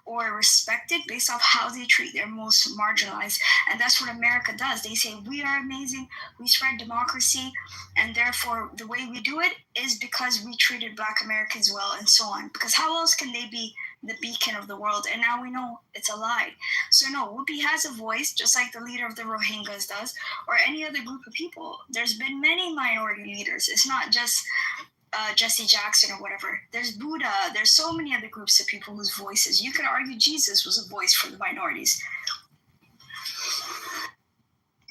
[SPEAKER 18] or respected based off how they treat their most marginalized. And that's what America does. They say, we are amazing, we spread democracy, and therefore the way we do it is because we treated Black Americans well, and so on. Because how else can they be the beacon of the world? And now we know it's a lie. So no, Whoopi has a voice, just like the leader of the Rohingyas does, or any other group of people. There's been many minority leaders. It's not just Jesse Jackson or whatever. There's Buddha. There's so many other groups of people whose voices. You could argue Jesus was a voice for the minorities.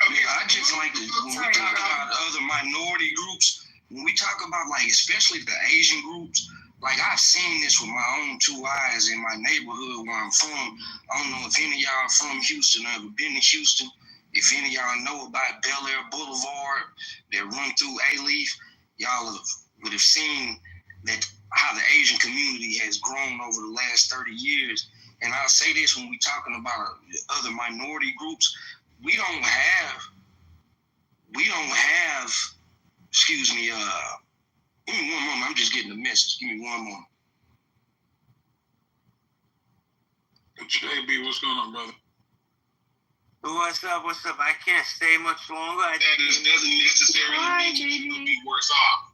[SPEAKER 3] Okay, I just like to, when we talk about other minority groups, when we talk about, like, especially the Asian groups, like, I've seen this with my own two eyes in my neighborhood where I'm from. I don't know if any of y'all are from Houston or ever been to Houston. If any of y'all know about Bel Air Boulevard that run through A-Leaf, y'all would have seen that how the Asian community has grown over the last 30 years. And I'll say this, when we're talking about other minority groups, we don't have, excuse me, give me one moment, I'm just getting a message. Give me one moment.
[SPEAKER 1] JB, what's going on, brother?
[SPEAKER 2] What's up? I can't stay much longer.
[SPEAKER 1] That doesn't necessarily mean you will be worse off.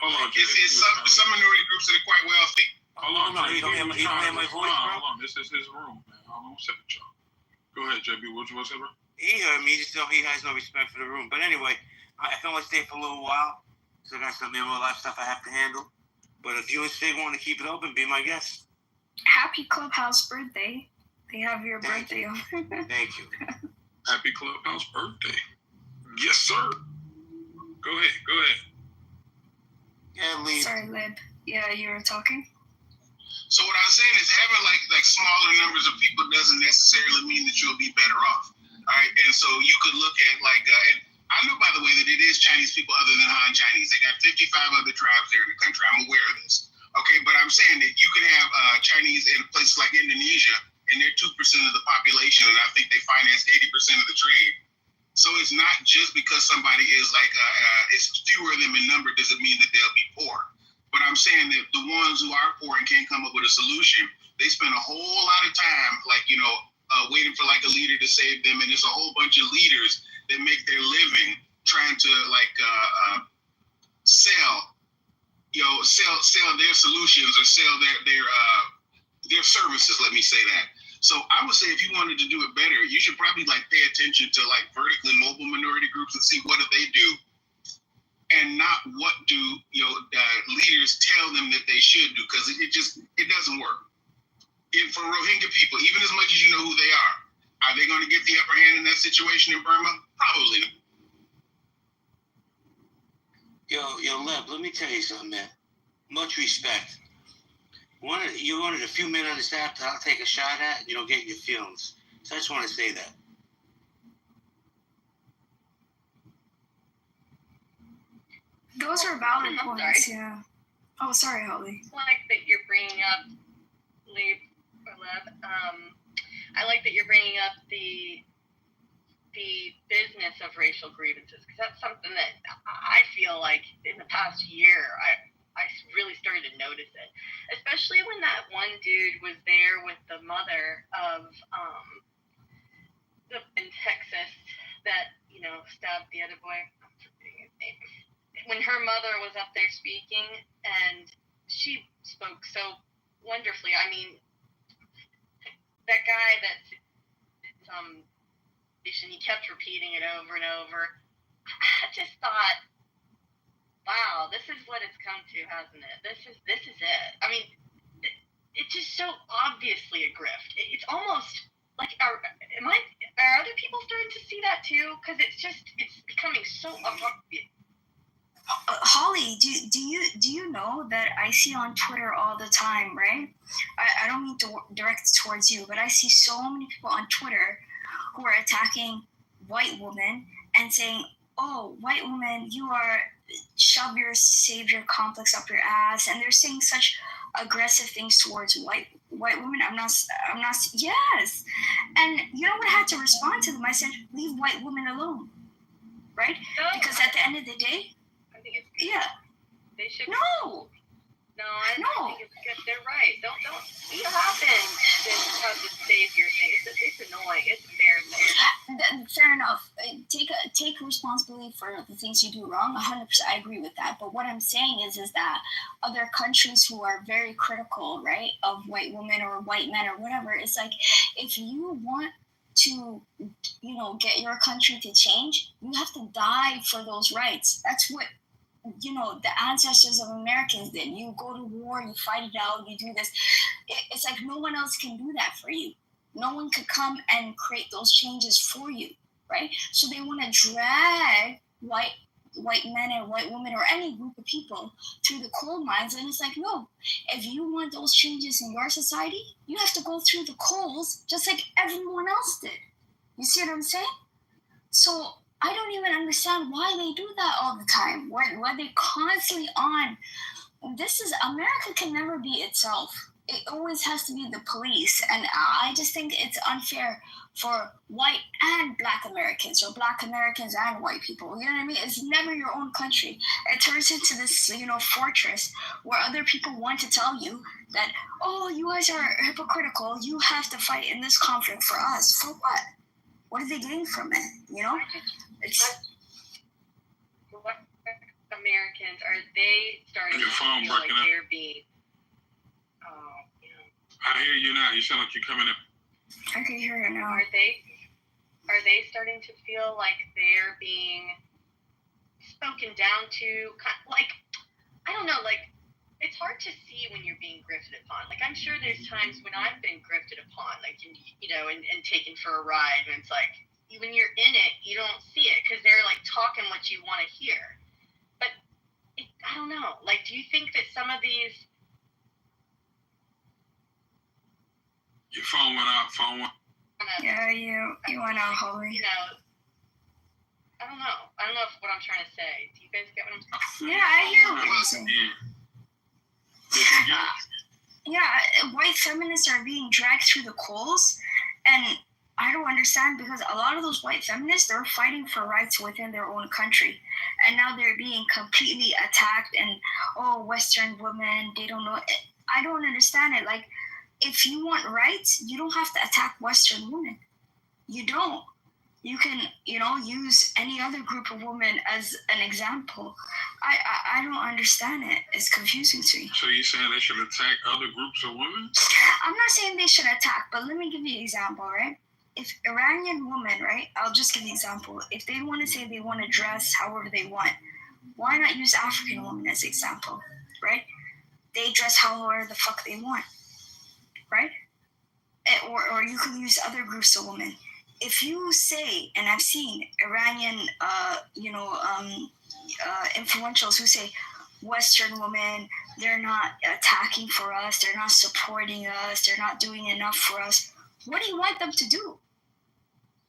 [SPEAKER 1] Hold on, it's some minority groups that are quite wealthy. Hold on,
[SPEAKER 2] you don't hear my voice, bro?
[SPEAKER 1] Hold on, this is his room, man. Hold on a second, y'all. Go ahead, JB. What's up, bro?
[SPEAKER 2] He heard me. He has no respect for the room. But anyway, I can only stay for a little while. So I got some real life stuff I have to handle. But if you and Sig want to keep it open, be my guest.
[SPEAKER 18] Happy Clubhouse birthday. They have your birthday on.
[SPEAKER 2] Thank you.
[SPEAKER 1] Happy Clubhouse birthday. Yes, sir. Go ahead.
[SPEAKER 2] Yeah, Lee.
[SPEAKER 18] Sorry, Lib. Yeah, you were talking?
[SPEAKER 1] So what I was saying is having like smaller numbers of people doesn't necessarily mean that you'll be better off. All right, and so you could look at and I know, by the way, that it is Chinese people other than Han Chinese. They got 55 other tribes there in the country. I'm aware of this. Okay, but I'm saying that you can have Chinese in places like Indonesia, and they're 2% of the population, and I think they finance 80% of the trade. So it's not just because somebody is it's fewer of them in number doesn't mean that they'll be poor. But I'm saying that the ones who are poor and can't come up with a solution, they spend a whole lot of time, waiting for a leader to save them. And there's a whole bunch of leaders that make their living trying to sell their solutions or sell their services. Let me say that. So I would say if you wanted to do it better, you should probably pay attention to vertically mobile minority groups and see what do they do, and not what do leaders tell them that they should do, because it doesn't work. For Rohingya people, even as much as you know who they are they going to get the upper hand in that situation in Burma? Probably not.
[SPEAKER 2] Yo, Leb, let me tell you something, man. Much respect. You're one of the few men on this app that I'll take a shot at, and you don't get your feelings. So I just want to say that.
[SPEAKER 18] Those are valid points, yeah. Oh, sorry, Holly.
[SPEAKER 14] I like that you're bringing up, Lev. I like that you're bringing up the business of racial grievances, because that's something that I feel like in the past year I really started to notice it, especially when that one dude was there with the mother of in Texas that stabbed the other boy. I'm forgetting his name. When her mother was up there speaking, and she spoke so wonderfully. I mean, that guy that's he kept repeating it over and over. I just thought, wow, this is what it's come to, hasn't it? This is it. I mean, it's just so obviously a grift. It's almost like are other people starting to see that too? Because it's becoming so obvious.
[SPEAKER 18] Holly, do you know that I see on Twitter all the time, right? I don't mean to direct it towards you, but I see so many people on Twitter who are attacking white women and saying, "Oh, white woman, you are shove your savior complex up your ass," and they're saying such aggressive things towards white women. I'm not. Yes, and you know what? I had to respond to them. I said, "Leave white women alone," right? Because at the end of the day,
[SPEAKER 14] think it's good.
[SPEAKER 18] Yeah.
[SPEAKER 14] They should.
[SPEAKER 18] No.
[SPEAKER 14] No, I think it's good. They're right. Don't. You happen because of savior thing. It's annoying. It's a fair thing.
[SPEAKER 18] Fair enough. Take responsibility for the things you do wrong. 100%, I agree with that. But what I'm saying is that other countries who are very critical, right, of white women or white men or whatever, it's like if you want to, get your country to change, you have to die for those rights. That's what the ancestors of Americans did. You go to war, you fight it out, you do this. It's like no one else can do that for you. No one could come and create those changes for you, right? So they want to drag white men and white women or any group of people through the coal mines, and it's like, no, if you want those changes in your society, you have to go through the coals just like everyone else did. You see what I'm saying? So I don't even understand why they do that all the time. Why they constantly on. America can never be itself. It always has to be the police. And I just think it's unfair for white and black Americans or black Americans and white people. You know what I mean? It's never your own country. It turns into this, fortress where other people want to tell you that, oh, you guys are hypocritical. You have to fight in this conflict for us. For what? What are they getting from it?
[SPEAKER 14] What Americans are they starting
[SPEAKER 1] Your
[SPEAKER 14] to
[SPEAKER 1] phone
[SPEAKER 14] feel like
[SPEAKER 1] breaking up.
[SPEAKER 14] they're being?
[SPEAKER 1] I hear you now. You sound like you're coming up.
[SPEAKER 18] I can hear you now.
[SPEAKER 14] Are they starting to feel like they're being spoken down to? Like, I don't know. Like, it's hard to see when you're being grifted upon. Like, I'm sure there's times when I've been grifted upon, like, and taken for a ride, and it's like, when you're in it, you don't see it because they're like talking what you want to hear. But I don't know. Like, do you think that some of these?
[SPEAKER 1] Your phone went out.
[SPEAKER 18] Yeah, you went out, Holly.
[SPEAKER 14] I don't know. I don't know what I'm trying to say. Do you guys get what I'm saying?
[SPEAKER 18] Yeah, I hear what you're saying. Yeah, white feminists are being dragged through the coals, and I don't understand because a lot of those white feminists, they're fighting for rights within their own country, and now they're being completely attacked. And Western women, they don't know. I don't understand it. Like, if you want rights, you don't have to attack Western women. You don't. You can, use any other group of women as an example. I don't understand it. It's confusing to me.
[SPEAKER 1] So you're saying they should attack other groups of women?
[SPEAKER 18] I'm not saying they should attack, but let me give you an example, right? If Iranian women, right, I'll just give you an example. If they want to say they want to dress however they want, why not use African women as an example, right? They dress however the fuck they want, right? Or you can use other groups of women. If you say, and I've seen Iranian, influentials who say Western women, they're not attacking for us, they're not supporting us, they're not doing enough for us. What do you want them to do?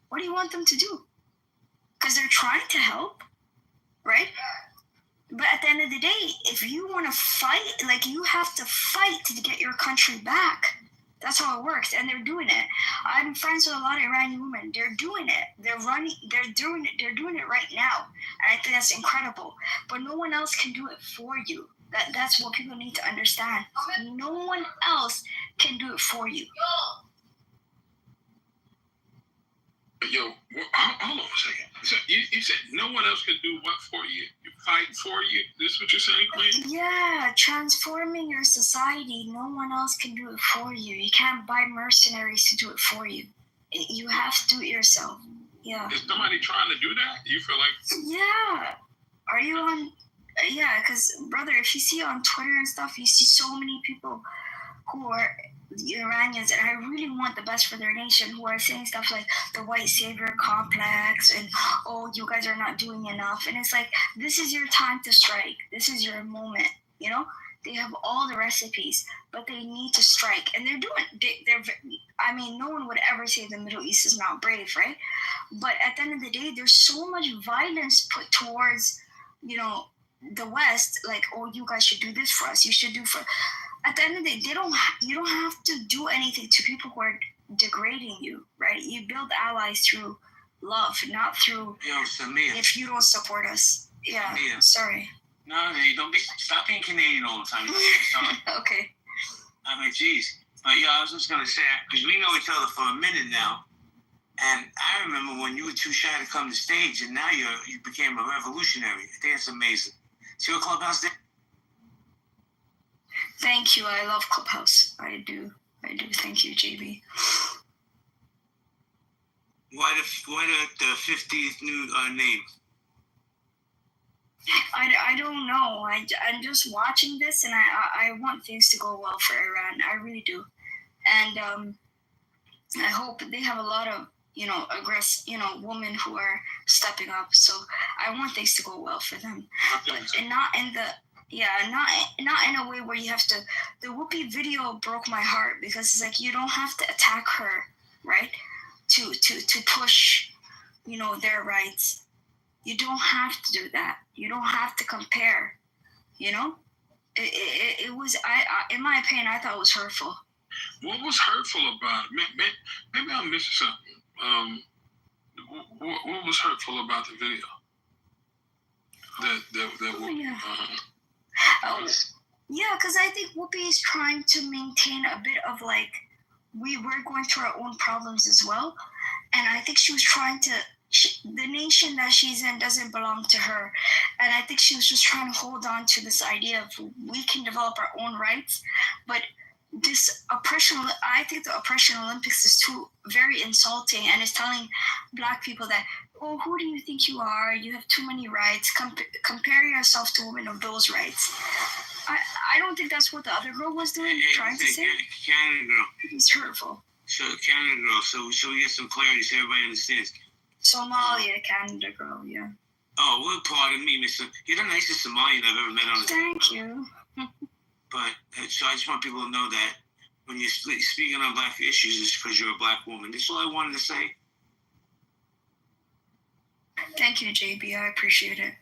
[SPEAKER 18] What do you want them to do? Because they're trying to help, right? But at the end of the day, if you want to fight, like, you have to fight to get your country back. That's how it works, and they're doing it. I'm friends with a lot of Iranian women. They're doing it. They're doing it right now, and I think that's incredible. But no one else can do it for you. That's what people need to understand. No one else can do it for you.
[SPEAKER 1] Yo, hold on a second. So you said no one else can do what for you? You fight for you? This is what you're saying, Queen?
[SPEAKER 18] Yeah, transforming your society, no one else can do it for you. You can't buy mercenaries to do it for you. You have to do it yourself. Yeah.
[SPEAKER 1] Is somebody trying to do that? You feel like?
[SPEAKER 18] Yeah. Are you on? Yeah, because, brother, if you see on Twitter and stuff, you see so many people who are Iranians, and I really want the best for their nation, who are saying stuff like the white savior complex and, oh, you guys are not doing enough. And it's like, this is your time to strike. This is your moment, They have all the recipes, but they need to strike. And they're doing, no one would ever say the Middle East is not brave, right? But at the end of the day, there's so much violence put towards, the West, like, oh, you guys should do this for us. You should do for... At the end of the day, you don't have to do anything to people who are degrading you, right? You build allies through love, not through...
[SPEAKER 2] Samir.
[SPEAKER 18] If you don't support us. Yeah,
[SPEAKER 2] Samir.
[SPEAKER 18] Sorry.
[SPEAKER 2] No, hey, stop being Canadian all the time.
[SPEAKER 18] Okay.
[SPEAKER 2] I mean, geez. But yeah, I was just gonna say, because we know each other for a minute now, and I remember when you were too shy to come to stage, and now you became a revolutionary. I think it's amazing. See what Clubhouse did?
[SPEAKER 18] Thank you. I love Clubhouse. I do. Thank you, JB.
[SPEAKER 2] Why the 50th new name?
[SPEAKER 18] I don't know. I'm just watching this, and I want things to go well for Iran. I really do, and I hope they have a lot of women who are stepping up. So I want things to go well for them, and not in not in a way where you have to. The Whoopi video broke my heart because it's like you don't have to attack her, right? To push, their rights. You don't have to do that. You don't have to compare. It was in my opinion, I thought it was hurtful.
[SPEAKER 1] What was hurtful about it? Maybe I'm missing something. What was hurtful about the video? Yeah, because I think Whoopi is trying to maintain a bit of like we're going through our own problems as well, and I think she was trying to. The nation that she's in doesn't belong to her, and I think she was just trying to hold on to this idea of we can develop our own rights, but this oppression, I think the oppression Olympics is too very insulting, and it's telling Black people that, oh, who do you think you are? You have too many rights. Compare yourself to women of those rights. I don't think that's what the other girl was doing, trying to say.
[SPEAKER 2] Canada girl.
[SPEAKER 18] It's hurtful.
[SPEAKER 2] So Canada girl. So we get some clarity so everybody understands.
[SPEAKER 18] Somalia, Canada girl, yeah.
[SPEAKER 2] Oh, well, pardon me, Mister. You're the nicest Somalian I've ever met on the
[SPEAKER 18] Thank you.
[SPEAKER 2] But so I just want people to know that when you're speaking on Black issues, it's because you're a Black woman. That's all I wanted to say.
[SPEAKER 18] Thank you, JB. I appreciate it.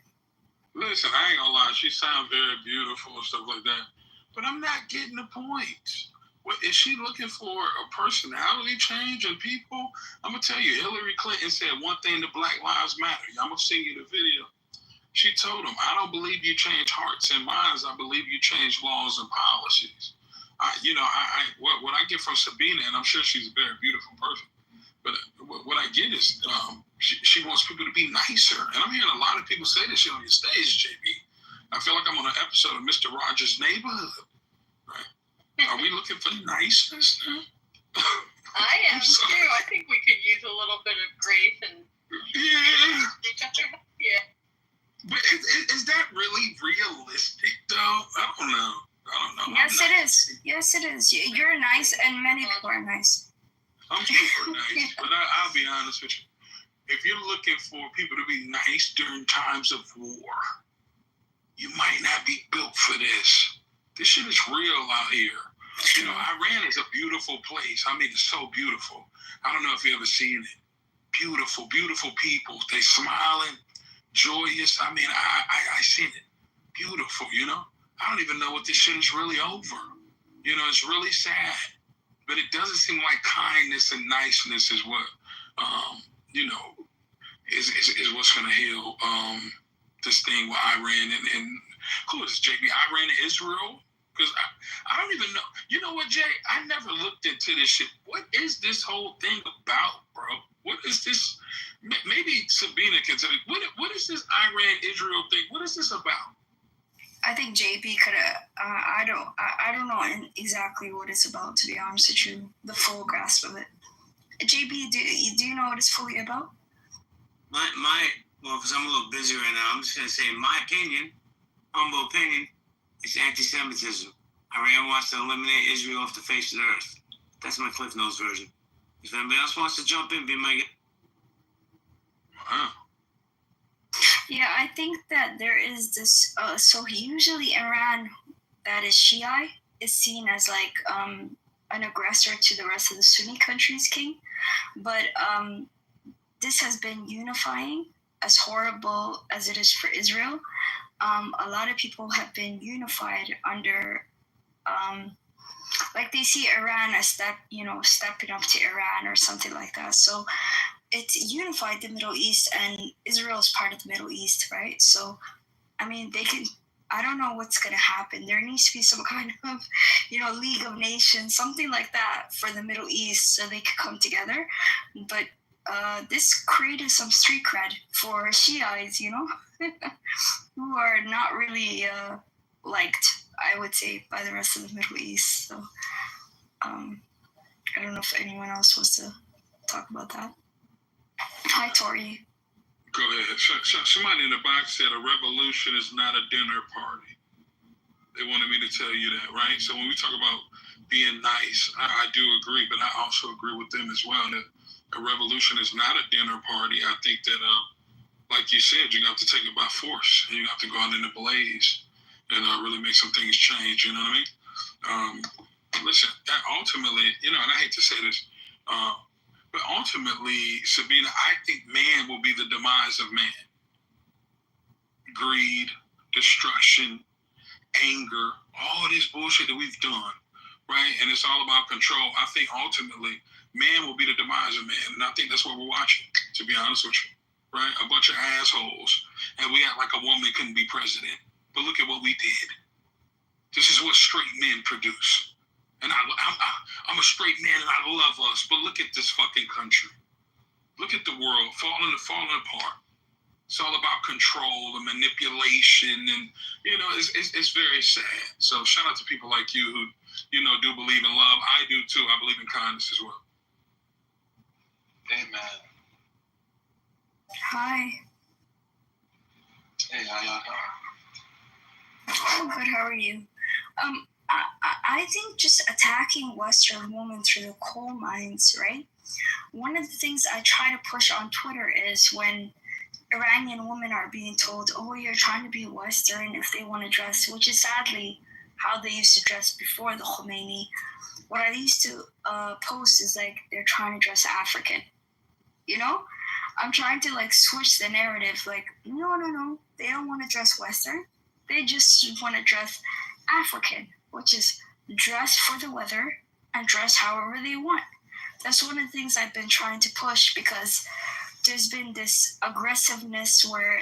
[SPEAKER 1] Listen, I ain't gonna lie. She sounds very beautiful and stuff like that. But I'm not getting the point. What, is she looking for a personality change in people? I'm going to tell you, Hillary Clinton said one thing to Black Lives Matter. I'm going to send you the video. She told them, I don't believe you change hearts and minds. I believe you change laws and policies. What I get from Sabina, and I'm sure she's a very beautiful person, but what I get is she wants people to be nicer. And I'm hearing a lot of people say this shit on your stage, JB. I feel like I'm on an episode of Mr. Rogers' Neighborhood. Right? Are we looking for niceness now?
[SPEAKER 14] I am too. I think we could use a little bit of grace and yeah.
[SPEAKER 1] But is that really realistic, though? I don't know.
[SPEAKER 18] Yes, it is. Yes, it is. You're nice, and many people are nice.
[SPEAKER 1] I'm super nice, but I'll be honest with you. If you're looking for people to be nice during times of war, you might not be built for this. This shit is real out here. Iran is a beautiful place. I mean, it's so beautiful. I don't know if you ever seen it. Beautiful, beautiful people. They smiling, joyous. I mean, I seen it. Beautiful, I don't even know what this shit is really over. It's really sad. But it doesn't seem like kindness and niceness is what, is what's going to heal this thing with Iran and who is JB? Iran and Israel? Because I don't even know. You know what, Jay? I never looked into this shit. What is this whole thing about, bro? What is this? Maybe Sabina can tell me. What is this Iran-Israel thing? What is this about?
[SPEAKER 18] I think JB could have. I don't know exactly what it's about, to be honest with you. The full grasp of it. JB, do you know what it's fully about?
[SPEAKER 2] Because I'm a little busy right now, I'm just gonna say, in my opinion, humble opinion, it's anti-Semitism. Iran wants to eliminate Israel off the face of the earth. That's my Cliff Notes version. If anybody else wants to jump in, be my guest.
[SPEAKER 1] Wow.
[SPEAKER 18] Yeah, I think that there is this. So usually Iran, that is Shiite, is seen as like an aggressor to the rest of the Sunni countries, King. But this has been unifying, as horrible as it is for Israel. A lot of people have been unified under, like they see Iran as stepping up to Iran or something like that. So it's unified the Middle East, and Israel is part of the Middle East, right? So, I mean, they can I don't know what's going to happen. There needs to be some kind of, League of Nations, something like that for the Middle East so they could come together. But this created some street cred for Shiites, who are not really liked, I would say, by the rest of the Middle East. So I don't know if anyone else wants to talk about that. Hi, Tori.
[SPEAKER 1] Go ahead. Somebody in the box said a revolution is not a dinner party. They wanted me to tell you that, right? So when we talk about being nice, I do agree, but I also agree with them as well that a revolution is not a dinner party. I think that, like you said, you have to take it by force, and you have to go out in the blaze and really make some things change. You know what I mean? Listen, ultimately, and I hate to say this, but ultimately, Sabina, I think man will be the demise of man. Greed, destruction, anger, all this bullshit that we've done, right? And it's all about control. I think ultimately, man will be the demise of man. And I think that's what we're watching, to be honest with you, right? A bunch of assholes. And we act like a woman couldn't be president. But look at what we did. This is what straight men produce. And I'm a straight man and I love us. But look at this fucking country. Look at the world falling apart. It's all about control and manipulation, and it's very sad. So shout out to people like you who do believe in love. I do too. I believe in kindness as well.
[SPEAKER 6] Amen.
[SPEAKER 18] Hi.
[SPEAKER 6] Hey, how y'all doing?
[SPEAKER 18] I'm good. How are you? I think just attacking Western women through the coal mines, right? One of the things I try to push on Twitter is when Iranian women are being told, oh, you're trying to be Western if they want to dress, which is sadly how they used to dress before the Khomeini. What I used to post is like they're trying to dress African. I'm trying to switch the narrative. No, they don't want to dress Western. They just want to dress African, which is dress for the weather and dress however they want. That's one of the things I've been trying to push, because there's been this aggressiveness where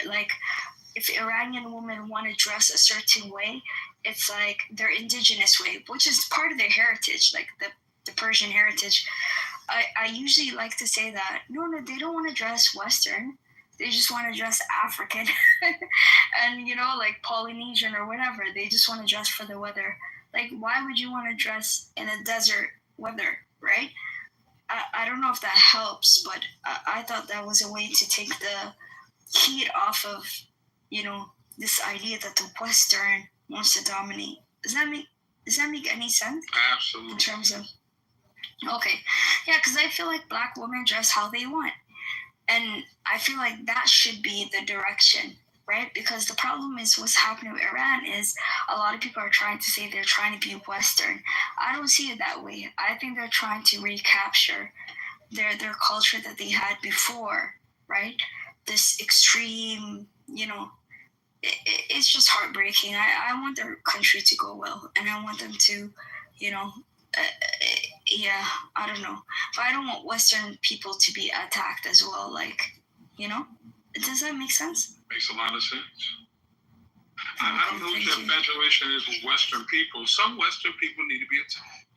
[SPEAKER 18] if Iranian women want to dress a certain way, it's like their indigenous way, which is part of their heritage, like the Persian heritage. I usually like to say that, no, they don't want to dress Western. They just want to dress African and, Polynesian or whatever. They just want to dress for the weather. Why would you want to dress in a desert weather, right? I don't know if that helps, but I thought that was a way to take the heat off of, this idea that the Western wants to dominate. Does that make any sense?
[SPEAKER 1] Absolutely.
[SPEAKER 18] In terms of, okay. Yeah, because I feel like Black women dress how they want. And I feel like that should be the direction, right? Because the problem is what's happening with Iran is a lot of people are trying to say they're trying to be Western. I don't see it that way. I think they're trying to recapture their culture that they had before, right? This extreme, it's just heartbreaking. I want their country to go well, and I want them to, I don't know. But I don't want Western people to be attacked as well. Does that make sense?
[SPEAKER 1] Makes a lot of sense. I don't know what your infatuation is with Western people. Some Western people need to be attacked.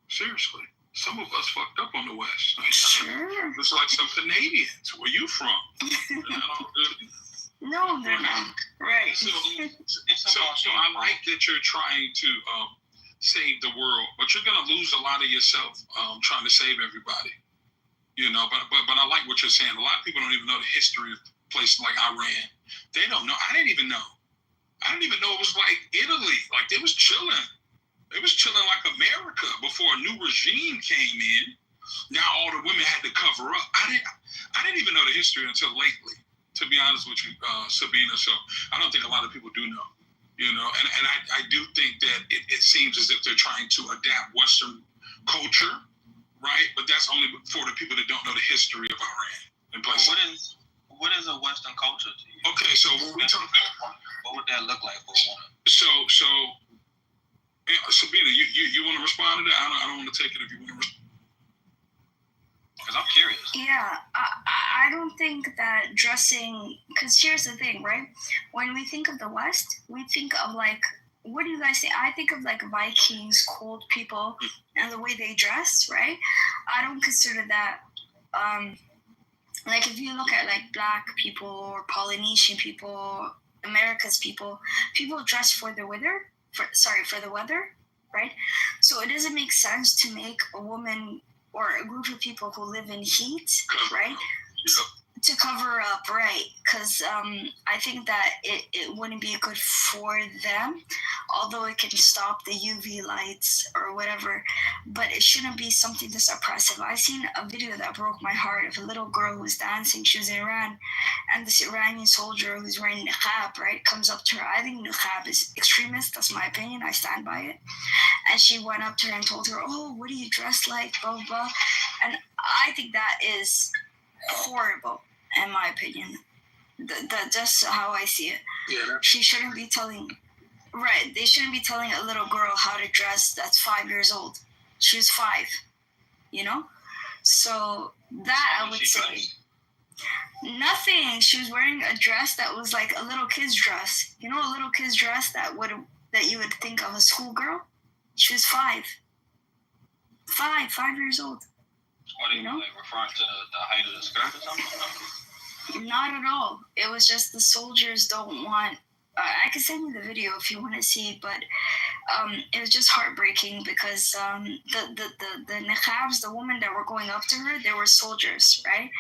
[SPEAKER 1] Seriously. Some of us fucked up on the West.
[SPEAKER 18] Sure.
[SPEAKER 1] It's like some Canadians. Where you from?
[SPEAKER 18] No, they're not. Right.
[SPEAKER 1] So I like that you're trying to save the world, but you're going to lose a lot of yourself trying to save everybody. But I like what you're saying. A lot of people don't even know the history of places like Iran. They don't know. I didn't even know it was like Italy. Like they was chilling. They was chilling like America before a new regime came in. Now all the women had to cover up. I didn't even know the history until lately, to be honest with you, Sabina. So I don't think a lot of people do know. And I do think that it seems as if they're trying to adapt Western culture, right? But that's only for the people that don't know the history of Iran. And places.
[SPEAKER 6] What is a Western culture to you?
[SPEAKER 1] Okay, so when we talk,
[SPEAKER 6] what would that look like for a woman?
[SPEAKER 1] So Sabina, you want to respond to that? I don't want to take it if you want to respond.
[SPEAKER 19] Because I'm curious.
[SPEAKER 18] Yeah, I don't think that dressing, because here's the thing, right? When we think of the West, we think of like, what do you guys say? I think of like Vikings, cold people, and the way they dress, right? I don't consider that, like if you look at like Black people or Polynesian people, America's people dress for the weather, for the weather, right? So it doesn't make sense to make a woman or a group of people who live in heat, right?
[SPEAKER 1] Yep.
[SPEAKER 18] To cover up, right? Because I think that it wouldn't be good for them, although it can stop the UV lights or whatever, but it shouldn't be something that's oppressive. I seen a video that broke my heart of a little girl who was dancing. She was in Iran, and this Iranian soldier who's wearing niqab, right, comes up to her. I think niqab is extremist. That's my opinion. I stand by it. And she went up to her and told her, "Oh, what do you dress like?" Blah, blah, blah. And I think that is horrible, in my opinion. That's how I see it.
[SPEAKER 1] Yeah.
[SPEAKER 18] She shouldn't be telling, right, they shouldn't be telling a little girl how to dress that's 5 years old. She was 5, you know? So that I would say. Nothing. She was wearing a dress that was like a little kid's dress. You know, a little kid's dress that you would think of a schoolgirl? She was 5. 5 years old.
[SPEAKER 19] What are you like, referring to the height of the skirt or something?
[SPEAKER 18] Not at all. It was just the soldiers don't want. I can send you the video if you want to see, but it was just heartbreaking because the niqabs, the women that were going up to her, they were soldiers, right?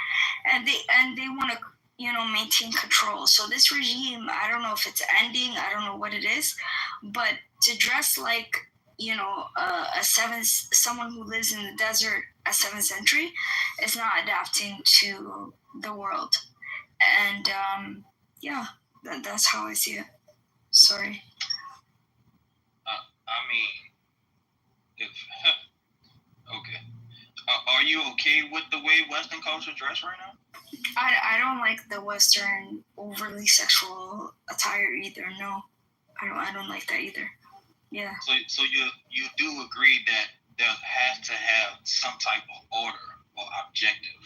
[SPEAKER 18] And they want to maintain control. So this regime, I don't know if it's ending. I don't know what it is, but to dress like someone who lives in the desert at 7th century is not adapting to the world. And that's how I see it. Sorry.
[SPEAKER 19] I mean, okay. Are you okay with the way Western culture dress right now?
[SPEAKER 18] I don't like the Western overly sexual attire either. No, I don't like that either. Yeah.
[SPEAKER 19] So you do agree that there has to have some type of order or objective?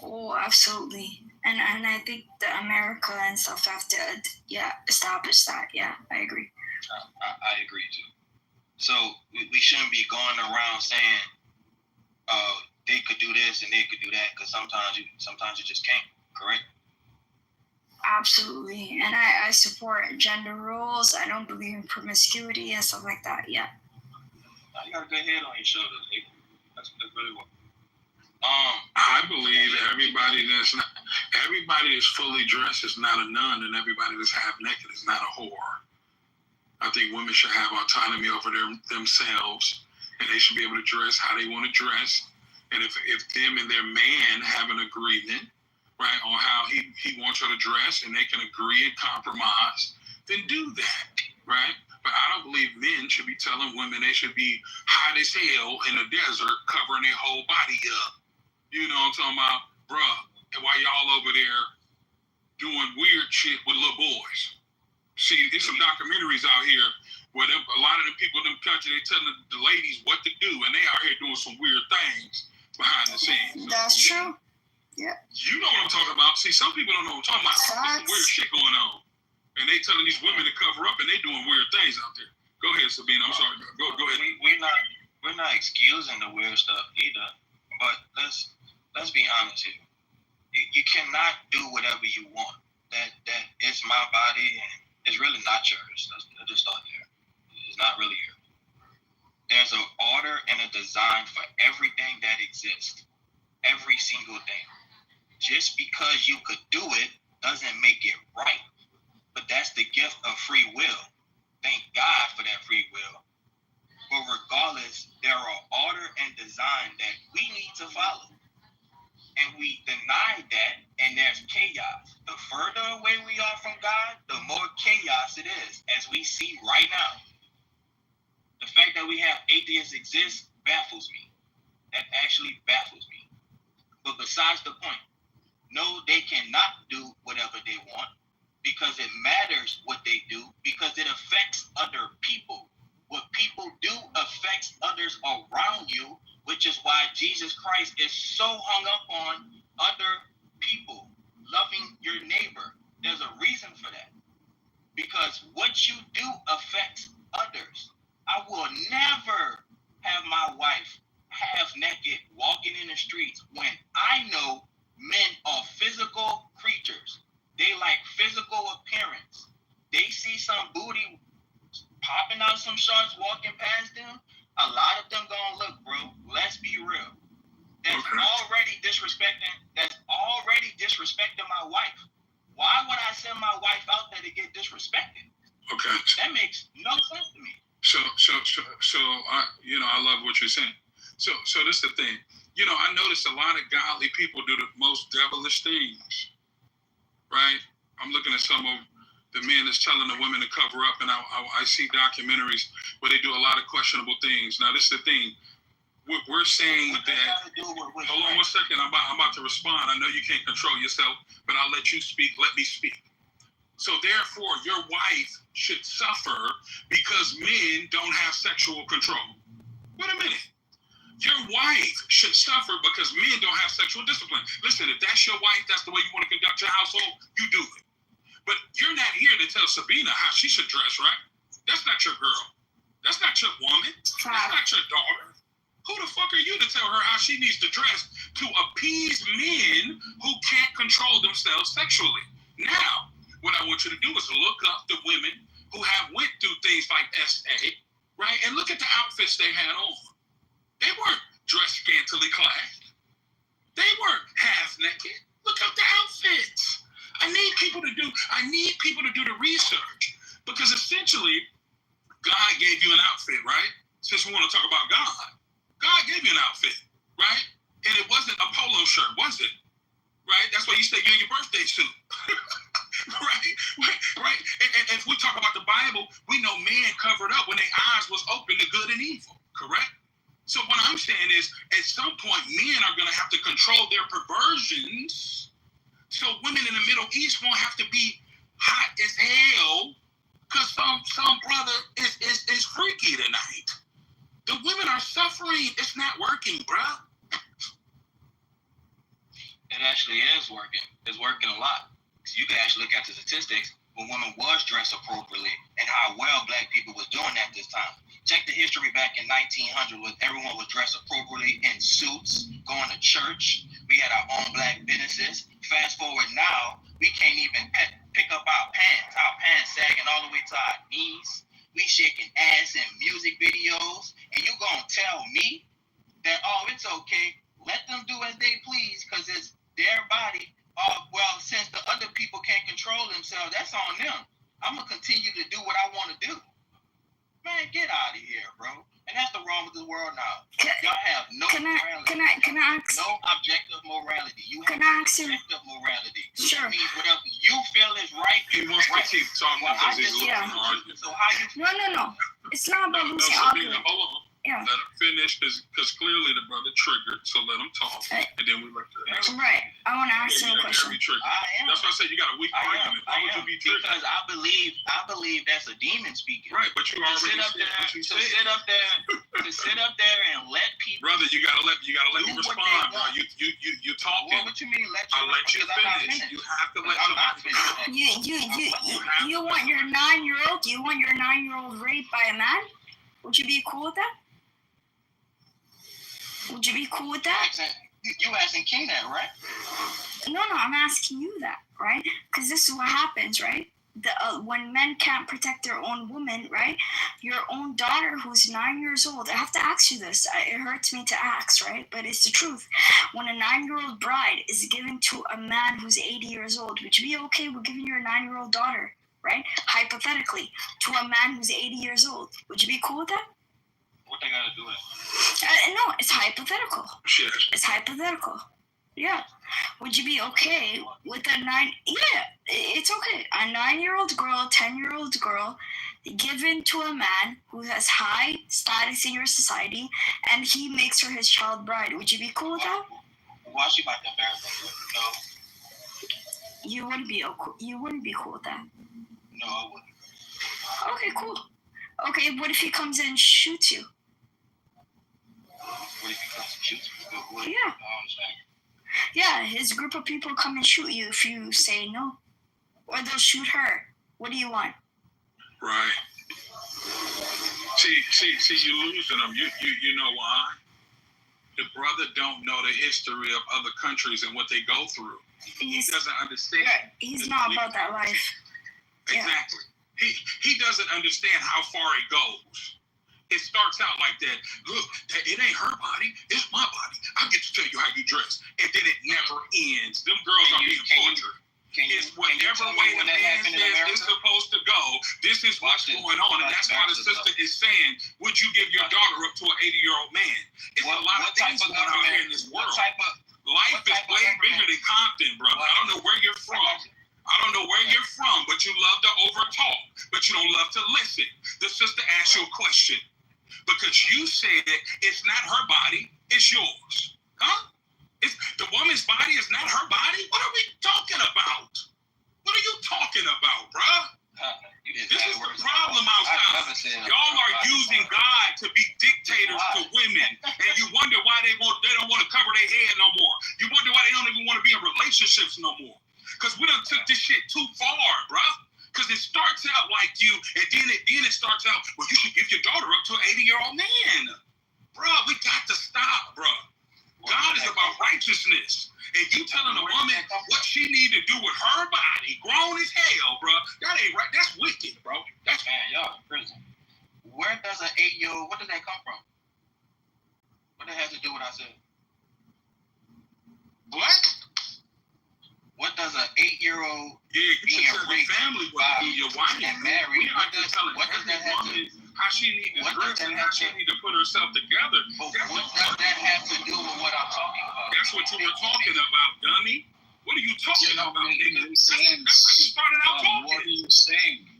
[SPEAKER 18] Oh, absolutely. And I think that America and stuff have to establish that. Yeah, I agree.
[SPEAKER 19] I agree too. So we shouldn't be going around saying they could do this and they could do that, because sometimes you just can't. Correct?
[SPEAKER 18] Absolutely. And I support gender roles. I don't believe in promiscuity and stuff like that. Yeah.
[SPEAKER 19] You got a good head on your shoulders, Nate. That's really well.
[SPEAKER 1] I believe everybody that's fully dressed is not a nun, and everybody that's half naked is not a whore. I think women should have autonomy over themselves, and they should be able to dress how they want to dress. And if them and their man have an agreement, right, on how he wants her to dress, and they can agree and compromise, then do that, right? But I don't believe men should be telling women they should be hot as hell in the desert, covering their whole body up. You know what I'm talking about? Bruh, and while y'all over there doing weird shit with little boys. See, there's some documentaries out here where a lot of the people in them country, they telling the ladies what to do, and they out here doing some weird things behind the scenes.
[SPEAKER 18] That's true. Yeah.
[SPEAKER 1] You know what I'm talking about. See, some people don't know what I'm talking about. There's some weird shit going on. And they telling these women to cover up, and they doing weird things out there. Go ahead, Sabina. I'm sorry. Go ahead.
[SPEAKER 19] We're not excusing the weird stuff either, but let's be honest here. You cannot do whatever you want. That it's my body, and it's really not yours. Let's just start there. It's not really yours. There's an order and a design for everything that exists. Every single thing. Just because you could do it doesn't make it right. But that's the gift of free will. Thank God for that free will. But regardless, there are order and design that we need to follow. And we deny that, and there's chaos. The further away we are from God, the more chaos it is, as we see right now. The fact that we have atheists exist baffles me. That actually baffles me. But besides the point, no, they cannot do whatever they want, because it matters what they do, because it affects other people. What people do affects others around you, which is why Jesus Christ is so hung up on other people, loving your neighbor. There's a reason for that. Because what you do affects others. I will never have my wife half naked walking in the streets when I know men are physical creatures. They like physical appearance. They see some booty popping out some shorts walking past them. A lot of them gonna look, bro. Let's be real. That's already disrespecting my wife. Why would I send my wife out there to get disrespected?
[SPEAKER 1] Okay.
[SPEAKER 19] That makes no sense to me.
[SPEAKER 1] So, I love what you're saying. So this is the thing. I noticed a lot of godly people do the most devilish things, right? I'm looking at some of the men that's telling the women to cover up, and I see documentaries where they do a lot of questionable things. Now, this is the thing. We're saying that. Hold on 1 second. I'm about to respond. I know you can't control yourself, but I'll let you speak. Let me speak. So therefore, your wife should suffer because men don't have sexual control. Wait a minute. Your wife should suffer because men don't have sexual discipline. Listen, if that's your wife, that's the way you want to conduct your household, you do it. But you're not here to tell Sabina how she should dress, right? That's not your girl. That's not your woman. That's not your daughter. Who the fuck are you to tell her how she needs to dress to appease men who can't control themselves sexually? Now, what I want you to do is look up the women who have went through things like SA, right? And look at the outfits they had on. They weren't dressed scantily clad. They weren't half naked. Look up the outfits. I need people to do the research, because essentially God gave you an outfit, right? Since we want to talk about God gave you an outfit, right? And it wasn't a polo shirt, was it? Right? That's why you say you're in your birthday suit. right? And if we talk about the Bible, we know man covered up when their eyes was open to good and evil, correct? So what I'm saying is, at some point, men are going to have to control their perversions, so women in the Middle East won't have to be hot as hell because some brother is freaky tonight. The women are suffering. It's not working, bruh.
[SPEAKER 19] It actually is working. It's working a lot. So you can actually look at the statistics when women was dressed appropriately and how well black people was doing at this time. Check the history back in 1900 when everyone was dressed appropriately in suits, going to church. We had our own black businesses. Fast forward now, we can't even pick up our pants sagging all the way to our knees. We shaking ass in music videos. And you gonna tell me that, oh, it's okay, let them do as they please because it's their body. Well, since the other people can't control themselves, that's on them. I'm gonna continue to do what I want to do. Man, get out of here, bro. And that's the wrong with the world now. Y'all have no morality.
[SPEAKER 18] Can I ask?
[SPEAKER 19] No objective morality. You have objective morality.
[SPEAKER 18] Sure.
[SPEAKER 19] That means whatever you feel is right.
[SPEAKER 1] He wants to keep talking because he's losing the argument.
[SPEAKER 19] So how you?
[SPEAKER 18] No. It's not about losing argument.
[SPEAKER 1] Hold on.
[SPEAKER 18] Yeah.
[SPEAKER 1] Let him finish because clearly the brother triggered. So let him talk, and then we let the next.
[SPEAKER 18] Right. I want to ask you a question.
[SPEAKER 1] That's why I said you got a weak argument. Why would you be triggered?
[SPEAKER 19] Because I believe that's a demon speaking.
[SPEAKER 1] Right, but you already
[SPEAKER 19] sit up there and let people.
[SPEAKER 1] Brother, you gotta let me respond, bro. You talking.
[SPEAKER 19] What you mean?
[SPEAKER 1] I'll let you finish. You have to let.
[SPEAKER 19] I'm not finished.
[SPEAKER 18] You want your 9-year-old? You want your 9-year-old raped by a man? Would you be cool with that? Would you be cool with that?
[SPEAKER 19] You asking King that, right?
[SPEAKER 18] No, I'm asking you that, right? Because this is what happens, right? When men can't protect their own woman, right? Your own daughter who's 9 years old. I have to ask you this. It hurts me to ask, right? But it's the truth. When a 9-year-old bride is given to a man who's 80 years old, would you be okay with giving your 9-year-old daughter, right? Hypothetically, to a man who's 80 years old. Would you be cool with that?
[SPEAKER 19] What they gotta do with
[SPEAKER 18] no, it's hypothetical.
[SPEAKER 1] Shit.
[SPEAKER 18] It's hypothetical. Yeah. Would you be okay with a 9? Yeah, it's okay. A 9-year-old girl, 10-year-old girl, given to a man who has high status in your society, and he makes her his child bride. Would you be cool with that?
[SPEAKER 19] Why she about to embarrass her? No.
[SPEAKER 18] You wouldn't be cool with that.
[SPEAKER 19] No, I wouldn't.
[SPEAKER 18] Okay, cool. Okay, what if he comes in and shoots you?
[SPEAKER 19] What But if he comes and shoots you,
[SPEAKER 18] Yeah. Yeah, his group of people come and shoot you if you say no. Or they'll shoot her. What do you want?
[SPEAKER 1] Right. See, you're losing them. You know why? The brother don't know the history of other countries and what they go through. He doesn't understand.
[SPEAKER 18] He's not about that life.
[SPEAKER 1] Exactly. He doesn't understand how far it goes. It starts out like that. Look, it ain't her body. It's my body. I get to tell you how you dress. And then it never ends. Them girls are being tortured. It's whatever way the man says it's supposed to go. This is what's going on. And that's why the sister is saying, would you give your daughter up to an 80-year-old man? It's a lot of things going on here in this world. Life is way bigger than Compton, brother. I don't know where you're from. But you love to overtalk. But you don't love to listen. The sister asked you a question. Because you said it's not her body, it's yours. Huh? The woman's body is not her body? What are we talking about? What are you talking about, bruh? This is the problem outside. Y'all are using God to be dictators to women. And you wonder why they don't want to cover their head no more. You wonder why they don't even want to be in relationships no more. Because we done took this shit too far, bruh. Because it starts out like you, and then it starts out, well, you should give your daughter up to an 80-year-old man. Bruh, we got to stop, bruh. God is about righteousness. And you telling a woman what she need to do with her body, grown as hell, bruh, that ain't right. That's wicked, bro. That's
[SPEAKER 19] y'all in prison. Where does an 8-year-old, what does that come from? What does that have to do with what I said? What? What does an 8-year-old being raped
[SPEAKER 1] family by your wife
[SPEAKER 19] and married?
[SPEAKER 1] What does that have to do? How she need to dress and how she need to put herself together.
[SPEAKER 19] But what does that have to do with what I'm talking about?
[SPEAKER 1] That's what you were talking about, dummy. What are you talking about, nigga? That's how you started out talking.
[SPEAKER 19] What are you saying?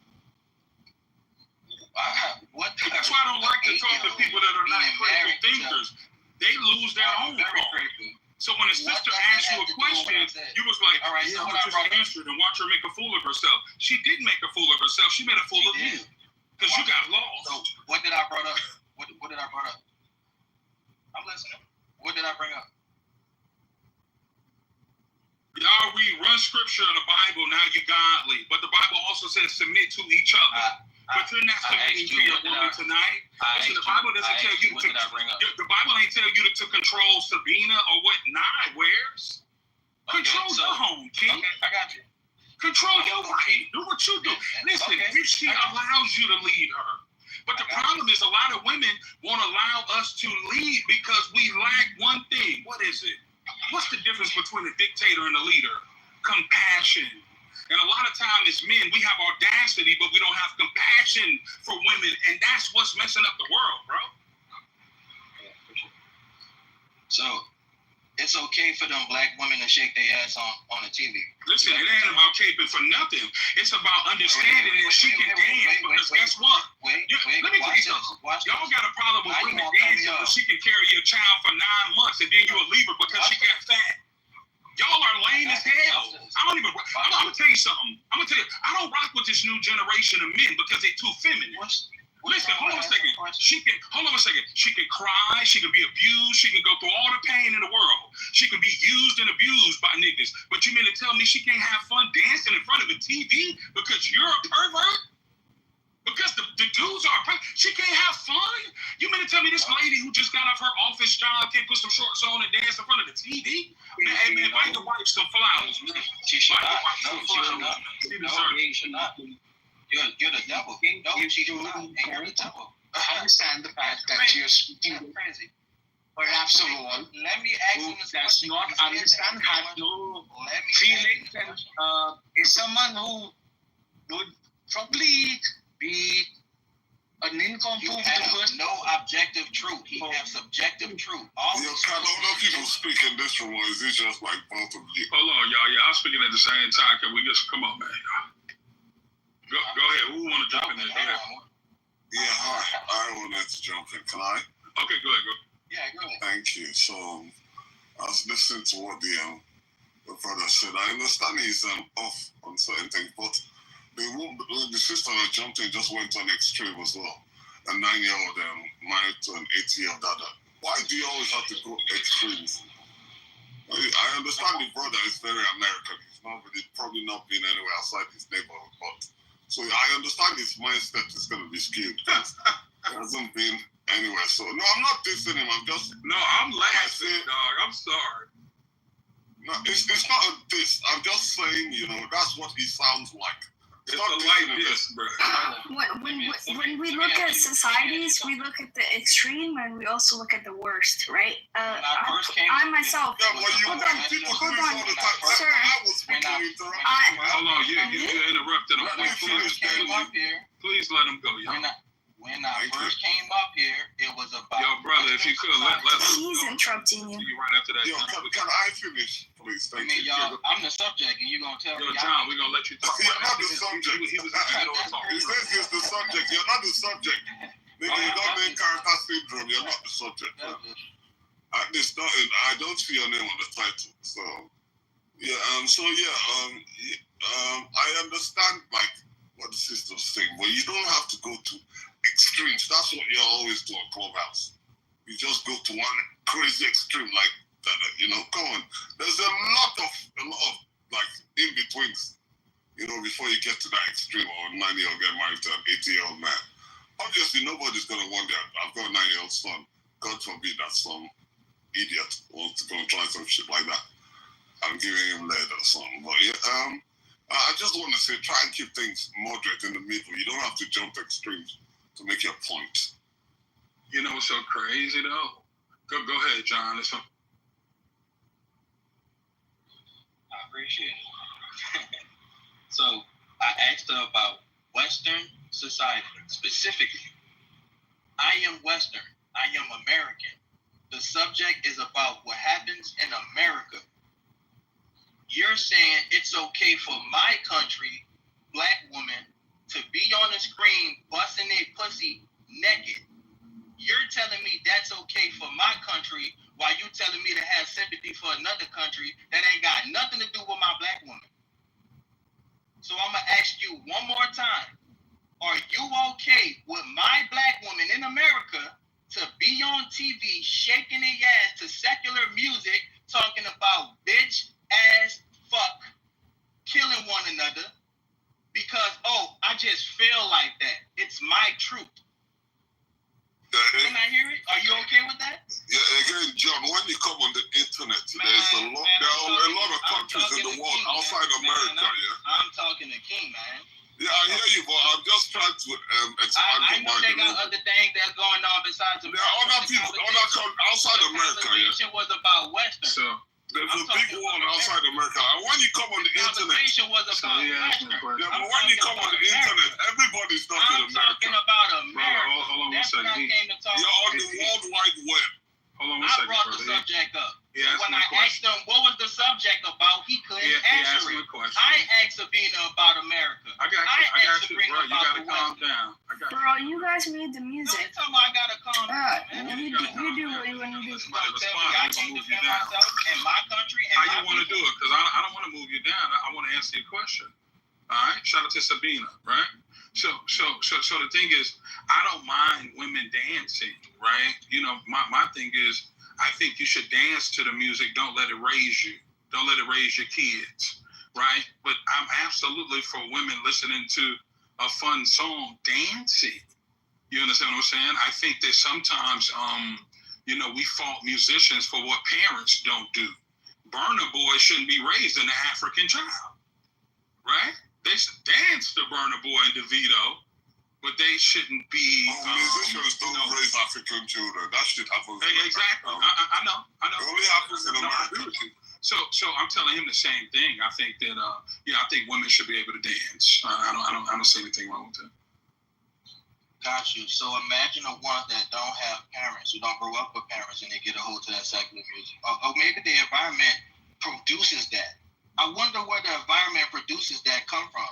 [SPEAKER 1] That's why I don't like to talk to people that are not critical thinkers. They lose their own thought. So when a sister asked you a question, you was like, all right, yeah, I just answered and watch her make a fool of herself. She didn't make a fool of herself. She made a fool of you. Because you got lost.
[SPEAKER 19] So what did I bring up? What did I bring up? I'm listening. What did I bring up?
[SPEAKER 1] Y'all read run scripture of the Bible, now you're godly. But the Bible also says submit to each other. But you're not submitting to your woman tonight. Listen, the Bible doesn't tell you to. The Bible ain't tell you to control Sabina or what Nye wears. Control your home, King.
[SPEAKER 19] Okay, I got you.
[SPEAKER 1] Control your life. Do what you do. Listen, if she allows you to lead her. But the problem is a lot of women won't allow us to lead because we lack one thing. What is it? What's the difference between a dictator and a leader? Compassion. And a lot of times as men, we have audacity, but we don't have compassion for women. And that's what's messing up the world, bro.
[SPEAKER 19] So it's okay for them black women to shake their ass on the TV.
[SPEAKER 1] Listen, it ain't about caping for nothing. It's about understanding that she can dance. Because guess what? Let me tell you something. Y'all got a problem with women dancing because she can carry your child for 9 months and then you'll leave her because she got fat. Y'all are lame as hell. I'm gonna tell you something. I don't rock with this new generation of men because they're too feminine. Listen, hold on a second. She can cry. She can be abused. She can go through all the pain in the world. She can be used and abused by niggas. But you mean to tell me she can't have fun dancing in front of a TV because you're a pervert? Because the dudes are pervert. She can't have fun? You mean to tell me this lady who just got off her office job can't put some shorts on and dance in front of the TV? Hey, man, buy your wife some flowers, man.
[SPEAKER 19] She should not. No, she should not. You're the devil. No, she should not. And you're the devil.
[SPEAKER 11] I understand the fact that you're speaking
[SPEAKER 19] crazy.
[SPEAKER 11] Perhaps of all
[SPEAKER 19] let me ask
[SPEAKER 11] who
[SPEAKER 19] you this
[SPEAKER 11] does
[SPEAKER 19] question.
[SPEAKER 11] not understand, has no feelings, and is someone who would probably be an incompetent person.
[SPEAKER 19] No objective truth. He has subjective truth.
[SPEAKER 20] I don't know if you can speak in this room, or is it just like both of you?
[SPEAKER 1] Hold on, y'all. Y'all speaking at the same time. Can we just come on, man? Go ahead. Who want to jump in there? Go ahead.
[SPEAKER 20] Yeah, hi. I wanted to jump in. Can I?
[SPEAKER 1] Okay, go ahead.
[SPEAKER 19] Yeah, go ahead.
[SPEAKER 20] Thank you. So, I was listening to what the brother said. I understand he's off on certain things, but the sister that jumped in just went on extreme as well. A 9-year-old married to an 8-year-old dada. why do you always have to go extremes? I understand the brother is very American. He's not really, probably not been anywhere outside his neighborhood, but so I understand his mindset is going to be skewed because he hasn't been anywhere. So no, I'm not dissing him. I'm just
[SPEAKER 1] I'm laughing, dog. I'm sorry.
[SPEAKER 20] No, it's not a diss. I'm just saying, that's what he sounds like.
[SPEAKER 1] It's a light diss, bro.
[SPEAKER 18] When we look at societies, we look at the extreme and we also look at the worst, right? I myself. Hold on, sir.
[SPEAKER 1] Hold on, you interrupted him. Please let him go, y'all.
[SPEAKER 19] When I first came up here, it was about...
[SPEAKER 1] Yo, brother, if you could, let
[SPEAKER 18] He's interrupting you.
[SPEAKER 1] See you right after that.
[SPEAKER 20] Yo, can I finish, please? Thank you.
[SPEAKER 19] y'all, I'm the subject, and you're going to tell me...
[SPEAKER 1] Yo, John, we're going to let you talk.
[SPEAKER 20] You're not the subject.
[SPEAKER 1] He was in the middle of talking.
[SPEAKER 20] He says he's the subject. You're not the subject. Nigga, you got main character syndrome. You're not the subject. At this not, I don't see your name on the title. So, yeah, I understand, like, what the sister's saying, but you don't have to go to extremes. That's what you always do on Clubhouse. You just go to one crazy extreme like that. Come on. There's a lot of like in betweens. Before you get to that extreme or 90-year-old get married to an 80-year-old man. Obviously, nobody's gonna want that. I've got a 9-year-old son. God forbid that some idiot wants to go and try some shit like that. I'm giving him lead or something. But yeah, I just want to say, try and keep things moderate in the middle. You don't have to jump to extremes to make your point.
[SPEAKER 1] You know what's so crazy though? Go ahead, John. I
[SPEAKER 19] appreciate it. So I asked her about Western society specifically. I am Western. I am American. The subject is about what happens in America. You're saying it's okay for my country, black women, to be on the screen busting their pussy naked. You're telling me that's okay for my country while you telling me to have sympathy for another country that ain't got nothing to do with my black woman. So I'm going to ask you one more time. Are you okay with my black woman in America to be on TV shaking their ass to secular music talking about bitch, ass, fuck, killing one another because, I just feel like that. It's my truth. Can I hear it? Are you okay with that?
[SPEAKER 20] Yeah, again, John, when you come on the internet, there's a lot of countries in the world outside America,
[SPEAKER 19] I'm talking to King, man.
[SPEAKER 20] Yeah, I hear you, but I'm just trying to expand
[SPEAKER 19] I know they got other things that's going on besides America.
[SPEAKER 20] There are other people, outside America,
[SPEAKER 19] The conversation was about Western.
[SPEAKER 20] So, there's a big one outside America. And when you come on the internet...
[SPEAKER 19] The conversation was about Western.
[SPEAKER 20] Yeah, but when you come on the internet, everybody's talking America.
[SPEAKER 19] I'm talking about America.
[SPEAKER 1] Hold on one
[SPEAKER 19] That's what I
[SPEAKER 1] second.
[SPEAKER 19] came to talk about.
[SPEAKER 20] You're on the World Wide Web.
[SPEAKER 1] Hold on one
[SPEAKER 19] I
[SPEAKER 1] second,
[SPEAKER 19] brought
[SPEAKER 1] brother.
[SPEAKER 19] the subject up.
[SPEAKER 1] Yeah,
[SPEAKER 19] When I asked him what was the subject about, he couldn't answer it. I asked Sabina about America.
[SPEAKER 1] I got you, bro. You gotta calm down.
[SPEAKER 18] Bro, you guys made the music.
[SPEAKER 19] Tell me I gotta calm down.
[SPEAKER 18] You do what you want to do.
[SPEAKER 19] I can't defend myself in my country.
[SPEAKER 1] How you want to do it? Because I don't want to move you down. I want to answer your question. All right. Shout out to Sabina, right? So the thing is, I don't mind women dancing, right? My thing is, I think you should dance to the music. Don't let it raise you. Don't let it raise your kids, right? But I'm absolutely for women listening to a fun song, dancing. You understand what I'm saying? I think that sometimes, we fault musicians for what parents don't do. Burna Boy shouldn't be raised in an African child, right? They should dance to Burna Boy and DeVito, but they shouldn't be.
[SPEAKER 20] Musicians don't raise African children. That shit happens.
[SPEAKER 1] Exactly. I know.
[SPEAKER 20] It only happens in America.
[SPEAKER 1] So I'm telling him the same thing. I think that I think women should be able to dance. I don't see anything wrong with that.
[SPEAKER 19] Got you. So imagine the ones that don't have parents, who don't grow up with parents, and they get a hold to that secular music. Or maybe the environment produces that. I wonder where the environment produces that come from.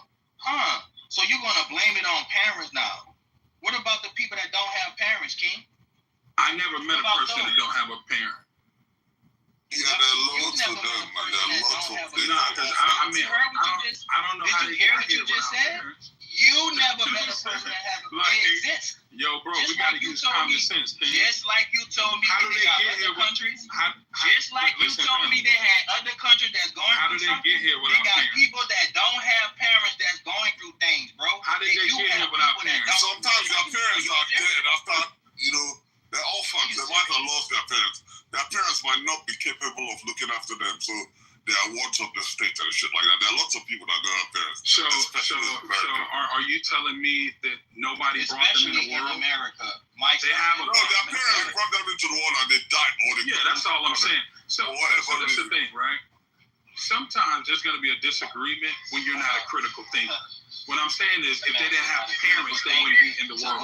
[SPEAKER 19] So you're going to blame it on parents now. What about the people that don't have parents, King?
[SPEAKER 1] I never met a person that don't have a parent.
[SPEAKER 20] Yeah, there are lots of them, man. There are lots of them.
[SPEAKER 1] I don't know how
[SPEAKER 19] Did you hear what you just said? You You never met a person that has they exist.
[SPEAKER 1] Yo, bro,
[SPEAKER 19] Just
[SPEAKER 1] we gotta
[SPEAKER 19] like you
[SPEAKER 1] use
[SPEAKER 19] told
[SPEAKER 1] common
[SPEAKER 19] me,
[SPEAKER 1] sense, man.
[SPEAKER 19] Just like you told me
[SPEAKER 1] How do they
[SPEAKER 19] got
[SPEAKER 1] get
[SPEAKER 19] other
[SPEAKER 1] here
[SPEAKER 19] countries.
[SPEAKER 1] Just
[SPEAKER 19] like you told me they had other countries that's going
[SPEAKER 1] How
[SPEAKER 19] through
[SPEAKER 1] do they
[SPEAKER 19] something.
[SPEAKER 1] get here
[SPEAKER 19] They
[SPEAKER 1] without
[SPEAKER 19] got
[SPEAKER 1] parents?
[SPEAKER 19] people that don't have parents that's going through things, bro.
[SPEAKER 1] How did they
[SPEAKER 19] do
[SPEAKER 1] get
[SPEAKER 19] have
[SPEAKER 1] here without
[SPEAKER 19] people that
[SPEAKER 1] parents?
[SPEAKER 19] don't.
[SPEAKER 20] Sometimes their parents are dead after, they're orphans. They might have lost their parents. Their parents might not be capable of looking after them, so they are wards of the state and shit like that. There are lots of people that don't have parents.
[SPEAKER 1] So
[SPEAKER 20] especially in America.
[SPEAKER 1] are you telling me that nobody brought them in the world?
[SPEAKER 19] In America.
[SPEAKER 1] They have
[SPEAKER 20] No, their parents brought them into the world and they died.
[SPEAKER 1] That's all I'm saying. So that's the thing, right? Sometimes there's going to be a disagreement when you're not a critical thinker. What I'm saying is, if they didn't have parents, they wouldn't be in the world.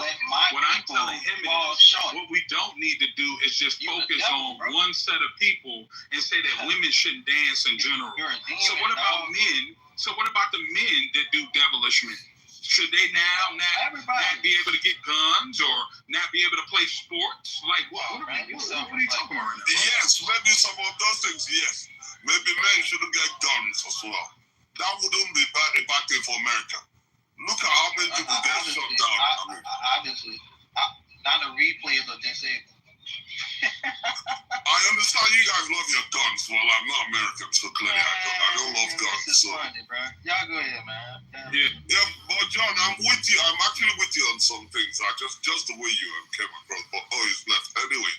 [SPEAKER 1] What I'm telling him is, what we don't need to do is just focus on one set of people and say that women shouldn't dance in general. So what about men? So what about the men that do devilish men? Should they now not be able to get guns or not be able to play sports? Like, what are you talking about right now?
[SPEAKER 20] Yes, maybe some of those things, yes. Maybe men shouldn't get guns as well. That wouldn't be a bad thing for America. Look at how many people get shot down.
[SPEAKER 19] Obviously, not a replay of this.
[SPEAKER 20] I understand you guys love your guns. Well, I'm not American, so clearly I don't love guns. So.
[SPEAKER 19] Funny, bro. Y'all go ahead, man.
[SPEAKER 20] Yeah, but John, I'm with you. I'm actually with you on some things. Just the way you came across. But he's left. Anyway.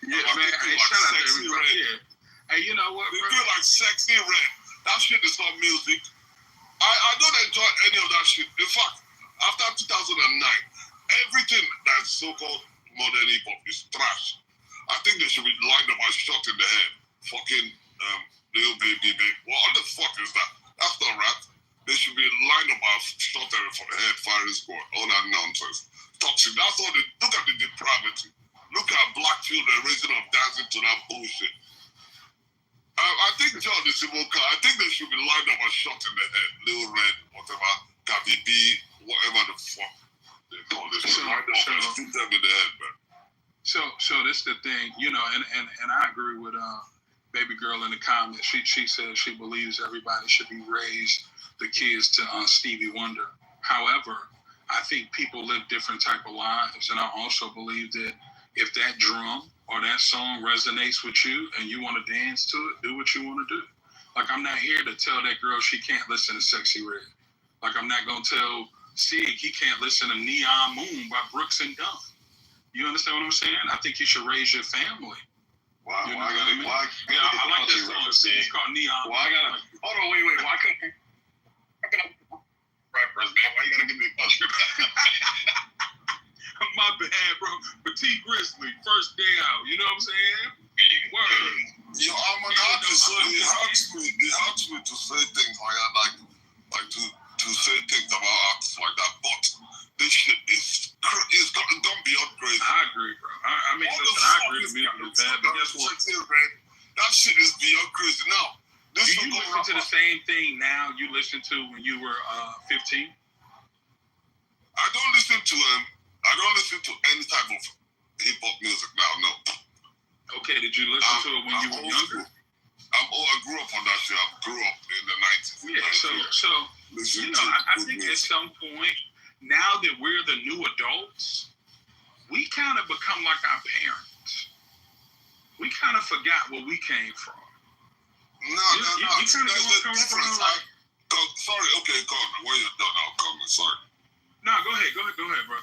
[SPEAKER 1] Yeah, man. Hey, shout out to everybody. Hey, you know what,
[SPEAKER 20] They
[SPEAKER 1] bro?
[SPEAKER 20] feel like Sexy Red. That shit is not music. I don't enjoy any of that shit. In fact, after 2009, everything that's so-called modern hip-hop is trash. I think they should be lined up and shot in the head. Fucking Lil Baby. What the fuck is that? That's not rap. They should be lined up and shot in the head, firing squad. All that nonsense. Toxic. That's all they look at the depravity. Look at black children raising up dancing to that bullshit. I think John is Iboka. I think they should be lined up and shot in the head. Lil Red, whatever, Gabi B, whatever the fuck they call this. Lined up and shoot them in the head, man.
[SPEAKER 1] So this the thing, and I agree with baby girl in the comments. She says she believes everybody should be raised the kids to Stevie Wonder. However, I think people live different type of lives, and I also believe that if that drum or that song resonates with you and you want to dance to it, do what you want to do. Like, I'm not here to tell that girl she can't listen to Sexy Red. Like, I'm not going to tell Sig he can't listen to Neon Moon by Brooks and Dunn. You understand what I'm saying? I think you should raise your family.
[SPEAKER 20] Why?
[SPEAKER 1] You know what I mean? I like that song. It's called Neon Moon.
[SPEAKER 20] Hold on, wait. Why couldn't rappers, man? Why you gotta give me a country?
[SPEAKER 1] My bad, bro. But T Grizzly, first day out. You know what I'm saying? Word.
[SPEAKER 20] Yo, I'm an artist, so it hurts me to say things like that, like to say things about artists like that. But this shit is gone beyond crazy.
[SPEAKER 1] I agree, bro. I mean, listen, I agree the music is bad, but guess what?
[SPEAKER 20] That shit is beyond crazy. Now,
[SPEAKER 1] do you listen to the same thing now you listened to when you were 15?
[SPEAKER 20] I don't listen to any type of hip hop music now. No.
[SPEAKER 1] Okay, did you listen to it when you were younger?
[SPEAKER 20] I grew up on that shit. I grew up in the 90s.
[SPEAKER 1] Yeah, so I think at some point, now that we're the new adults, we kind of become like our parents. We kind of forgot where we came from.
[SPEAKER 20] No. There's a difference. Sorry, okay, Corbin. When you're done, I'll come in. Sorry.
[SPEAKER 1] No, go ahead, bro.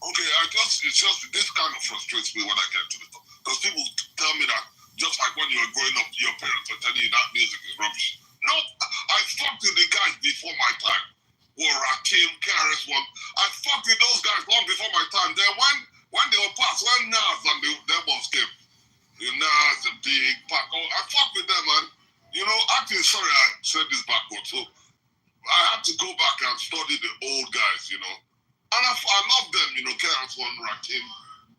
[SPEAKER 20] Okay, it's just this kind of frustrates me when I get to the top. Because people tell me that just like when you were growing up, your parents are telling you that music is rubbish. No, I fucked with the guys before my time. Or Rakim, KRS-One. I fucked with those guys long before my time. Then when they were past, when Nas and them boys came, Nas, the Big, Pac, I fucked with them, man. Actually, sorry I said this backward. So I had to go back and study the old guys, And I love them, KRS-One, Rakim,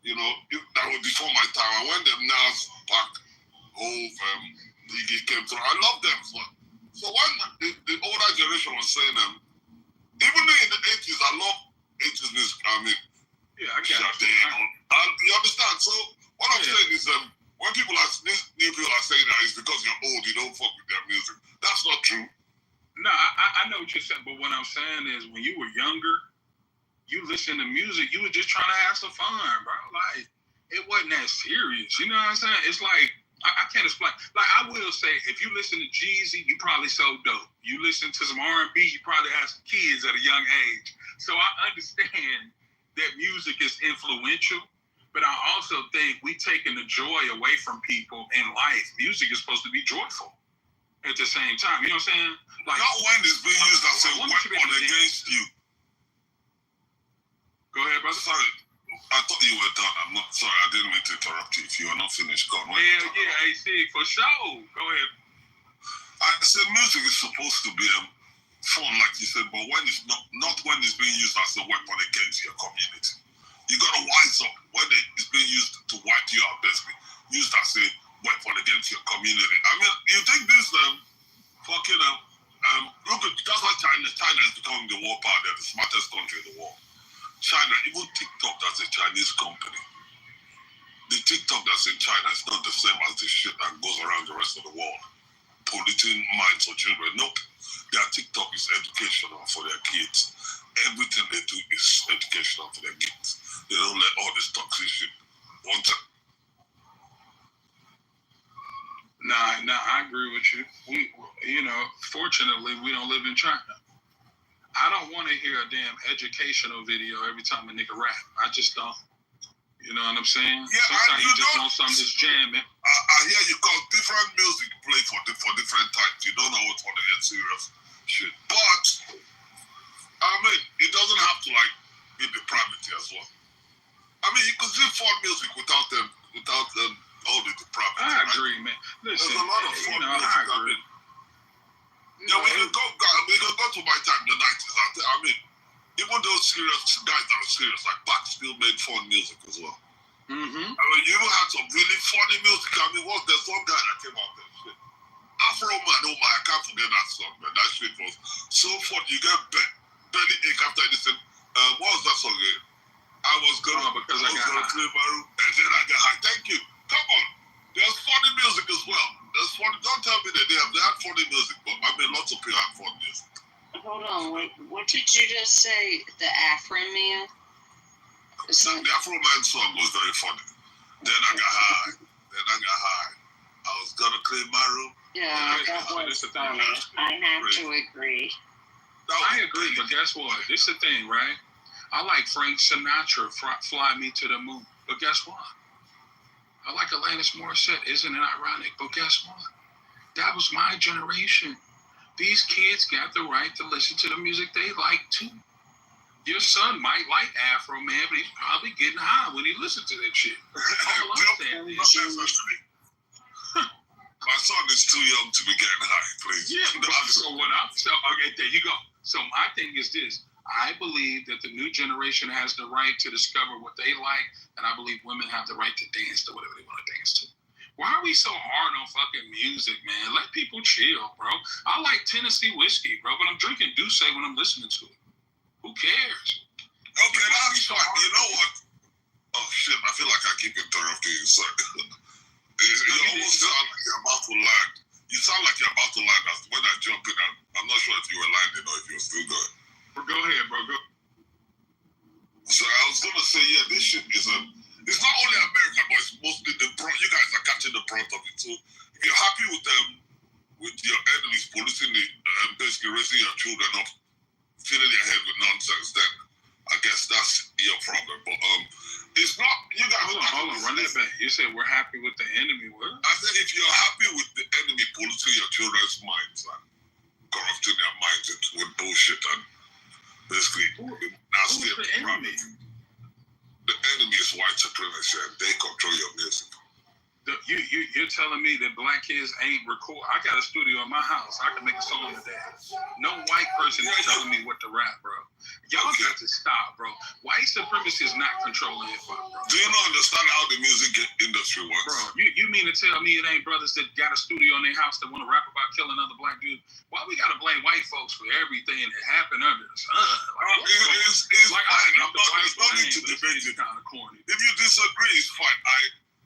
[SPEAKER 20] that was before my time. I went them Nas, Pac, Hove, Biggie came through. I love them. So when the older generation was saying them, even in the 80s, I love 80s music. I mean,
[SPEAKER 1] yeah, I got it.
[SPEAKER 20] You understand? So what I'm saying is, when these new people are saying that it's because you're old, you don't fuck with their music. That's not true.
[SPEAKER 1] No, I know what you're saying, but what I'm saying is, when you were younger, you listen to music, you were just trying to have some fun, bro. Like, it wasn't that serious. You know what I'm saying? It's like, I can't explain. Like, I will say, if you listen to Jeezy, you probably so dope. You listen to some R&B, you probably have some kids at a young age. So I understand that music is influential, but I also think we taking the joy away from people in life. Music is supposed to be joyful at the same time. You know what I'm saying? Like,
[SPEAKER 20] not when it's being used as a weapon against you.
[SPEAKER 1] Go ahead, brother.
[SPEAKER 20] Sorry, I thought you were done. I'm not sorry. I didn't mean to interrupt you. If you are not finished, go on.
[SPEAKER 1] Hell yeah, AC, for sure. Go ahead.
[SPEAKER 20] I said music is supposed to be fun, like you said, but when it's not when it's being used as a weapon against your community. You gotta wise up when it's being used to wipe you out, basically. Used as a weapon against your community. I mean, you think this fucking look at that's why China is becoming the war power. They're the smartest country in the world. China, even TikTok, that's a Chinese company. The TikTok that's in China is not the same as the shit that goes around the rest of the world, polluting minds of children. Nope. Their TikTok is educational for their kids. Everything they do is educational for their kids. They don't let all this toxic shit.
[SPEAKER 1] Nah, I agree with you. Fortunately, we don't live in China. I don't want to hear a damn educational video every time a nigga rap. I just don't. You know what I'm saying?
[SPEAKER 20] Yeah,
[SPEAKER 1] sometimes you just want something that's jamming.
[SPEAKER 20] I hear you call different music play for different times. You don't always want to get serious shit. But, I mean, it doesn't have to, like, be depravity as well. I mean, you could do fun music without all the depravity.
[SPEAKER 1] I agree, man. Listen,
[SPEAKER 20] there's a lot of fun music.
[SPEAKER 1] I agree.
[SPEAKER 20] Yeah, we can go to my time, the 90s. I mean, even those serious guys that are serious, like Pac, still made fun music as well.
[SPEAKER 1] Mm-hmm.
[SPEAKER 20] I mean, you even had some really funny music. I mean, there's one guy that came out there, shit. Afro Man, oh my, I can't forget that song, man. That shit was so funny. You get belly ache after listening. What was that song again? I was gonna clean my room, and then I got high. Thank you. Come on. There's funny music as well. There's funny. Don't tell me that they had funny music, but I mean, lots of people have fun music.
[SPEAKER 15] Hold on, what did you just say? The Afro Man?
[SPEAKER 20] The Afro Man song was very funny. Then I got high. I was gonna clean my room.
[SPEAKER 15] Yeah, that was funny. I have to agree.
[SPEAKER 1] I agree, but guess what? This is the thing, right? I like Frank Sinatra, Fly Me to the Moon. But guess what? I like Alanis Morissette. Isn't it ironic? But guess what? That was my generation. These kids got the right to listen to the music they like too. Your son might like Afro Man, but he's probably getting high when he listens to that shit.
[SPEAKER 20] My son is too young to be getting high, please.
[SPEAKER 1] Yeah, okay, there you go. So my thing is this. I believe that the new generation has the right to discover what they like, and I believe women have the right to dance to whatever they want to dance to. Why are we so hard on fucking music, man? Let people chill, bro. I like Tennessee whiskey, bro, but I'm drinking Douce when I'm listening to it. Who cares?
[SPEAKER 20] Okay, that's fine. You know what? Oh, shit, I feel like I keep interrupting you, sir. You almost sound like you're about to land. You sound like you're about to land when I jump in. I'm not sure if you were landing or if you're still going.
[SPEAKER 1] Go ahead, bro. Go.
[SPEAKER 20] So I was gonna say, yeah, this shit is it's not only America, but it's mostly you guys are catching the brunt of it. So if you're happy with your enemies policing basically raising your children up, filling your head with nonsense, then I guess that's your problem. But it's not. You guys
[SPEAKER 1] hold on, run that back. You said we're happy with the enemy. What?
[SPEAKER 20] I said if you're happy with the enemy policing your children's minds and corrupting their minds with bullshit and basically nasty
[SPEAKER 1] the enemy?
[SPEAKER 20] The enemy is white supremacy, and they control your music.
[SPEAKER 1] You're telling me that black kids ain't record? I got a studio in my house. I can make a song today. No white person is telling me what to rap, bro. Y'all got to stop, bro. White supremacy is not controlling hip hop, bro.
[SPEAKER 20] Do you not understand how the music industry works?
[SPEAKER 1] Bro, you mean to tell me it ain't brothers that got a studio in their house that want to rap about killing other black dudes? Why we got to blame white folks for everything that happened under the sun?
[SPEAKER 20] It's fine. There's no need to debate it.
[SPEAKER 1] Kind of corny.
[SPEAKER 20] If you disagree, it's fine.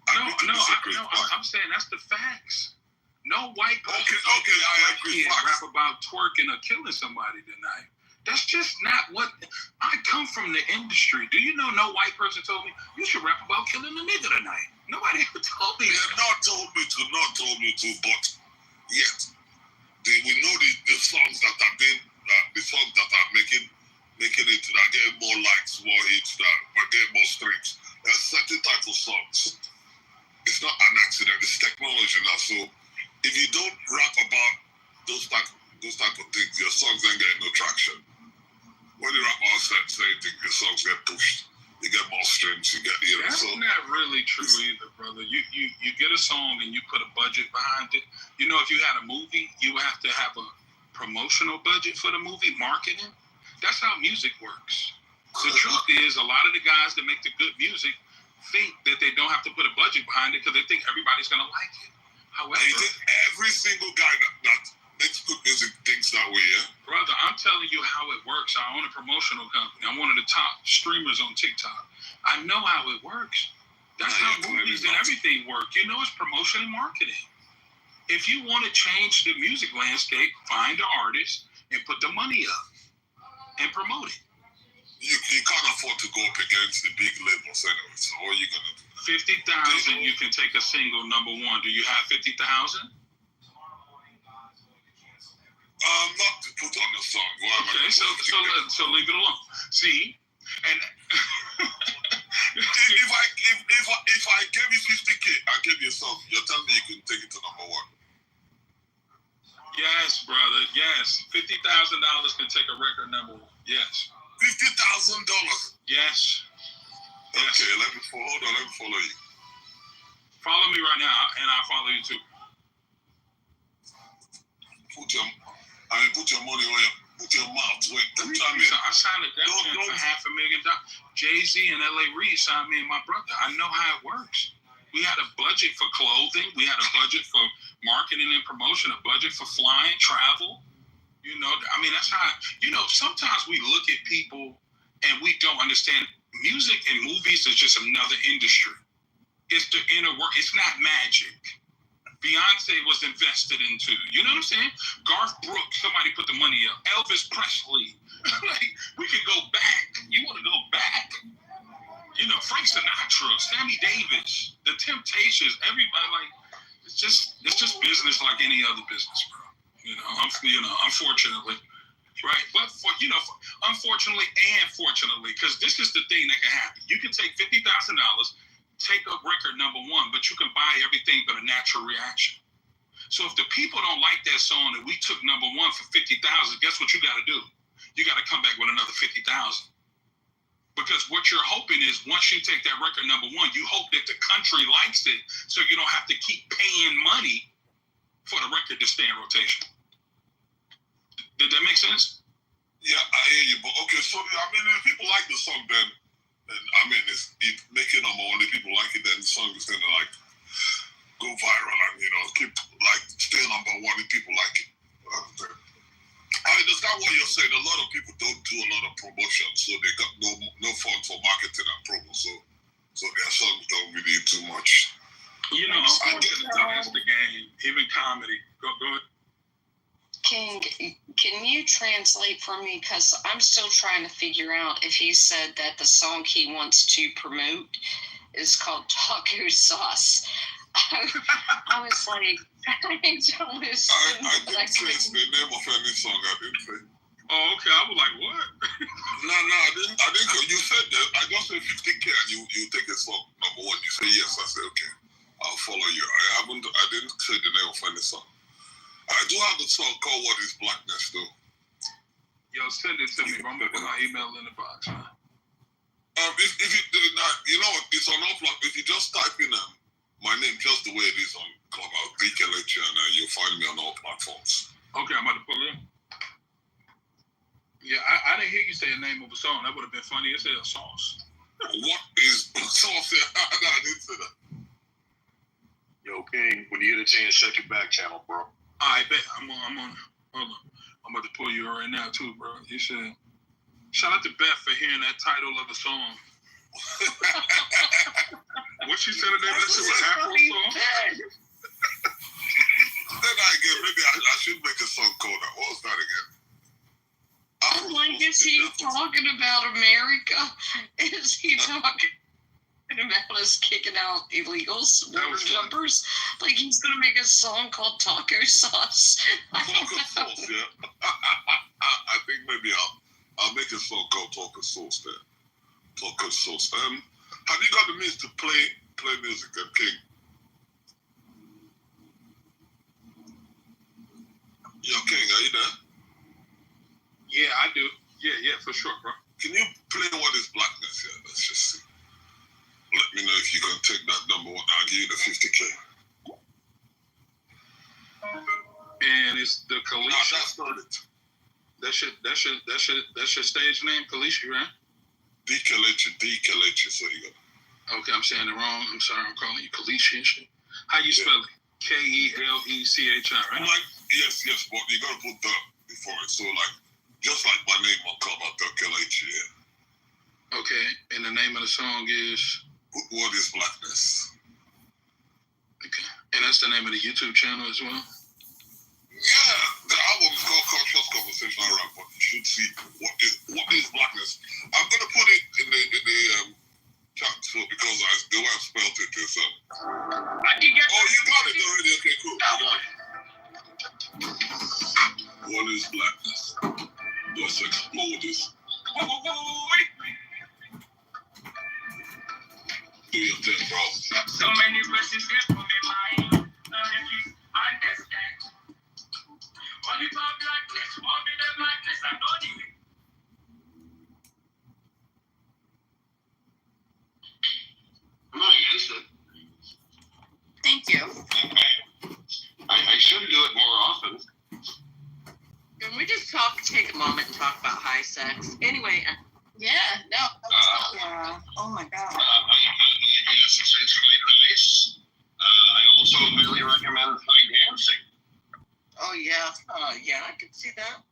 [SPEAKER 1] I'm saying that's the facts. No white person
[SPEAKER 20] I agree.
[SPEAKER 1] rap about twerking or killing somebody tonight. That's just not what I come from the industry. Do you know no white person told me you should rap about killing a nigga tonight? Nobody ever told me.
[SPEAKER 20] They have not told me to, but yet we know the songs that have been the songs that are making it that get more likes, more hits, that get more streams. There's certain types of songs. It's not an accident. It's technology now. So if you don't rap about those type of things, your songs ain't getting no traction. When you rap about certain things, your songs get pushed. You get more streams. You get
[SPEAKER 1] That's not really true either, brother. You get a song and you put a budget behind it. You know, if you had a movie, you would have to have a promotional budget for the movie, marketing. That's how music works. The truth is, a lot of the guys that make the good music think that they don't have to put a budget behind it because they think everybody's gonna like it. However,
[SPEAKER 20] you think every single guy that makes good music thinks that way, yeah?
[SPEAKER 1] Brother, I'm telling you how it works. I own a promotional company. I'm one of the top streamers on TikTok. I know how it works. That's how movies and everything work. You know, it's promotion and marketing. If you want to change the music landscape, find the artist and put the money up and promote it.
[SPEAKER 20] You can't afford to go up against the big labels anyway. So what are you gonna do?
[SPEAKER 1] 50,000, you can take a single #1. Do you have 50,000?
[SPEAKER 20] Not to put on the song.
[SPEAKER 1] Okay, so leave it alone. See, and
[SPEAKER 20] if I gave you 50K, I gave you a song. You're telling me you can take it to #1.
[SPEAKER 1] Yes, brother. Yes, $50,000 can take a record #1. Yes.
[SPEAKER 20] $50,000.
[SPEAKER 1] Yes.
[SPEAKER 20] Okay, let me follow you.
[SPEAKER 1] Follow me right now, and I'll follow you too.
[SPEAKER 20] Put your money where put your mouth where.
[SPEAKER 1] I signed a deal for $500,000. Jay-Z and L.A. Reid signed me and my brother. I know how it works. We had a budget for clothing. We had a budget for marketing and promotion, a budget for flying, travel. You know, I mean, that's how, you know, sometimes we look at people and we don't understand music and movies is just another industry. It's the inner work. It's not magic. Beyonce was invested into. You know what I'm saying? Garth Brooks, somebody put the money up. Elvis Presley. Like, we could go back. You want to go back? You know, Frank Sinatra, Sammy Davis, The Temptations, everybody, like, it's just business like any other business, bro. You know, unfortunately. Right? But, unfortunately and fortunately, because this is the thing that can happen. You can take $50,000, take up record #1, but you can buy everything but a natural reaction. So if the people don't like that song that we took #1 for $50,000, guess what you got to do? You got to come back with another $50,000. Because what you're hoping is once you take that record #1, you hope that the country likes it so you don't have to keep paying money for the record to stay in rotation. Did that make sense?
[SPEAKER 20] Yeah, I hear you. But okay, so I mean, if people like the song, then I mean, it's making #1. If people like it, then the song is gonna like go viral and keep like stay #1 if people like it. I understand what you're saying. A lot of people don't do a lot of promotion, so they got no fund for marketing and promo. So their songs don't really do much.
[SPEAKER 1] You know, that's the game. Even comedy. Go ahead.
[SPEAKER 15] King, can you translate for me? Because I'm still trying to figure out if he said that the song he wants to promote is called Taco Sauce. I was like, I didn't say
[SPEAKER 20] the name of any song. I didn't say.
[SPEAKER 1] Oh, okay. I was like, what?
[SPEAKER 20] No, I didn't. You said that. I just said 50K and you take a song #1. You say yes. I said okay. I'll follow you. I didn't say the name of any song. I do have a song called "What Is Blackness" though.
[SPEAKER 1] Yo, send it to me. I'm gonna put my email in the box.
[SPEAKER 20] If you do not, it's on all platforms. If you just type in my name just the way it is on Clubhouse, BKLH, and you'll find me on all platforms.
[SPEAKER 1] Okay, I'm about to pull in. Yeah, I didn't hear you say the name of a song. That would have been funny. It said a sauce.
[SPEAKER 20] What is sauce? No, I didn't say that.
[SPEAKER 21] Yo, King, when you get a chance, check your back channel, bro.
[SPEAKER 1] I bet. I'm on. Hold on. I'm about to pull you right now too, bro. You said. Shout out to Beth for hearing that title of the song. What she said today? That shit was Afro song.
[SPEAKER 20] Then maybe I should make a song called that. What was that again? Afro
[SPEAKER 15] Like, is he talking about America? Is he talking about us kicking out illegals, border jumpers? Like, he's gonna make a song called Taco Sauce.
[SPEAKER 20] Taco Sauce, yeah. I think maybe I'll make a song called Taco Sauce there. Taco Sauce. Have you got the means to play music, King? Yo, King, are you there?
[SPEAKER 7] Yeah, I do. Yeah, for sure, bro.
[SPEAKER 20] Can you play What is Blackness? Yeah, let's just see. Let me know if you can take that number one. I'll give you the 50K.
[SPEAKER 7] And it's the Kalisha.
[SPEAKER 20] Nah, that's not it.
[SPEAKER 7] That's your stage name, Kalisha, right?
[SPEAKER 20] D-Kalechi, so you got.
[SPEAKER 7] Okay, I'm saying it wrong. I'm sorry. I'm calling you Kalisha and shit. How you spell it? Kelechi, right?
[SPEAKER 20] Like, yes, but you gotta put the before it. So like, just like my name will come out, Kelechi, yeah.
[SPEAKER 7] Okay, and the name of the song is
[SPEAKER 20] What is Blackness?
[SPEAKER 7] Okay, and that's the name of the YouTube channel as well.
[SPEAKER 20] Yeah, the album is called Conscious Conversational Rap, but you should see what is Blackness. I'm gonna put it in the chat, so because the way I spelled it is you got it already. Okay, cool. What is Blackness? Let's explore this. Do your thing, bro.
[SPEAKER 22] So many questions get on my mind. None of you understand. Only about blackness, more than the blackness, I don't even.
[SPEAKER 9] I'm not against it.
[SPEAKER 15] Thank you.
[SPEAKER 9] I should do it more often.
[SPEAKER 15] Can we just take a moment and talk about high sex? Anyway, yeah, no. Oh my God.
[SPEAKER 9] Yes, it's really nice. I also really recommend high dancing.
[SPEAKER 15] Oh yeah. Yeah, I can see that.